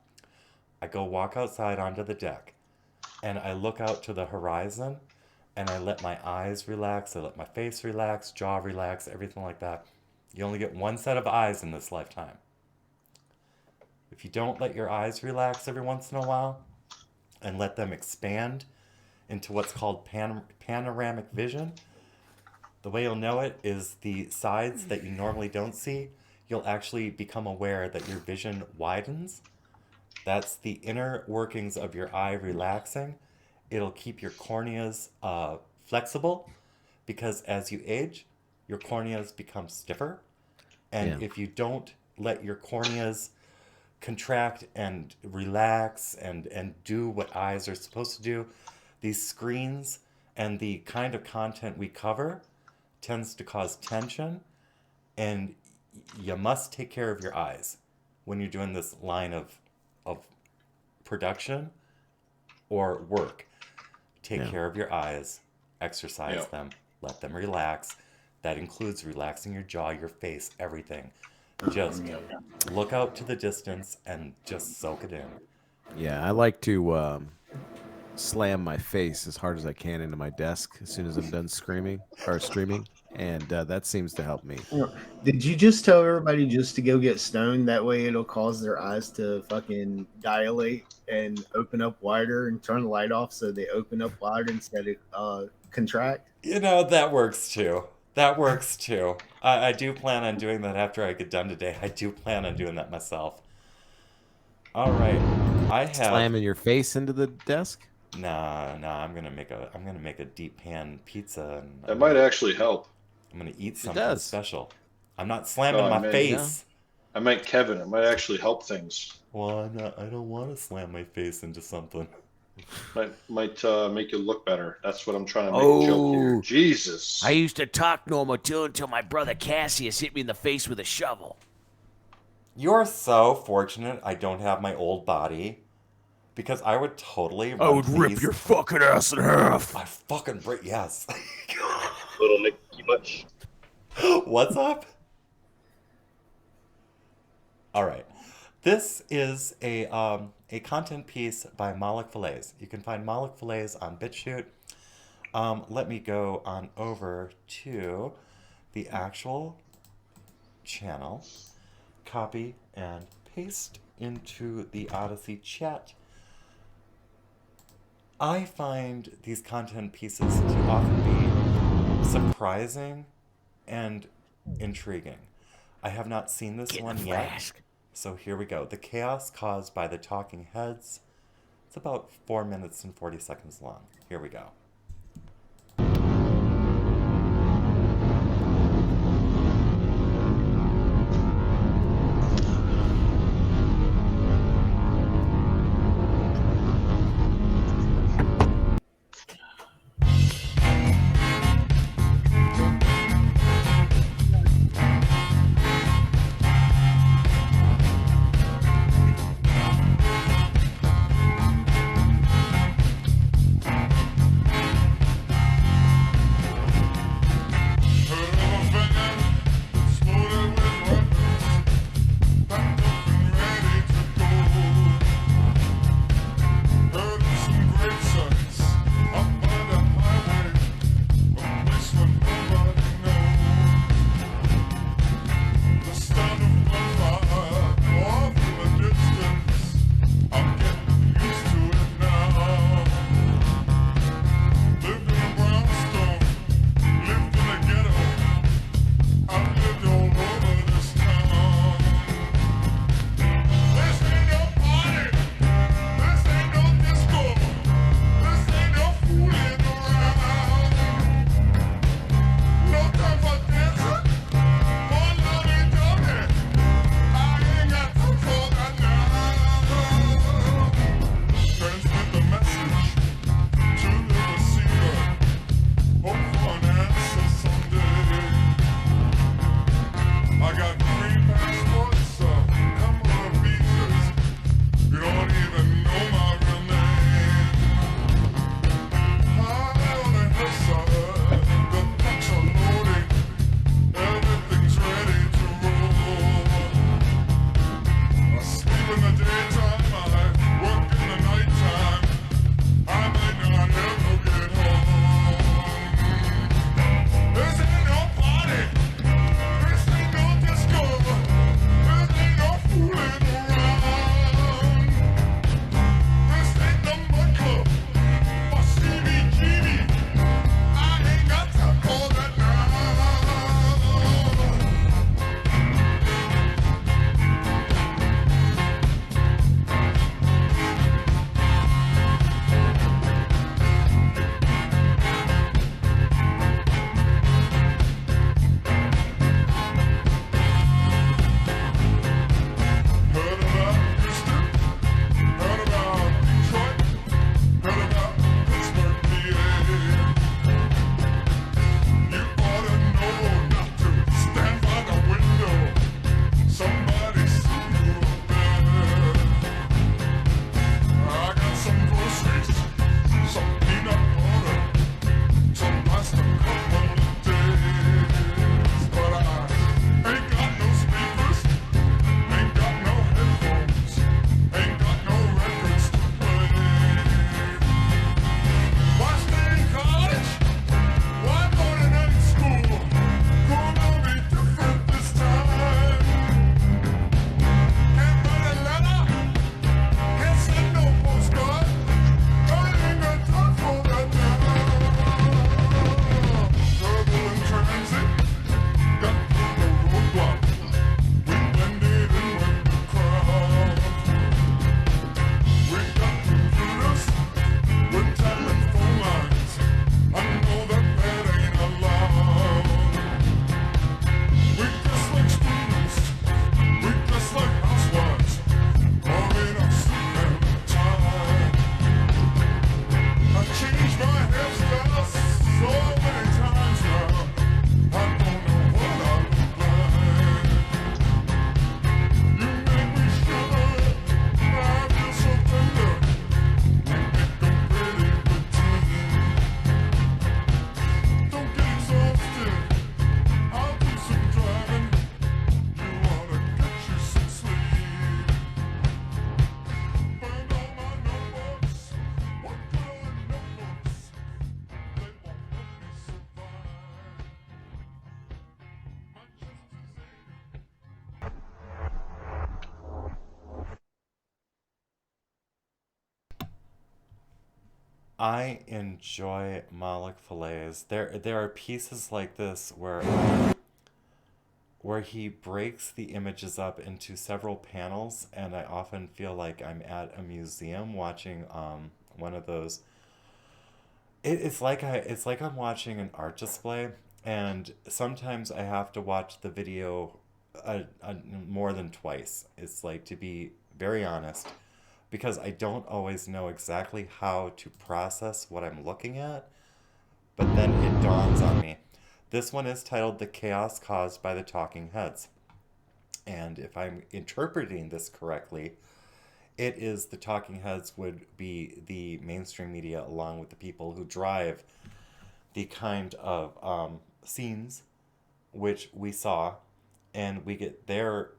I go walk outside onto the deck, and I look out to the horizon, and I let my eyes relax, I let my face relax, jaw relax, everything like that. You only get 1 set of eyes in this lifetime. If you don't let your eyes relax every once in a while, and let them expand into what's called panoramic vision, the way you'll know it is the sides that you normally don't see, you'll actually become aware that your vision widens. That's the inner workings of your eye relaxing. It'll keep your corneas flexible, because as you age, your corneas become stiffer. And if you don't let your corneas contract and relax and do what eyes are supposed to do, these screens and the kind of content we cover tends to cause tension, and you must take care of your eyes when you're doing this line of production or work. Take care of your eyes, exercise them, let them relax. That includes relaxing your jaw, your face, everything. Just look out to the distance and just soak it in. Yeah, I like to slam my face as hard as I can into my desk as soon as I'm done streaming, and that seems to help me. Did you just tell everybody just to go get stoned? That way it'll cause their eyes to fucking dilate and open up wider, and turn the light off so they open up wider instead of contract? You know, that works too. That works too. I do plan on doing that after I get done today. I do plan on doing that myself. All right, I have slamming your face into the desk. Nah. I'm gonna make a deep pan pizza. And that might actually help. I'm gonna eat something special. I'm not slamming No, my face. I meant Kevin. It might actually help things. Well, I don't want to slam my face into something. Might make you look better. That's what I'm trying to make a joke here. Jesus. I used to talk normal too until my brother Cassius hit me in the face with a shovel. You're so fortunate I don't have my old body, because I would totally I would rip your fucking ass in half. I fucking break. Yes. Little Nicky Much. What's up? All right. This is a content piece by Moloch Fillets. You can find Moloch Fillets on BitChute. Let me go on over to the actual channel, copy and paste into the Odysee chat. I find these content pieces to often be surprising and intriguing. I have not seen this one yet, so here we go. The chaos caused by the talking heads. It's about 4 minutes and 40 seconds long. Here we go. I enjoy Malik Falaise. There are pieces like this where he breaks the images up into several panels, and I often feel like I'm at a museum watching one of those. It's like I'm watching an art display, and sometimes I have to watch the video more than twice. It's like, to be very honest, because I don't always know exactly how to process what I'm looking at, but then it dawns on me. This one is titled The Chaos Caused by the Talking Heads. And if I'm interpreting this correctly, it is the Talking Heads would be the mainstream media, along with the people who drive the kind of scenes which we saw, and we get their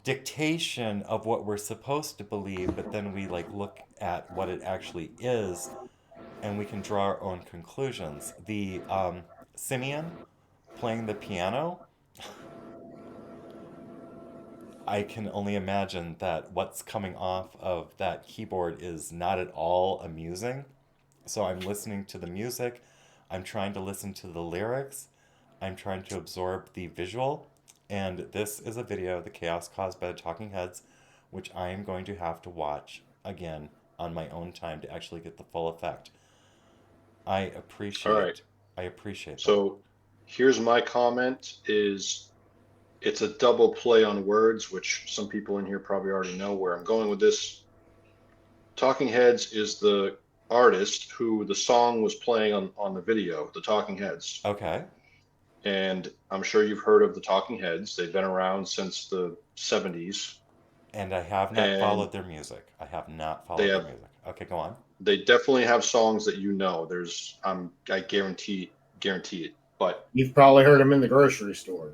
dictation of what we're supposed to believe, but then we like look at what it actually is, and we can draw our own conclusions. The Simeon playing the piano, I can only imagine that what's coming off of that keyboard is not at all amusing. So I'm listening to the music, I'm trying to listen to the lyrics, I'm trying to absorb the visual, and this is a video, The Chaos Caused by the Talking Heads, which I am going to have to watch again on my own time to actually get the full effect. I appreciate All right. I appreciate that. So here's my comment is it's a double play on words, which some people in here probably already know where I'm going with this. Talking Heads is the artist who the song was playing on the video, the Talking Heads. Okay. And I'm sure you've heard of the Talking Heads. They've been around since the 70s. And I have not followed their music. I have not followed their music. Okay, go on. They definitely have songs that you know. I guarantee it. But you've probably heard them in the grocery store.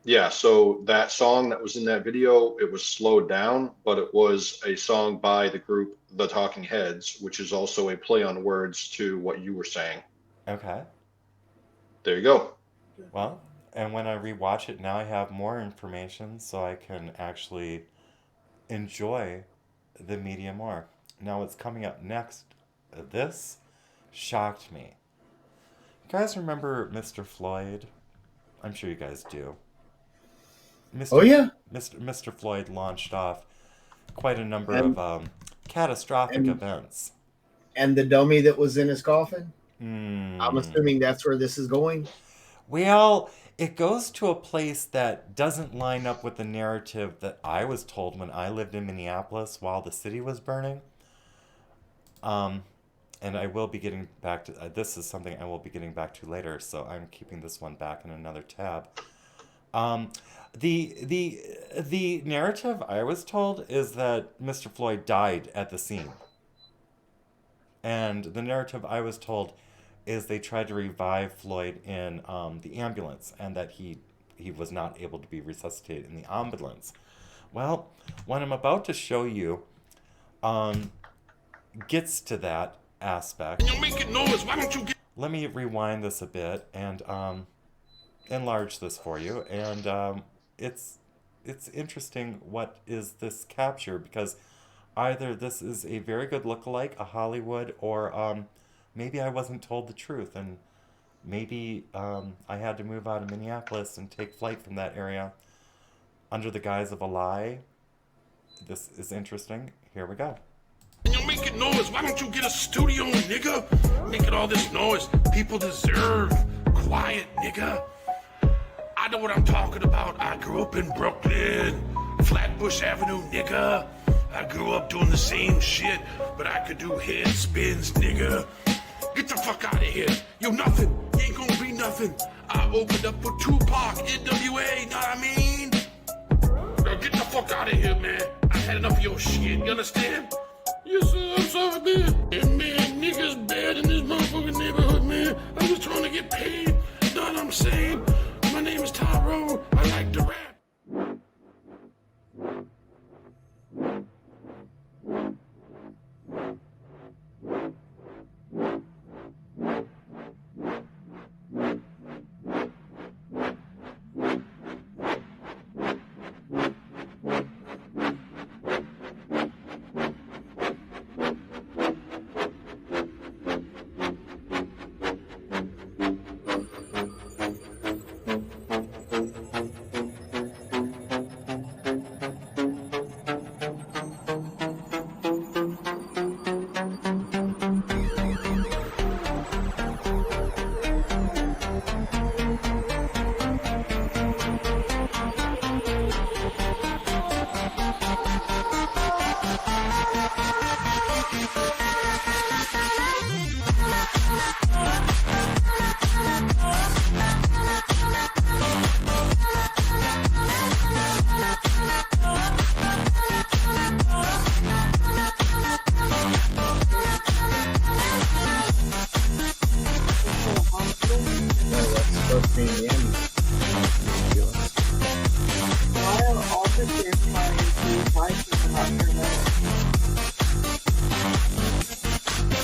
Yeah, so that song that was in that video, it was slowed down, but it was a song by the group The Talking Heads, which is also a play on words to what you were saying. Okay. There you go. Well, and when I rewatch it now, I have more information, so I can actually enjoy the media more. Now, what's coming up next, this shocked me. You guys remember Mr. Floyd? I'm sure you guys do. Oh, yeah. Mr. Floyd launched off quite a number of catastrophic events. And the dummy that was in his coffin? Mm. I'm assuming that's where this is going. Well, it goes to a place that doesn't line up with the narrative that I was told when I lived in Minneapolis while the city was burning. And I will be getting back to this is something I will be getting back to later, so I'm keeping this one back in another tab. The narrative I was told is that Mr. Floyd died at the scene. And the narrative I was told is they tried to revive Floyd in the ambulance, and that he was not able to be resuscitated in the ambulance. Well, what I'm about to show you gets to that aspect. You're making noise. Why don't you get... Let me rewind this a bit and enlarge this for you. And it's interesting what is this capture, because either this is a very good lookalike, a Hollywood, or maybe I wasn't told the truth, and maybe I had to move out of Minneapolis and take flight from that area under the guise of a lie. This is interesting. Here we go. You're making noise. Why don't you get a studio, nigga? Making all this noise. People deserve quiet, nigga. I know what I'm talking about. I grew up in Brooklyn, Flatbush Avenue, nigga. I grew up doing the same shit, but I could do head spins, nigga. Get the fuck out of here. You nothing. You ain't gonna be nothing. I opened up for Tupac, NWA, know what I mean? Now get the fuck out of here, man. I had enough of your shit, you understand? Yes, sir, I'm sorry, man. And man, niggas bad in this motherfucking neighborhood, man. I'm just trying to get paid. Know what I'm saying? My name is Tyrone. I like to rap.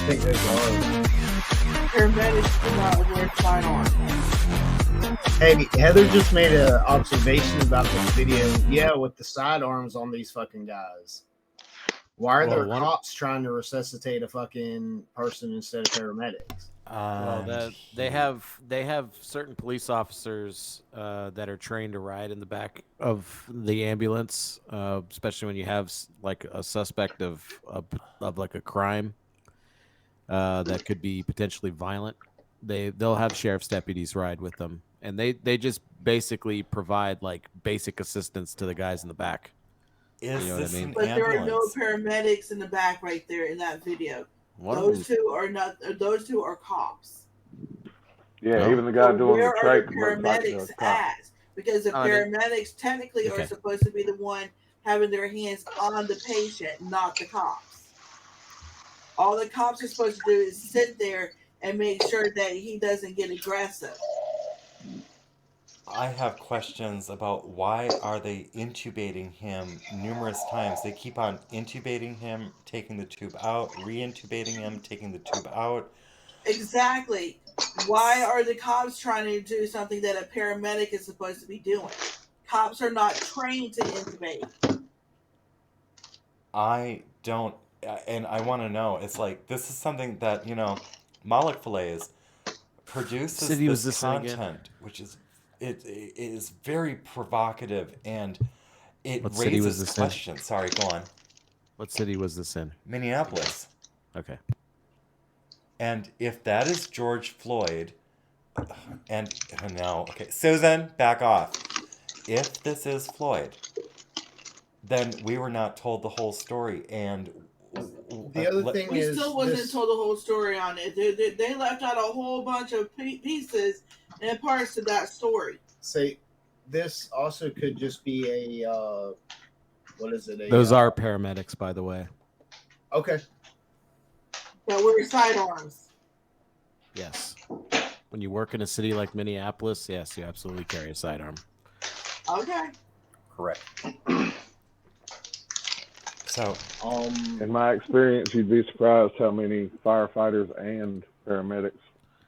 think those are. Paramedics do not wear sidearms. Hey, Heather just made an observation about this video. Yeah, with the sidearms on these fucking guys. Why are there cops trying to resuscitate a fucking person instead of paramedics? Well, they have certain police officers that are trained to ride in the back of the ambulance, especially when you have like a suspect of like a crime that could be potentially violent. They'll have sheriff's deputies ride with them, and they just basically provide like basic assistance to the guys in the back. You know what I mean? But there are no paramedics in the back right there in that video. Those two are not. Those two are cops. Yeah, even the guy doing where the are trach the looks like paramedics the cop. at? Because the paramedics technically are supposed to be the one having their hands on the patient, not the cops. All the cops are supposed to do is sit there and make sure that he doesn't get aggressive. I have questions about why are they intubating him numerous times. They keep on intubating him, taking the tube out, re-intubating him, taking the tube out. Exactly. Why are the cops trying to do something that a paramedic is supposed to be doing? Cops are not trained to intubate. I don't, and I want to know. It's like this is something that Malik Falaise produces City was this this in again? content, which is it is very provocative and it What city was raises this in? questions. Sorry, go on. What city was this in? Minneapolis. Okay. And if that is George Floyd, and now, okay, Susan, back off. If this is Floyd, then we were not told the whole story. And the other thing we is, still wasn't told the whole story on it. They left out a whole bunch of pieces and parts of that story. Say, this also could just be a what is it? Those are paramedics, by the way. Okay. That wear sidearms. Yes. When you work in a city like Minneapolis, yes, you absolutely carry a sidearm. Okay. Correct. So, in my experience, you'd be surprised how many firefighters and paramedics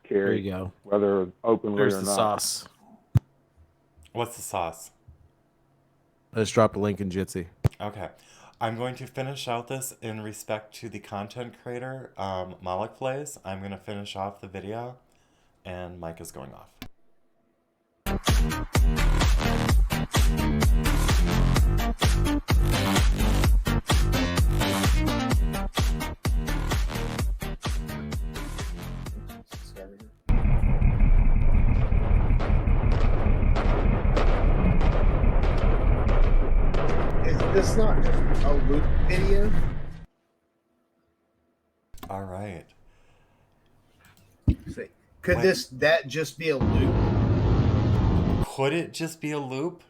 carry. There you go. Whether openly There's or the not. sauce. What's the sauce? I just dropped a link in Jitsi. Okay. I'm going to finish out this in respect to the content creator, Malik Falaise. I'm going to finish off the video, and Mike is going off. Is this not a loop video? All right. Could Wait. that just be a loop? Could it just be a loop?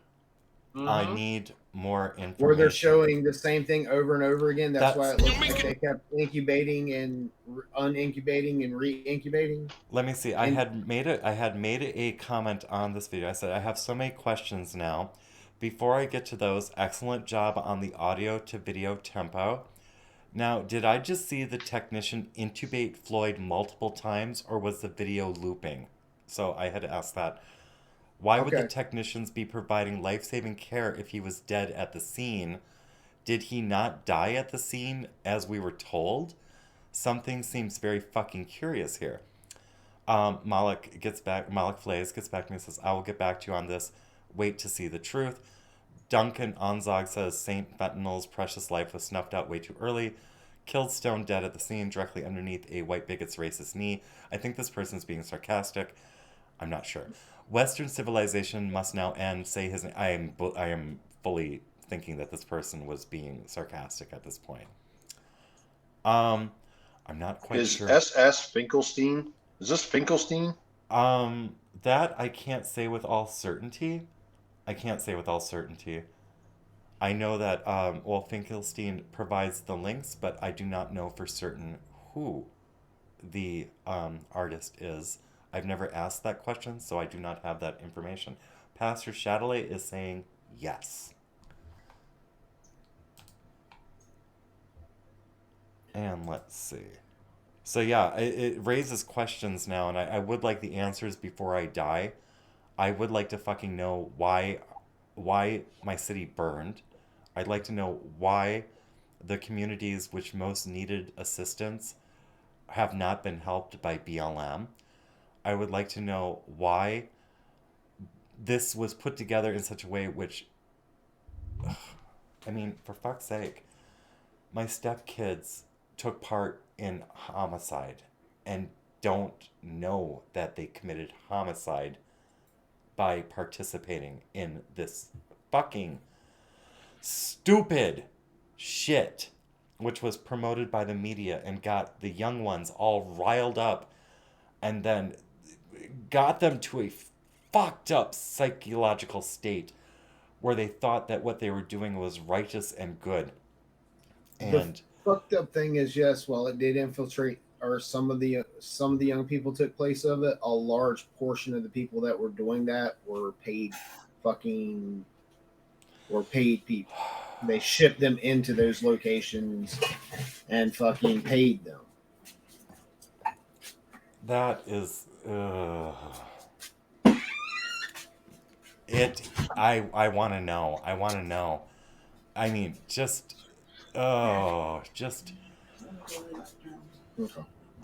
Mhm. I need more information. Where they're showing the same thing over and over again. That's why it That's- looks like they kept incubating and unincubating and re-incubating. Let me see. I had made a comment on this video. I said I have so many questions now. Before I get to those, excellent job on the audio to video tempo. Now, did I just see the technician intubate Floyd multiple times, or was the video looping? So I had to ask that. Why would the Okay. technicians be providing life-saving care if he was dead at the scene? Did he not die at the scene as we were told? Something seems very fucking curious here. Malik Falaise gets back to me and says, I will get back to you on this. Wait to see the truth. Duncan Onzog says Saint Fentanyl's precious life was snuffed out way too early. Killed stone dead at the scene directly underneath a white bigot's racist knee. I think this person's being sarcastic. I'm not sure. Western civilization must now end. Say his name. I am fully thinking that this person was being sarcastic at this point. I'm not quite sure. Is SS Finkelstein? Is this Finkelstein? That I can't say with all certainty. I know that, Finkelstein provides the links, but I do not know for certain who the artist is. I've never asked that question, so I do not have that information. Pastor Shadowley is saying yes. And let's see. So yeah, it raises questions now, and I would like the answers before I die. I would like to fucking know why my city burned. I'd like to know why the communities which most needed assistance have not been helped by BLM. I would like to know why this was put together in such a way which, I mean, for fuck's sake, my stepkids took part in homicide and don't know that they committed homicide by participating in this fucking stupid shit, which was promoted by the media and got the young ones all riled up and then got them to a fucked up psychological state where they thought that what they were doing was righteous and good. And the fucked up thing is, yes, while it did infiltrate, or some of the young people took place of it, a large portion of the people that were doing that were paid people. They shipped them into those locations and fucking paid them. that is it. I want to know. I want to know. I mean, just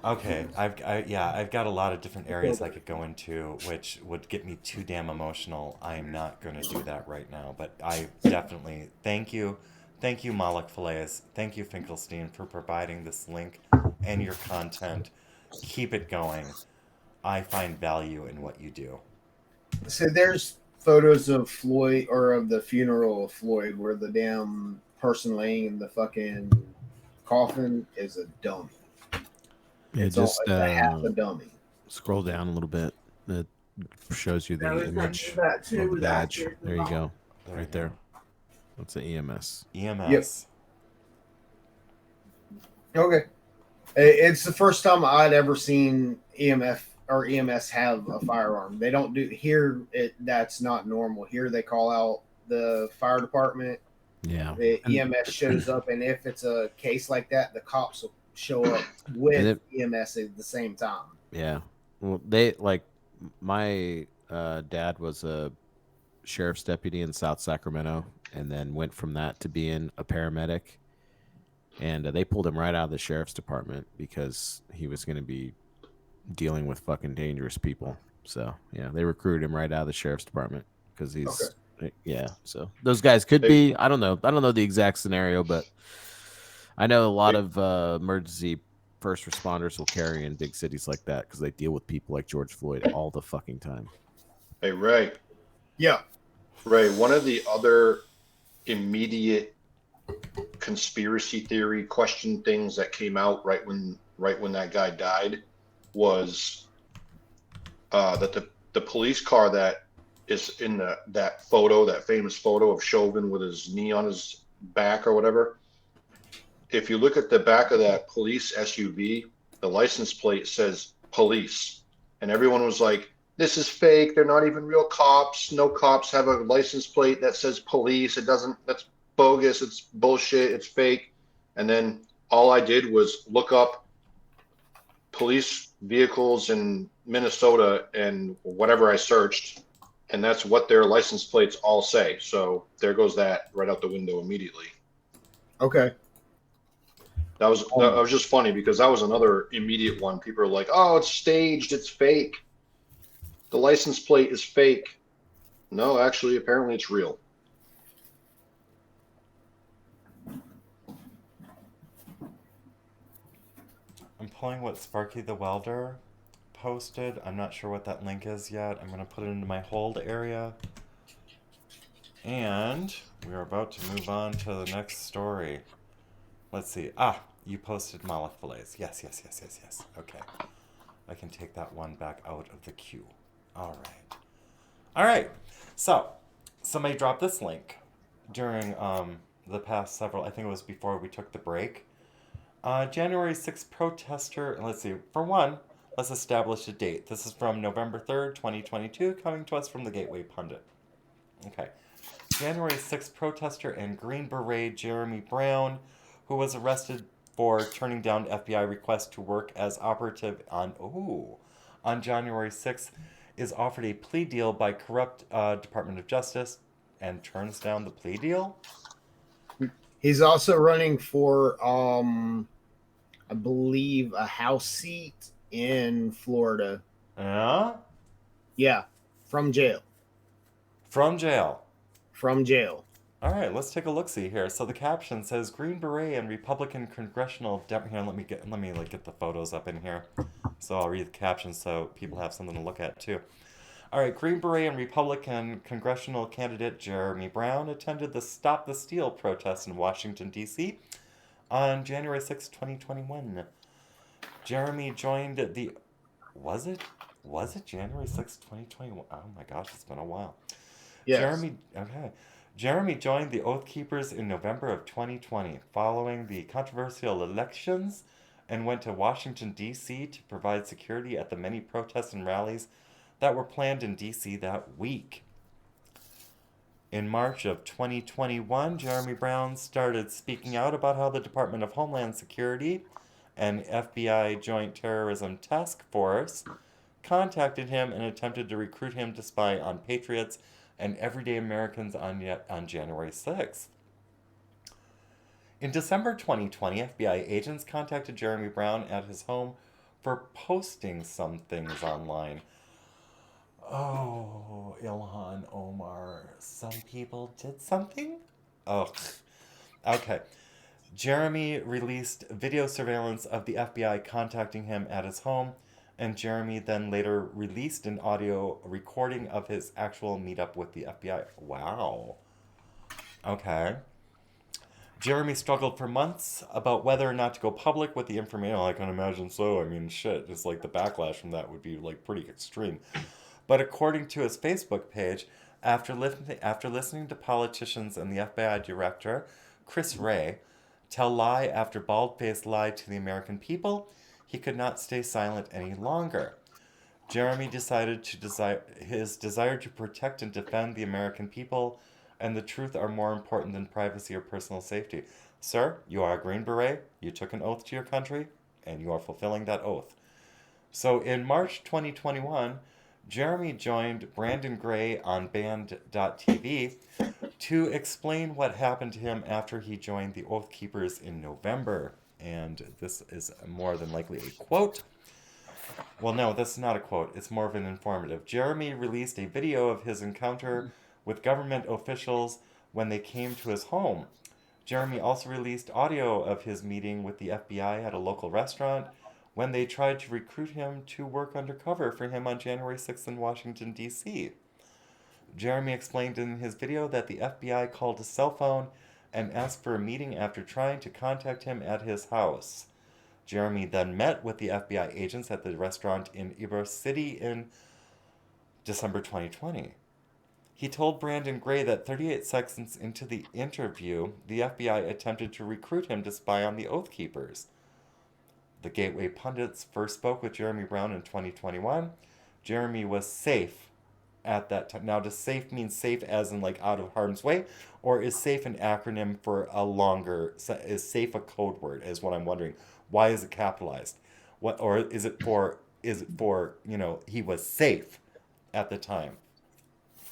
okay. I've got a lot of different areas I could go into, which would get me too damn emotional. I'm not going to do that right now, but I definitely thank you, Malik Falaise, thank you, Finkelstein, for providing this link and your content. Keep it going. I find value in what you do. So there's photos of Floyd, or of the funeral of Floyd, where the damn person laying in the fucking coffin is a dummy. Yeah, It's just a half a dummy. scroll down a little bit. It shows you the Now, image that too of the with badge. actors There you and go, right there. That's the EMS. EMS. Yep. Okay. It's the first time I'd ever seen EMS have a firearm. They don't do here. That's not normal. Here they call out the fire department. Yeah. The EMS shows up, and if it's a case like that, the cops will show up with EMS at the same time. Yeah. Well, they like my dad was a sheriff's deputy in South Sacramento, and then went from that to being a paramedic. And they pulled him right out of the sheriff's department because he was going to be dealing with fucking dangerous people. So yeah, they recruited him right out of the sheriff's department because he's yeah. So those guys could be. I don't know the exact scenario, but I know a lot of emergency first responders will carry in big cities like that because they deal with people like George Floyd all the fucking time. Hey, Ray. Yeah. Ray, one of the other immediate conspiracy theory question things that came out right when that guy died was that the police car that is in that photo, that famous photo of Chauvin with his knee on his back or whatever. If you look at the back of that police SUV, the license plate says police, and everyone was like, "This is fake. They're not even real cops. No cops have a license plate that says police. It doesn't. That's bogus. It's bullshit. It's fake." And then all I did was look up police vehicles in Minnesota and whatever I searched, and that's what their license plates all say. So there goes that right out the window immediately. Okay. That was just funny because that was another immediate one. People are like, "Oh, it's staged. It's fake. The license plate is fake." No, actually, apparently it's real. I'm pulling what Sparky the Welder posted. I'm not sure what that link is yet. I'm going to put it into my hold area. And we're about to move on to the next story. Let's see. You posted Malik Falaise. Yes. Okay. I can take that one back out of the queue. All right. So, somebody dropped this link during the past several, I think it was before we took the break. January 6th protester, let's see, for one, let's establish a date. This is from November 3rd, 2022, coming to us from the Gateway Pundit. Okay. January 6th protester and Green Beret Jeremy Brown, who was arrested for turning down FBI request to work as operative on January 6th, is offered a plea deal by corrupt Department of Justice and turns down the plea deal. He's also running for, I believe, a House seat in Florida. Yeah? Yeah, from jail. From jail. From jail. All right, let's take a look-see here. So the caption says Green Beret and Republican congressional here, let me get the photos up in here. So I'll read the caption so people have something to look at too. All right, Green Beret and Republican congressional candidate Jeremy Brown attended the Stop the Steal protest in Washington, D.C. on January 6, 2021. Jeremy joined the... Was it January 6, 2021? Oh my gosh, it's been a while. Yes. Jeremy joined the Oath Keepers in November of 2020 following the controversial elections and went to Washington, D.C. to provide security at the many protests and rallies that were planned in D.C. that week. In March of 2021, Jeremy Brown started speaking out about how the Department of Homeland Security and FBI Joint Terrorism Task Force contacted him and attempted to recruit him to spy on patriots and everyday Americans on January 6th. In December 2020, FBI agents contacted Jeremy Brown at his home for posting some things online. Oh, Ilhan Omar, some people did something? Oh, okay. Jeremy released video surveillance of the FBI contacting him at his home, and Jeremy then later released an audio recording of his actual meetup with the FBI. Wow. Okay. Jeremy struggled for months about whether or not to go public with the information. I can imagine so. I mean, shit. It's like the backlash from that would be like pretty extreme. But according to his Facebook page, after listening to politicians and the FBI director, Chris Wray, tell lie after bald-faced lie to the American people, he could not stay silent any longer. Jeremy decided his desire to protect and defend the American people and the truth are more important than privacy or personal safety. Sir, you are a Green Beret, you took an oath to your country, and you are fulfilling that oath. So in March 2021, Jeremy joined Brandon Gray on Band.tv to explain what happened to him after he joined the Oath Keepers in November. And this is more than likely a quote. Well, no, this is not a quote. It's more of an informative. Jeremy released a video of his encounter with government officials when they came to his home. Jeremy also released audio of his meeting with the FBI at a local restaurant when they tried to recruit him to work undercover for him on January 6th in Washington, D.C. Jeremy explained in his video that the FBI called his cell phone and asked for a meeting after trying to contact him at his house. Jeremy then met with the FBI agents at the restaurant in Ybor City in December 2020. He told Brandon Gray that 38 seconds into the interview, the FBI attempted to recruit him to spy on the Oath Keepers. The Gateway pundits first spoke with Jeremy Brown in 2021. Jeremy was safe at that time. Now, does safe mean safe as in like out of harm's way? Or is safe an acronym for a longer, is safe a code word is what I'm wondering. Why is it capitalized? What, or is it for, he was safe at the time?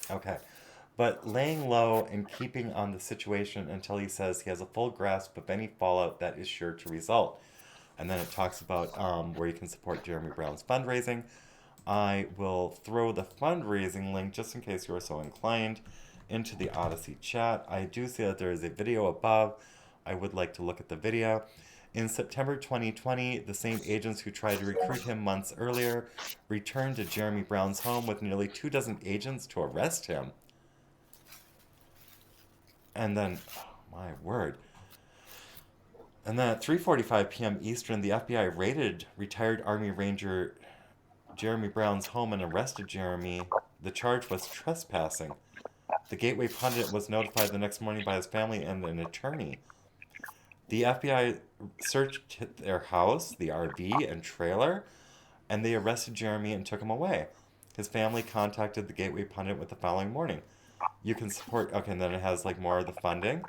Okay. But laying low and keeping on the situation until he says he has a full grasp of any fallout that is sure to result. And then it talks about where you can support Jeremy Brown's fundraising. I will throw the fundraising link, just in case you are so inclined, into the Odysee chat. I do see that there is a video above. I would like to look at the video. In September 2020, the same agents who tried to recruit him months earlier returned to Jeremy Brown's home with nearly 24 agents to arrest him. And then, oh my word. And then at 3:45 p.m. Eastern, the FBI raided retired Army Ranger Jeremy Brown's home and arrested Jeremy. The charge was trespassing. The Gateway pundit was notified the next morning by his family and an attorney. The FBI searched their house, the RV, and trailer, and they arrested Jeremy and took him away. His family contacted the Gateway pundit with the following morning. You can support... Okay, and then it has like more of the funding.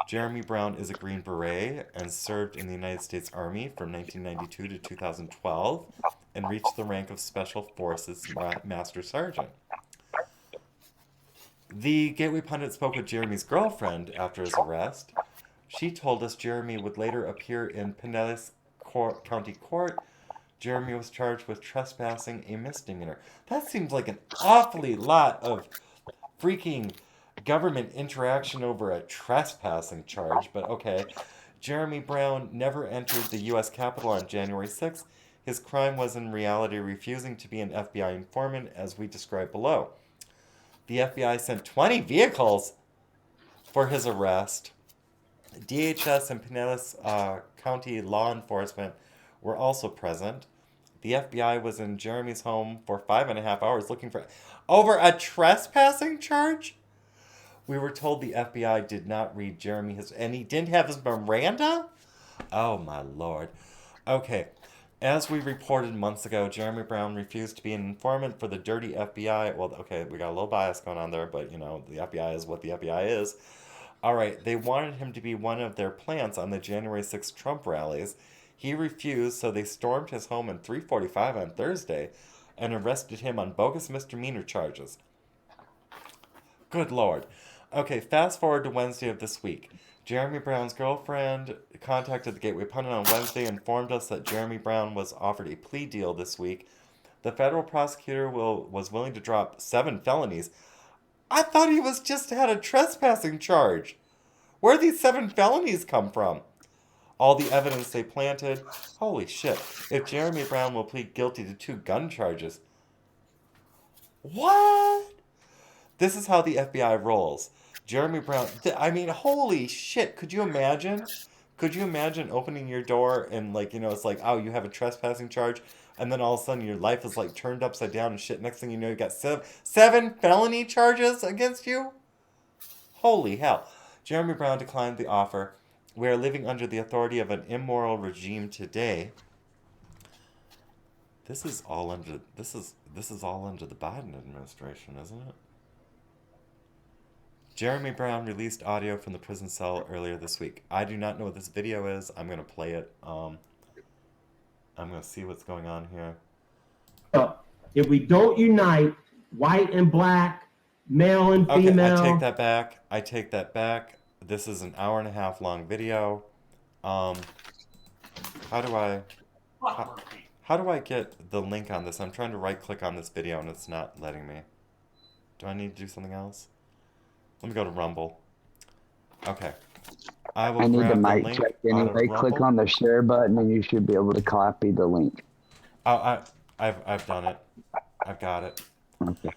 Jeremy Brown is a Green Beret and served in the United States Army from 1992 to 2012 and reached the rank of Special Forces Master Sergeant. The Gateway Pundit spoke with Jeremy's girlfriend after his arrest. She told us Jeremy would later appear in Pinellas County Court. Jeremy was charged with trespassing, a misdemeanor. That seems like an awfully lot of freaking government interaction over a trespassing charge, but okay. Jeremy Brown never entered the U.S. Capitol on January 6th. His crime was in reality refusing to be an FBI informant, as we described below. The FBI sent 20 vehicles for his arrest. DHS and Pinellas County law enforcement were also present. The FBI was in Jeremy's home for 5.5 hours looking for over a trespassing charge. We were told the FBI did not read Jeremy and he didn't have his Miranda? Oh my lord. Okay. As we reported months ago, Jeremy Brown refused to be an informant for the dirty FBI. Well, okay, we got a little bias going on there, but you know, the FBI is what the FBI is. All right, they wanted him to be one of their plants on the January 6th Trump rallies. He refused, so they stormed his home at 3:45 on Thursday and arrested him on bogus misdemeanor charges. Good lord. Okay, fast forward to Wednesday of this week. Jeremy Brown's girlfriend contacted the Gateway Pundit on Wednesday and informed us that Jeremy Brown was offered a plea deal this week. The federal prosecutor was willing to drop 7 felonies. I thought he was just had a trespassing charge. Where did these 7 felonies come from? All the evidence they planted. Holy shit. If Jeremy Brown will plead guilty to 2 gun charges. What? This is how the FBI rolls. Jeremy Brown, I mean, holy shit. Could you imagine? Could you imagine opening your door and, like, you know, it's like, oh, you have a trespassing charge, and then all of a sudden your life is, like, turned upside down and shit. Next thing you know, you got 7 felony charges against you? Holy hell. Jeremy Brown declined the offer. We are living under the authority of an immoral regime today. This is all under the Biden administration, isn't it? Jeremy Brown released audio from the prison cell earlier this week. I do not know what this video is. I'm going to play it. I'm going to see what's going on here. If we don't unite, white and black, male and female... Okay, I take that back. This is an 1.5 hour long video. How do I get the link on this? I'm trying to right click on this video and it's not letting me. Do I need to do something else? Let me go to Rumble. Okay. I need the mic check anyway. Click on the share button and you should be able to copy the link. Oh, I've done it. I've got it. Okay.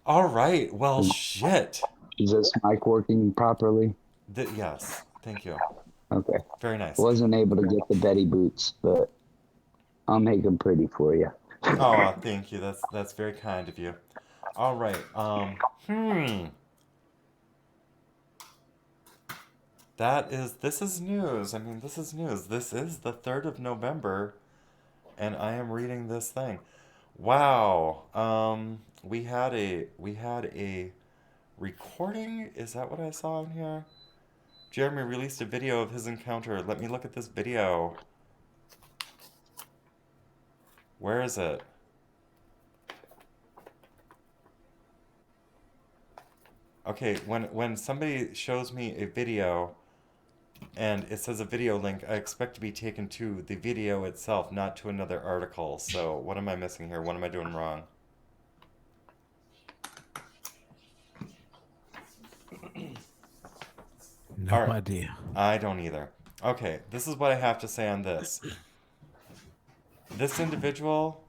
All right. Well, shit. Is this mic working properly? Yes. Thank you. Okay. Very nice. Wasn't able to get the Betty boots, but I'll make them pretty for you. Oh, thank you. That's very kind of you. All right. This is news. I mean, this is news. This is the 3rd of November, and I am reading this thing. Wow. We had a recording. Is that what I saw in here? Jeremy released a video of his encounter. Let me look at this video. Where is it? Okay, when somebody shows me a video and it says a video link, I expect to be taken to the video itself, not to another article. So what am I missing here? What am I doing wrong? No idea. I don't either. Okay, this is what I have to say on this. This individual,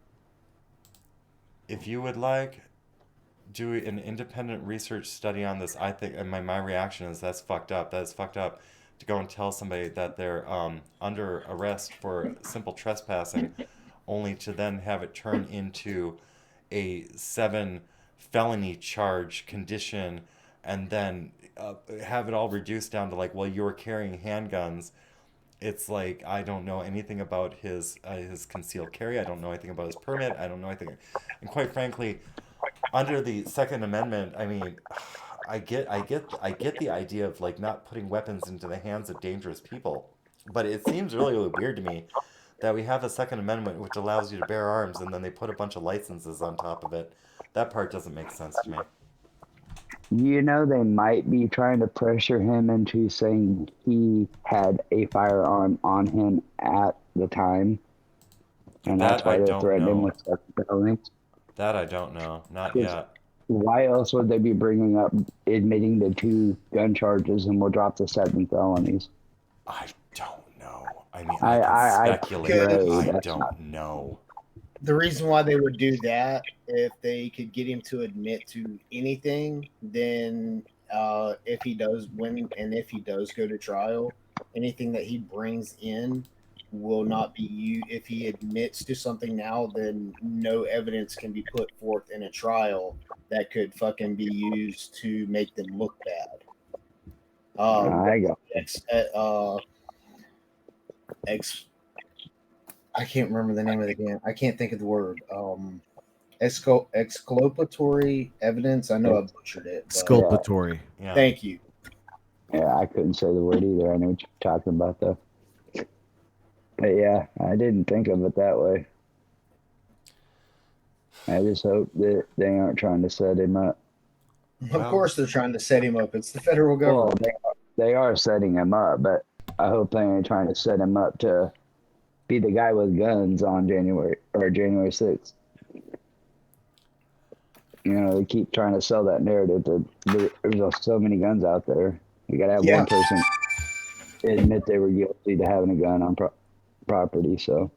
if you would like, do an independent research study on this. I think, and my reaction is that's fucked up. That's fucked up to go and tell somebody that they're under arrest for simple trespassing, only to then have it turn into a 7 felony charge condition, and then have it all reduced down to like, well, you were carrying handguns. It's like, I don't know anything about his concealed carry. I don't know anything about his permit. I don't know anything. And quite frankly, under the Second Amendment, I mean, I get the idea of like not putting weapons into the hands of dangerous people, but it seems really, really weird to me that we have a Second Amendment which allows you to bear arms, and then they put a bunch of licenses on top of it. That part doesn't make sense to me. You know, they might be trying to pressure him into saying he had a firearm on him at the time, and that's That why I they're don't threatening know. with such felonies. That I don't know. Not 'Cause yet. why else would they be bringing up admitting to 2 gun charges and will drop the 7 felonies? I don't know. I mean, I can speculate, but I don't know. The reason why they would do that, if they could get him to admit to anything, then if he does win and if he does go to trial, anything that he brings in will not be used. If he admits to something now, then no evidence can be put forth in a trial that could fucking be used to make them look bad. I got I can't remember the name of the game. I can't think of the word. Exculpatory evidence. I know I butchered it. But, Exculpatory. Yeah. Thank you. Yeah, I couldn't say the word either. I know what you're talking about, though. But yeah, I didn't think of it that way. I just hope that they aren't trying to set him up. Of course, they're trying to set him up. It's the federal government. Well, they are setting him up, but I hope they ain't trying to set him up to be the guy with guns on January 6th. You know, they keep trying to sell that narrative that there's so many guns out there. You gotta have one person admit they were guilty to having a gun on property. So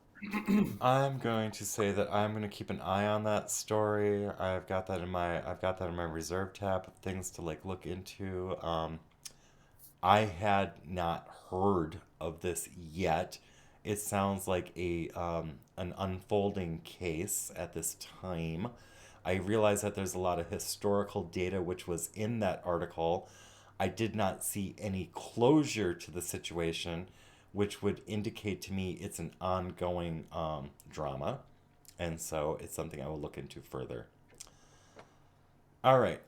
I'm going to say that I'm going to keep an eye on that story. I've got that in my reserve tab of things to like look into. I had not heard of this yet. It sounds like an unfolding case at this time. I realize that there's a lot of historical data which was in that article. I did not see any closure to the situation, which would indicate to me it's an ongoing drama. And so it's something I will look into further. All right.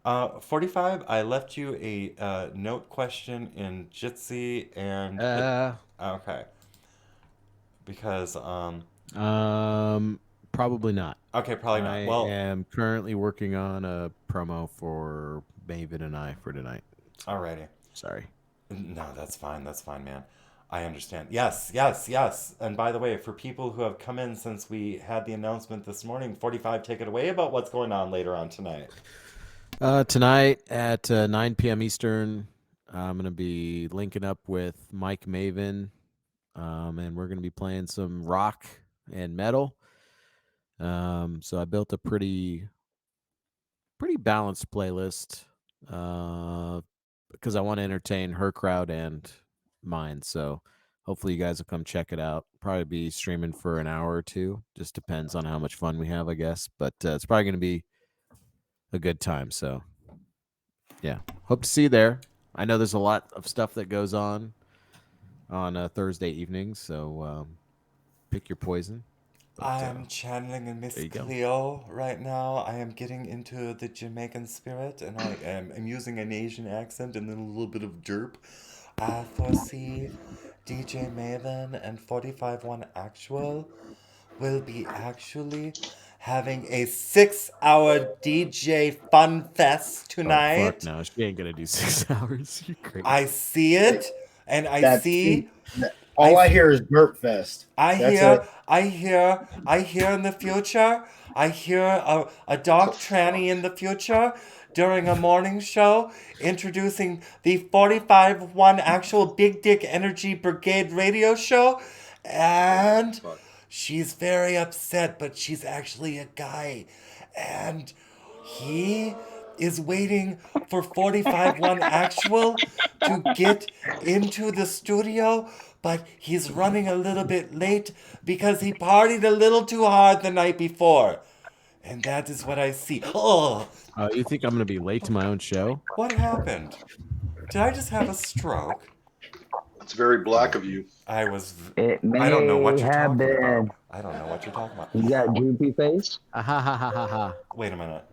45, I left you a note question in Jitsi and... okay. Because... probably not. Okay, probably not. I am currently working on a promo for Maven and I for tonight. Alrighty. Sorry. No, that's fine. That's fine, man. I understand. Yes. And by the way, for people who have come in since we had the announcement this morning, 45, take it away about what's going on later on tonight. Tonight at 9 p.m. Eastern, I'm going to be linking up with Mike Maven, and we're going to be playing some rock and metal. So I built a pretty balanced playlist because I want to entertain her crowd and mine. So hopefully you guys will come check it out. Probably be streaming for an hour or two. Just depends on how much fun we have, I guess. But it's probably going to be a good time. So yeah, hope to see you there. I know there's a lot of stuff that goes on Thursday evenings. So pick your poison. But, I'm channeling a Miss Cleo right now. I am getting into the Jamaican spirit, and I'm using an Asian accent and then a little bit of derp. I foresee DJ Maven and 45-1 Actual will be actually having a 6-hour DJ fun fest tonight. Oh, fuck no. She ain't going to do 6 hours. You're crazy. I see it, and I see... All I hear is Burp Fest. I hear in the future, I hear a DarkTranny in the future during a morning show introducing the 45-1 Actual Big Dick Energy Brigade radio show. And she's very upset, but she's actually a guy. And he is waiting for 45-1 Actual to get into the studio, but he's running a little bit late because he partied a little too hard the night before. And that is what I see. Oh! You think I'm going to be late to my own show? What happened? Did I just have a stroke? It's very black of you. I don't know what you're talking been. about. I don't know what you're talking about. You got droopy face? Ha ha ha ha ha. Wait a minute.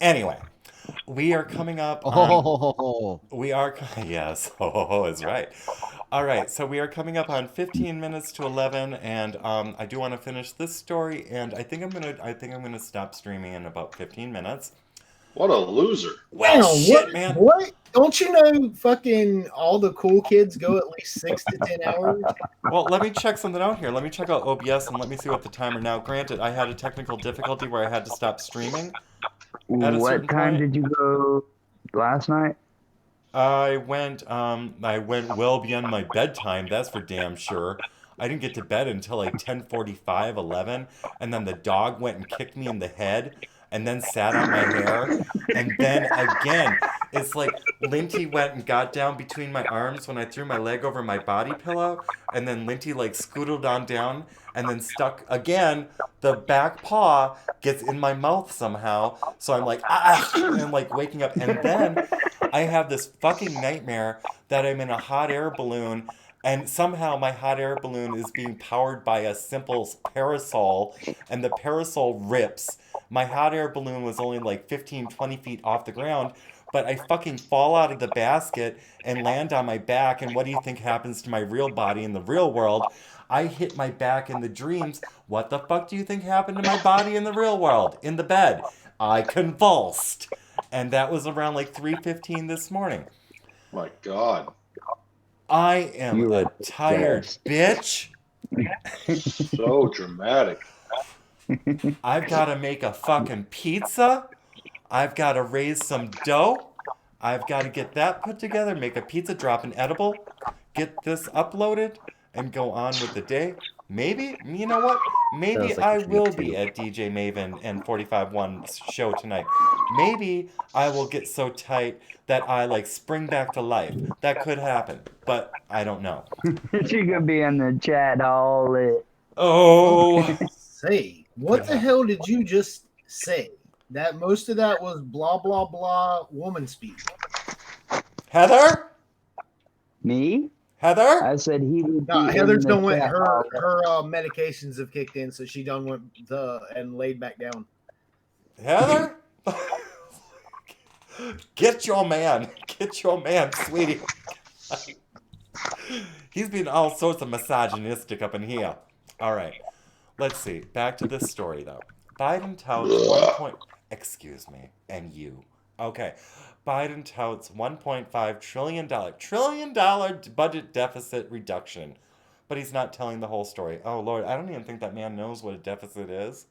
Anyway, We are coming up Oh, we are yes, is right. All right, so we are coming up on 15 minutes to 11, and I do want to finish this story, and I think I'm gonna stop streaming in about 15 minutes. What a loser. Well, Damn, shit, man. What? Don't you know fucking all the cool kids go at least 6 to 10 hours? Well, let me check something out here. Let me check out OBS and let me see what the timer. Now, granted, I had a technical difficulty where I had to stop streaming at a What certain time point. did you go last night? I went well beyond my bedtime, that's for damn sure. I didn't get to bed until like 10:45, 11, and then the dog went and kicked me in the head and then sat on my hair. And then again, it's like Linty went and got down between my arms when I threw my leg over my body pillow, and then Linty like scooted on down and then stuck again. The back paw gets in my mouth somehow, so I'm like, and like waking up, and then I have this fucking nightmare that I'm in a hot air balloon, and somehow my hot air balloon is being powered by a simple parasol, and the parasol rips. My hot air balloon was only like 15, 20 feet off the ground, but I fucking fall out of the basket and land on my back, and what do you think happens to my real body in the real world? I hit my back in the dreams. What the fuck do you think happened to my body in the real world? In the bed. I convulsed. And that was around like 3:15 this morning. My God. I am a tired bitch. So dramatic. I've got to make a fucking pizza. I've got to raise some dough. I've got to get that put together, make a pizza, drop an edible, get this uploaded, and go on with the day. Maybe, you know what? Maybe Sounds like I you should will get be two. at DJ Maven and 45-1 show tonight. Maybe I will get so tight that I like spring back to life. That could happen, but I don't know. She could be in the chat all lit. Oh. Say, what the hell did you just say? That most of that was blah blah blah woman speak. Heather? Me? Heather? I said he would No, be Heather's in the done went. chat Her all lit. medications have kicked in, so she done went and laid back down. Heather? Get your man. Get your man, sweetie. He's been all sorts of misogynistic up in here. All right. Let's see. Back to this story, though. Biden touts 1 point... Excuse me. And you. Okay. Biden touts $1.5 trillion budget deficit reduction. But he's not telling the whole story. Oh, Lord. I don't even think that man knows what a deficit is.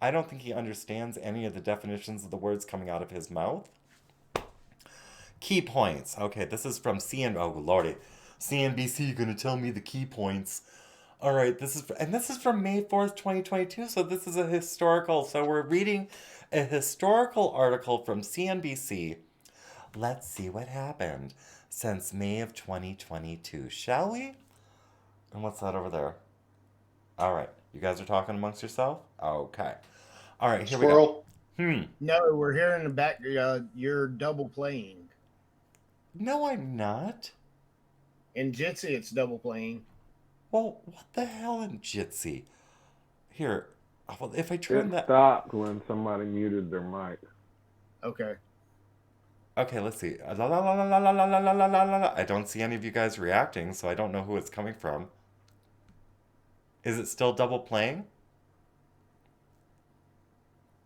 I don't think he understands any of the definitions of the words coming out of his mouth. Key points. Okay, this is from Oh, Lordy. CNBC going to tell me the key points. All right, this is from May 4th, 2022, so this is a historical. So we're reading a historical article from CNBC. Let's see what happened since May of 2022, shall we? And what's that over there? All right, you guys are talking amongst yourself? Okay. All right, here Squirrel. we go. No, we're here in the back. You're double playing. No, I'm not. In Jitsi, it's double playing. Well, what the hell in Jitsi? Here, well, if I turn It that... stopped when somebody muted their mic. Okay. Okay, let's see. La, la, la, la, la, la, la, la, la, la, la. I don't see any of you guys reacting, so I don't know who it's coming from. Is it still double playing?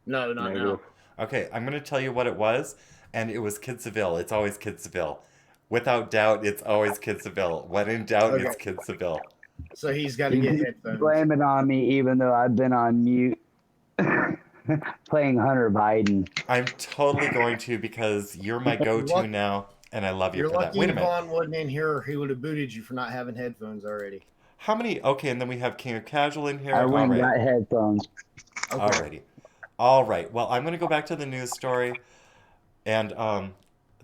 No, not now. Okay, I'm going to tell you what it was, and it was Kid Seville. It's always Kid Seville. Without doubt, it's always Kid Seville. When in doubt, it's Kid Seville. So he's got to get headphones. Blame it on me, even though I've been on mute playing Hunter Biden. I'm totally going to, because you're my go-to now, and I love you You're for that. lucky Wait a minute. Yvonne wasn't in here, or he would have booted you for not having headphones already. How many? Okay, and then we have King of Casual in here. I went and All right. got headphones. Alrighty. All right. Well, I'm going to go back to the news story. And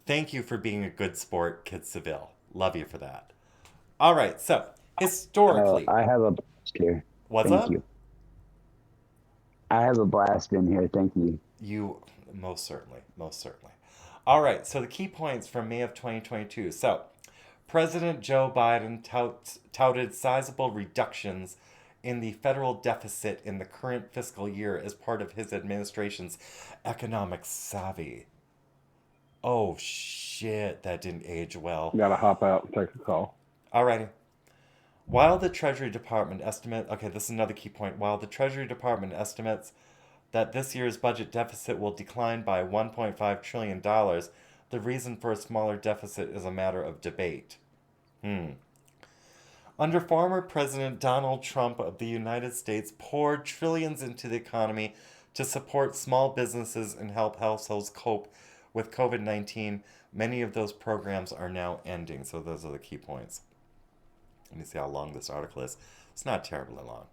thank you for being a good sport, Kid Seville. Love you for that. All right. So, historically. I have a blast here. What's Thank up? you. I have a blast in here. Thank you. You, most certainly. Most certainly. All right. So, the key points from May of 2022. So, President Joe Biden touted sizable reductions in the federal deficit in the current fiscal year as part of his administration's economic savvy. Oh, shit. That didn't age well. Gotta hop out and take a call. Alrighty. While the Treasury Department okay, this is another key point. While the Treasury Department estimates that this year's budget deficit will decline by $1.5 trillion, the reason for a smaller deficit is a matter of debate. Under former President Donald Trump of the United States poured trillions into the economy to support small businesses and help households cope with COVID-19. Many of those programs are now ending. So those are the key points. Let me see how long this article is. It's not terribly long.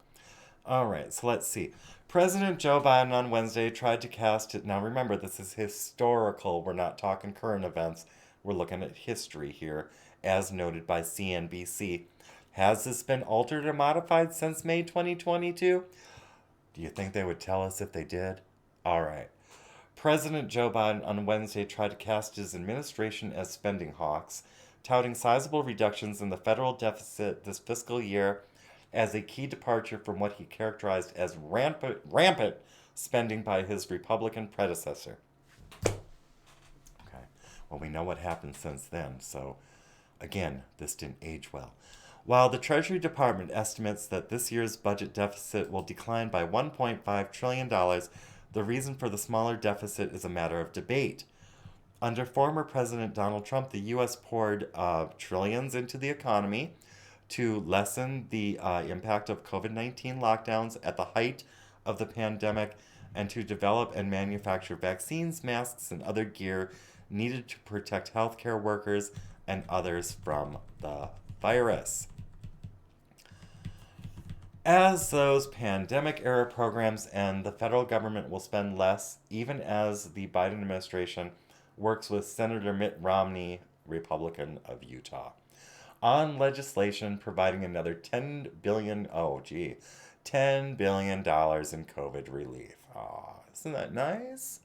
All right, so let's see. President Joe Biden on Wednesday tried to cast it. Now remember, this is historical. We're not talking current events. We're looking at history here, as noted by CNBC. Has this been altered or modified since May 2022? Do you think they would tell us if they did? All right. President Joe Biden on Wednesday tried to cast his administration as spending hawks, touting sizable reductions in the federal deficit this fiscal year as a key departure from what he characterized as rampant spending by his Republican predecessor. Okay, well, we know what happened since then, so again, this didn't age well. While the Treasury Department estimates that this year's budget deficit will decline by $1.5 trillion, the reason for the smaller deficit is a matter of debate. Under former President Donald Trump, the U.S. poured trillions into the economy to lessen the impact of COVID-19 lockdowns at the height of the pandemic and to develop and manufacture vaccines, masks, and other gear needed to protect healthcare workers and others from the virus. As those pandemic-era programs end, the federal government will spend less, even as the Biden administration works with Senator Mitt Romney, Republican of Utah, on legislation providing another $10 billion in COVID relief. Aw, isn't that nice?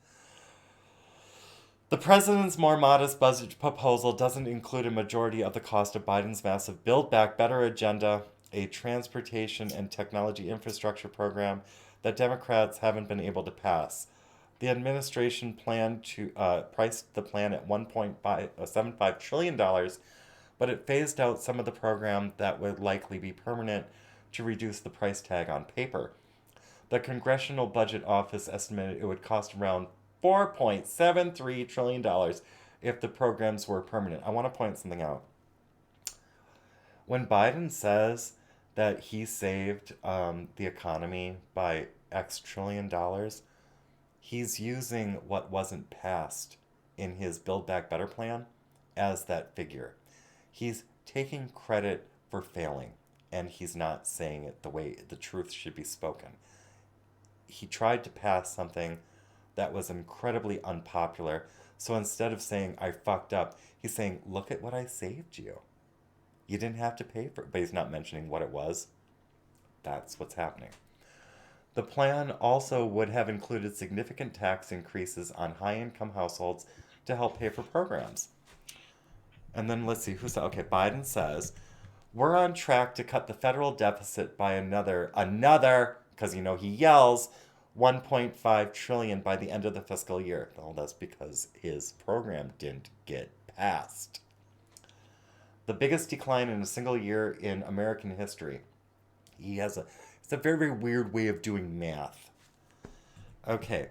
The president's more modest budget proposal doesn't include a majority of the cost of Biden's massive Build Back Better agenda, a transportation and technology infrastructure program that Democrats haven't been able to pass. The administration planned to priced the plan at $1.75 trillion, but it phased out some of the program that would likely be permanent to reduce the price tag on paper. The Congressional Budget Office estimated it would cost around $4.73 trillion if the programs were permanent. I want to point something out. When Biden says that he saved the economy by X trillion dollars, he's using what wasn't passed in his Build Back Better plan as that figure. He's taking credit for failing, and he's not saying it the way the truth should be spoken. He tried to pass something that was incredibly unpopular, so instead of saying, I fucked up, he's saying, look at what I saved you. You didn't have to pay for it, but he's not mentioning what it was. That's what's happening. The plan also would have included significant tax increases on high-income households to help pay for programs. And then let's see, okay, Biden says, we're on track to cut the federal deficit by another, because he yells, $1.5 trillion by the end of the fiscal year. Well, that's because his program didn't get passed. The biggest decline in a single year in American history. It's a very, very weird way of doing math. Okay.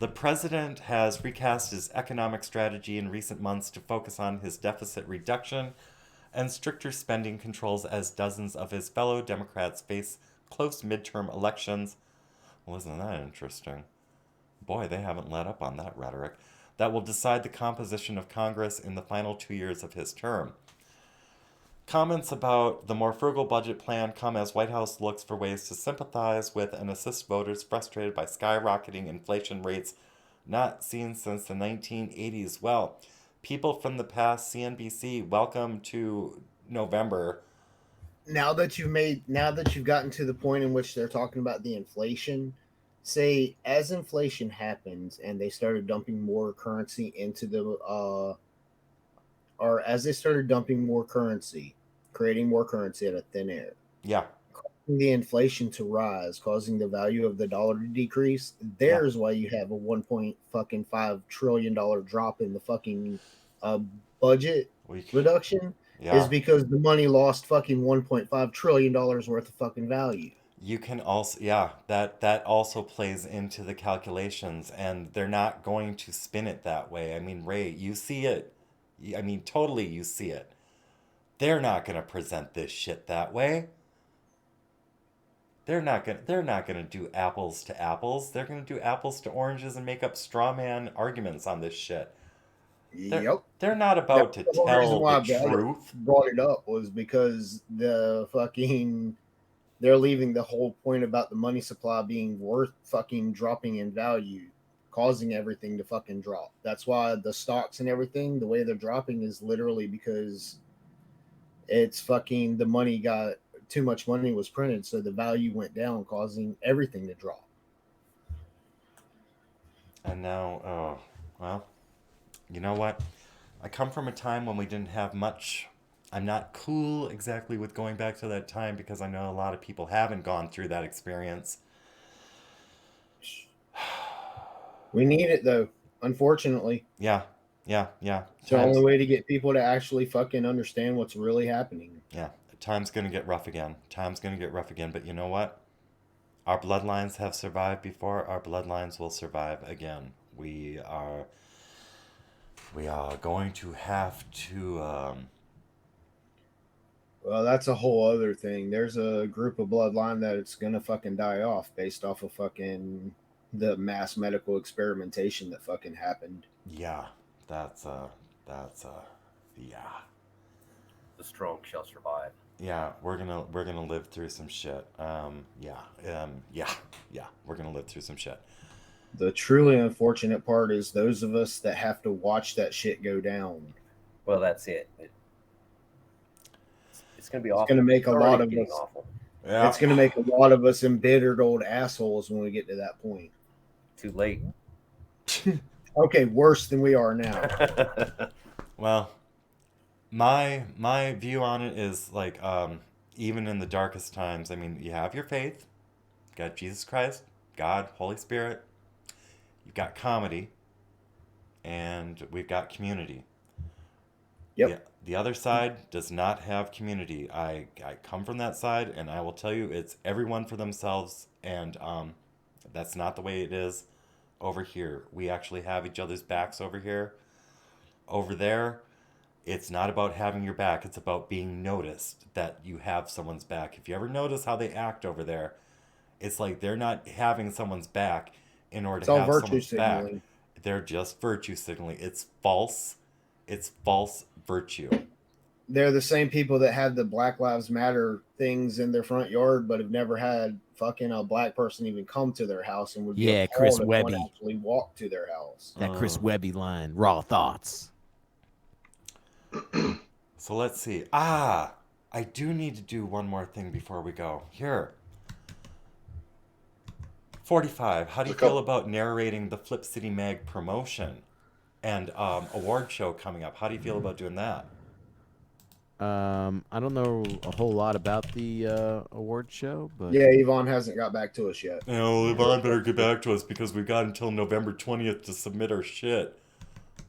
The president has recast his economic strategy in recent months to focus on his deficit reduction and stricter spending controls as dozens of his fellow Democrats face close midterm elections. Well, isn't that interesting? Boy, they haven't let up on that rhetoric. That will decide the composition of Congress in the final 2 years of his term. Comments about the more frugal budget plan come as White House looks for ways to sympathize with and assist voters frustrated by skyrocketing inflation rates not seen since the 1980s. Well, people from the past, CNBC, welcome to November. Now that you've gotten to the point in which they're talking about the inflation, say as inflation happens and they started dumping more currency into the or as they started dumping more currency, creating more currency out of thin air. Yeah. causing the inflation to rise, causing the value of the dollar to decrease. There's why you have a $1.5 trillion drop in the fucking budget reduction. Is because the money lost fucking $1.5 trillion worth of fucking value. You can also, that also plays into the calculations, and they're not going to spin it that way. I mean, Ray, you see it. I mean, totally, you see it. They're not going to present this shit that way. They're not gonna do apples to apples. They're gonna do apples to oranges and make up straw man arguments on this shit. They're not about to The whole reason tell why the I truth. brought it up was because they're leaving the whole point about the money supply being worth fucking dropping in value, causing everything to fucking drop. That's why the stocks and everything, the way they're dropping is literally because it's fucking the money got too much money was printed, so the value went down, causing everything to drop. And now, well, you know what? I come from a time when we didn't have much. I'm not cool exactly with going back to that time because I know a lot of people haven't gone through that experience. We need it though, unfortunately. Yeah. It's the only way to get people to actually fucking understand what's really happening. Yeah. Time's going to get rough again. But you know what? Our bloodlines have survived before. Our bloodlines will survive again. We are going to have to... Well, that's a whole other thing. There's a group of bloodline that it's going to fucking die off based off of fucking the mass medical experimentation that fucking happened. Yeah. That's yeah. The strong shall survive. Yeah, we're gonna live through some shit. Yeah, we're gonna live through some shit. The truly unfortunate part is those of us that have to watch that shit go down. Well, that's it. It's gonna be awful. It's gonna make a lot of us. Awful. Yeah. It's gonna make a lot of us embittered old assholes when we get to that point. Too late. Okay, worse than we are now. Well, my view on it is like, even in the darkest times, I mean, you have your faith, you got Jesus Christ, God, Holy Spirit, you've got comedy, and we've got community. Yep. The other side does not have community. I come from that side, and I will tell you, it's everyone for themselves, and that's not the way it is over here. We actually have each other's backs over here. Over there, it's not about having your back. It's about being noticed that you have someone's back. If you ever notice how they act over there, it's like they're not having someone's back in order to have someone's back. They're just virtue signaling. It's false. It's false virtue. They're the same people that have the Black Lives Matter things in their front yard, but have never had fucking a black person even come to their house and would be appalled Chris if Webby. one actually walked to their house. That Chris Webby line, raw thoughts. So let's see. I do need to do one more thing before we go. Here. 45. How do you feel about narrating the Flip City Mag promotion and award show coming up? How do you feel about doing that? I don't know a whole lot about the award show, but Yeah, Yvonne hasn't got back to us yet. You know, Yvonne better get back to us because we've got until November 20th to submit our shit.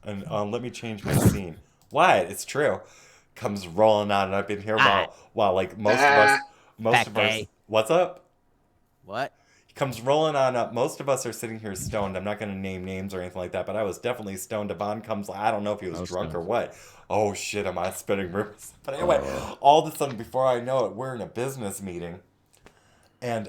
And let me change my scene. What? It's true. Comes rolling on, and I've been here while like most of us. What's up? What? He comes rolling on up. Most of us are sitting here stoned. I'm not going to name names or anything like that, but I was definitely stoned. Yvonne comes. I don't know if he was drunk or what. Oh shit! Am I spitting rumors? But anyway, all of a sudden, before I know it, we're in a business meeting, and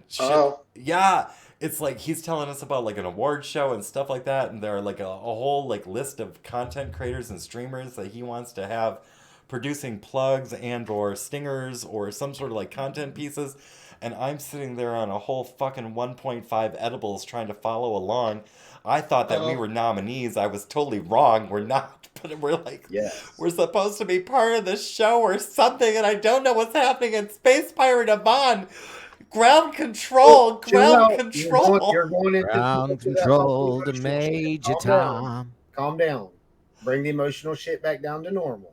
shit. Yeah. It's like he's telling us about like an award show and stuff like that, and there are like a whole like list of content creators and streamers that he wants to have producing plugs and or stingers or some sort of like content pieces, and I'm sitting there on a whole fucking 1.5 edibles trying to follow along. I thought that we were nominees. I was totally wrong. We're not, but we're like, we're supposed to be part of the show or something, and I don't know what's happening in Space Pirate Yvonne. Ground control, ground control. You're going into ground control to Major Tom. Calm down. Bring the emotional shit back down to normal.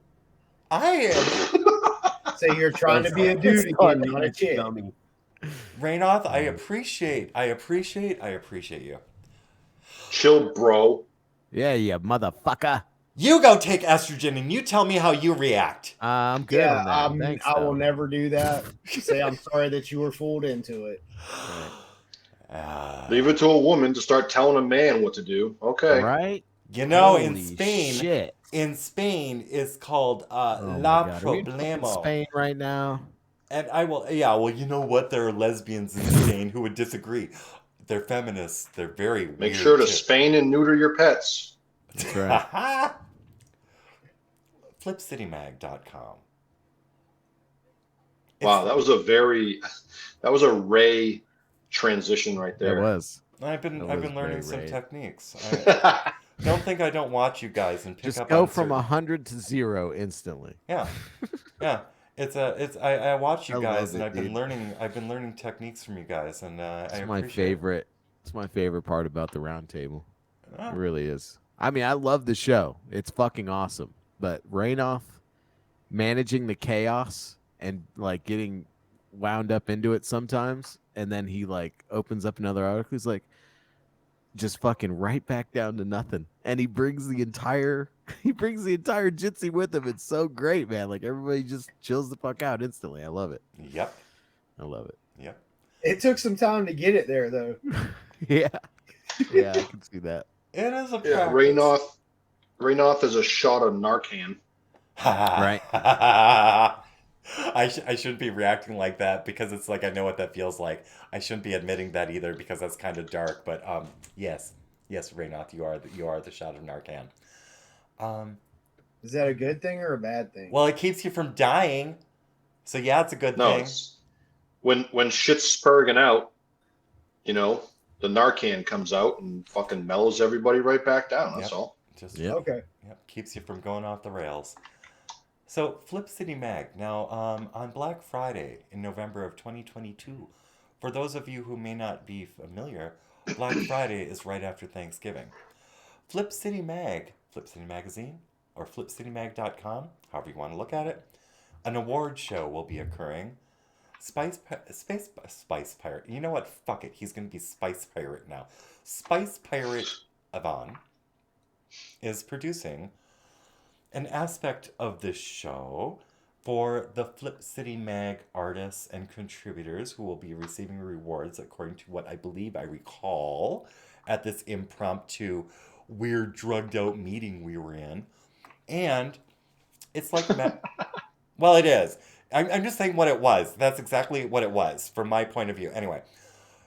I am. Say you're trying to be a dude again, not a chick. Raynoth, I appreciate you. Chill, bro. Yeah, yeah, motherfucker. You go take estrogen and you tell me how you react. I'm good on that. Thanks, I will though. never do that. Say I'm sorry that you were fooled into it. Leave it to a woman to start telling a man what to do. Okay. Right? You know, in Holy Spain, shit. it's called Oh La my God. Are we in fucking Problemo. Spain right now? And well, you know what? There are lesbians in Spain who would disagree. They're feminists. They're very Make weird sure to too. spay and neuter your pets. That's right. FlipCityMag.com. Wow, that was a Ray transition right there. It was. I've been learning very some Ray. techniques. Don't think I don't watch you guys and pick Just up go on from certain... 100 to 0 instantly. Yeah, yeah. I watch you I guys love and it, I've been learning techniques from you guys and I It's my appreciate it. favorite. It's my favorite part about the round table. Oh. It really is. I mean, I love the show. It's fucking awesome. But Raynoth managing the chaos and like getting wound up into it sometimes, and then he like opens up another article. He's like, just fucking right back down to nothing, and he brings the entire jitsi with him. It's so great, man. Like everybody just chills the fuck out instantly. I love it. Yep. I love it. Yep. It took some time to get it there, though. Yeah. Yeah, I can see that. It is a Yeah, Raynoth is a shot of Narcan. Right. I shouldn't be reacting like that because it's like I know what that feels like. I shouldn't be admitting that either because that's kind of dark. But yes, Raynoth, you are the shot of Narcan. Is that a good thing or a bad thing? Well, it keeps you from dying, so yeah, it's a good No, thing. it's when shit's spurging out, you know, the Narcan comes out and fucking mellows everybody right back down. That's all. Just okay. Yep, keeps you from going off the rails. So, Flip City Mag, now on Black Friday in November of 2022, for those of you who may not be familiar, Black Friday is right after Thanksgiving. Flip City Mag, Flip City Magazine, or flipcitymag.com, however you want to look at it, an award show will be occurring. Spice Pirate, you know what? Fuck it, he's going to be Spice Pirate now. Spice Pirate Yvonne is producing an aspect of this show for the Flip City Mag artists and contributors who will be receiving rewards according to what I believe I recall at this impromptu, weird, drugged out meeting we were in. And it's like, well, it is. I'm just saying what it was. That's exactly what it was from my point of view. Anyway,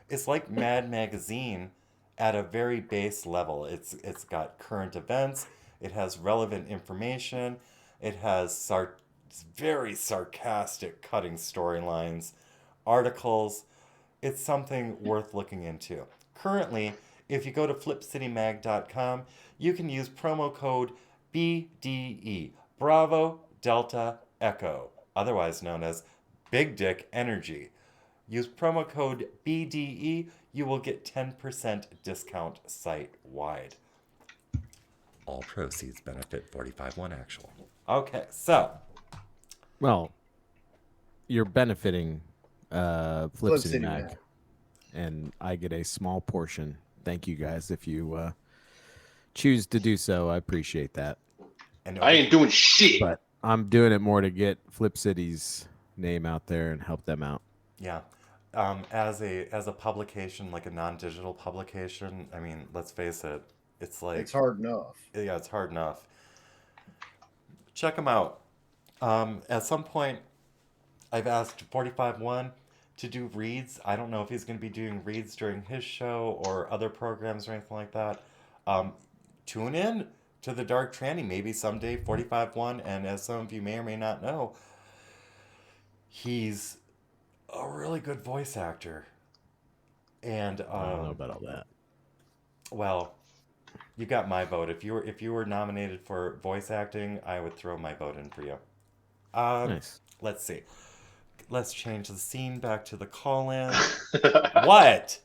it's like Mad Magazine at a very base level. It's got current events. It has relevant information. It has very sarcastic, cutting storylines, articles. It's something worth looking into. Currently, if you go to flipcitymag.com, you can use promo code BDE, Bravo Delta Echo, otherwise known as Big Dick Energy. Use promo code BDE, you will get 10% discount site-wide. All proceeds benefit 45-1 Actual. Okay, so. Well, you're benefiting Flip City Mag, and I get a small portion. Thank you guys if you choose to do so. I appreciate that. And I ain't doing shit. But I'm doing it more to get Flip City's name out there and help them out. Yeah. As a publication, like a non-digital publication, I mean, let's face it, it's like... It's hard enough. Yeah, it's hard enough. Check them out. At some point, I've asked 45-1 to do reads. I don't know if he's going to be doing reads during his show or other programs or anything like that. Tune in to the DarkTranny maybe someday, 45-1, and as some of you may or may not know, he's a really good voice actor. And I don't know about all that. Well, you got my vote. If you were nominated for voice acting, I would throw my vote in for you. Nice. Let's see. Let's change the scene back to the call-in. What?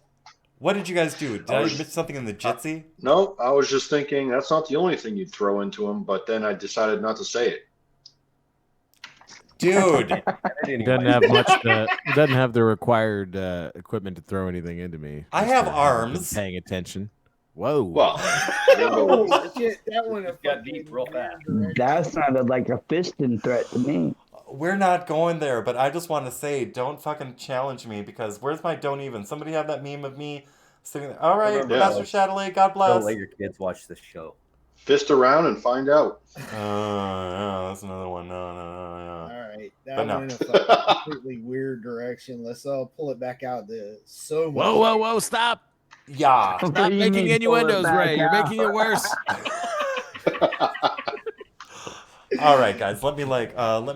What did you guys do? Did I miss something in the jitsi? No, I was just thinking that's not the only thing you'd throw into him, but then I decided not to say it. Dude. He doesn't have much. He doesn't have the required equipment to throw anything into me. I Mr. have Haven't arms. been paying attention. Whoa. Well, Oh shit! That one got deep real fast. That sounded like a fisting threat to me. We're not going there, but I just want to say, don't fucking challenge me because where's my don't even? Somebody have that meme of me sitting there. All right, Remember, Pastor guys, Chatelet, God Don't bless. let your kids watch this show. Fist around and find out. No, that's another one. No. All right, that But no. went in a fucking completely weird direction. Let's pull it back out. So much. Whoa! Stop! Yeah. Stop making innuendos, Ray. You're making it worse. All right, guys. Let me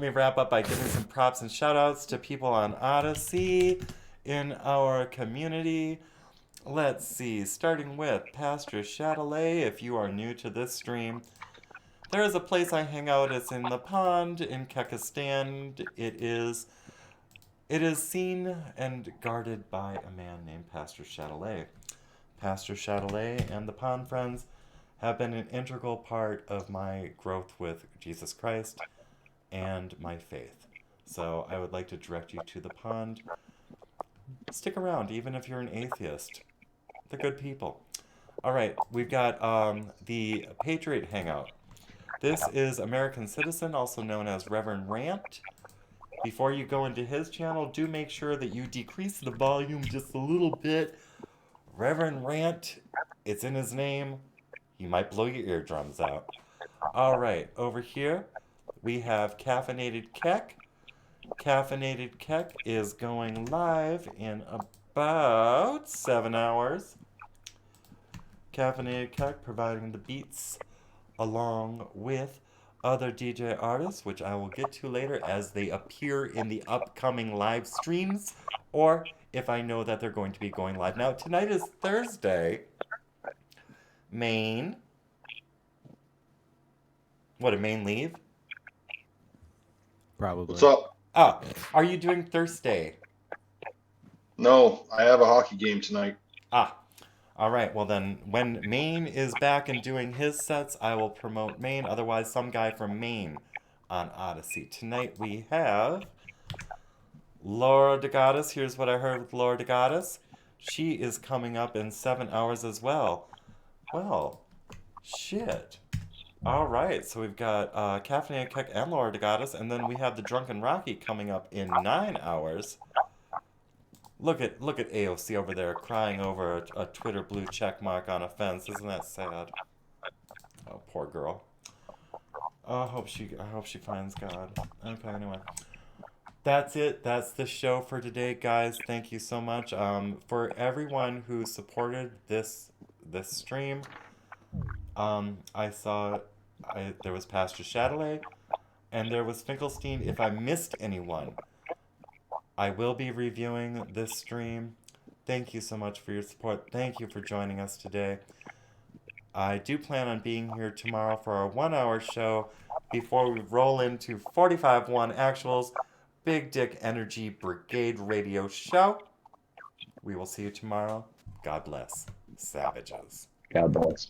wrap up by giving some props and shout outs to people on Odysee in our community. Let's see, starting with Pastor Chatelet. If you are new to this stream, there is a place I hang out. It's in the pond in Kekistan. It is seen and guarded by a man named Pastor Chatelet. Pastor Chatelet and the Pond Friends have been an integral part of my growth with Jesus Christ and my faith. So I would like to direct you to the pond. Stick around, even if you're an atheist. They're good people. All right, we've got the Patriot Hangout. This is American Citizen, also known as Reverend Rant. Before you go into his channel, do make sure that you decrease the volume just a little bit. Reverend Rant, it's in his name. He might blow your eardrums out. All right, over here we have Caffeinated Keck. Caffeinated Keck is going live in about 7 hours. Caffeinated Keck providing the beats along with other DJ artists, which I will get to later as they appear in the upcoming live streams, or if I know that they're going to be going live. Now, tonight is Thursday. Maine. What, did Maine leave? Probably. What's up? Oh, are you doing Thursday? No, I have a hockey game tonight. All right. Well, then, when Maine is back and doing his sets, I will promote Maine. Otherwise, some guy from Maine on Odysee. Tonight we have Laura the Goddess. Here's what I heard with Laura the Goddess. She is coming up in 7 hours as well. Well, shit. All right. So we've got Caffeinated Keck and Laura the Goddess, and then we have the Drunken Rocky coming up in 9 hours. Look at AOC over there crying over a Twitter blue check mark on a fence. Isn't that sad? Oh, poor girl. I hope she finds God. Okay, anyway. That's it. That's the show for today, guys. Thank you so much. For everyone who supported this stream, I saw there was Pastor Chatelet and there was Finkelstein. If I missed anyone, I will be reviewing this stream. Thank you so much for your support. Thank you for joining us today. I do plan on being here tomorrow for our 1 hour show before we roll into 45-1 Actuals Big Dick Energy Brigade radio show. We will see you tomorrow. God bless. Savages. God bless.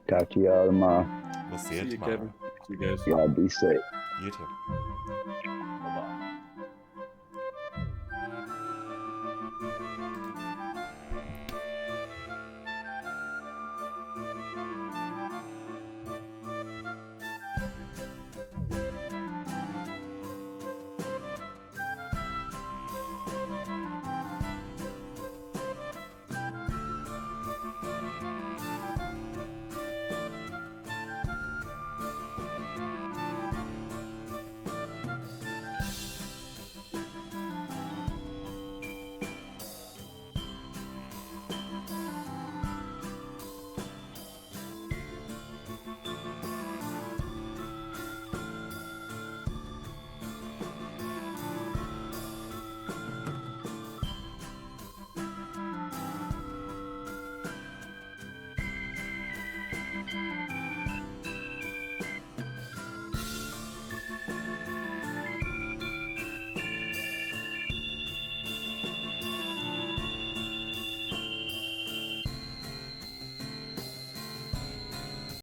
Talk to y'all tomorrow. We'll see you See you, tomorrow. Kevin. See you guys. Y'all be safe. You too.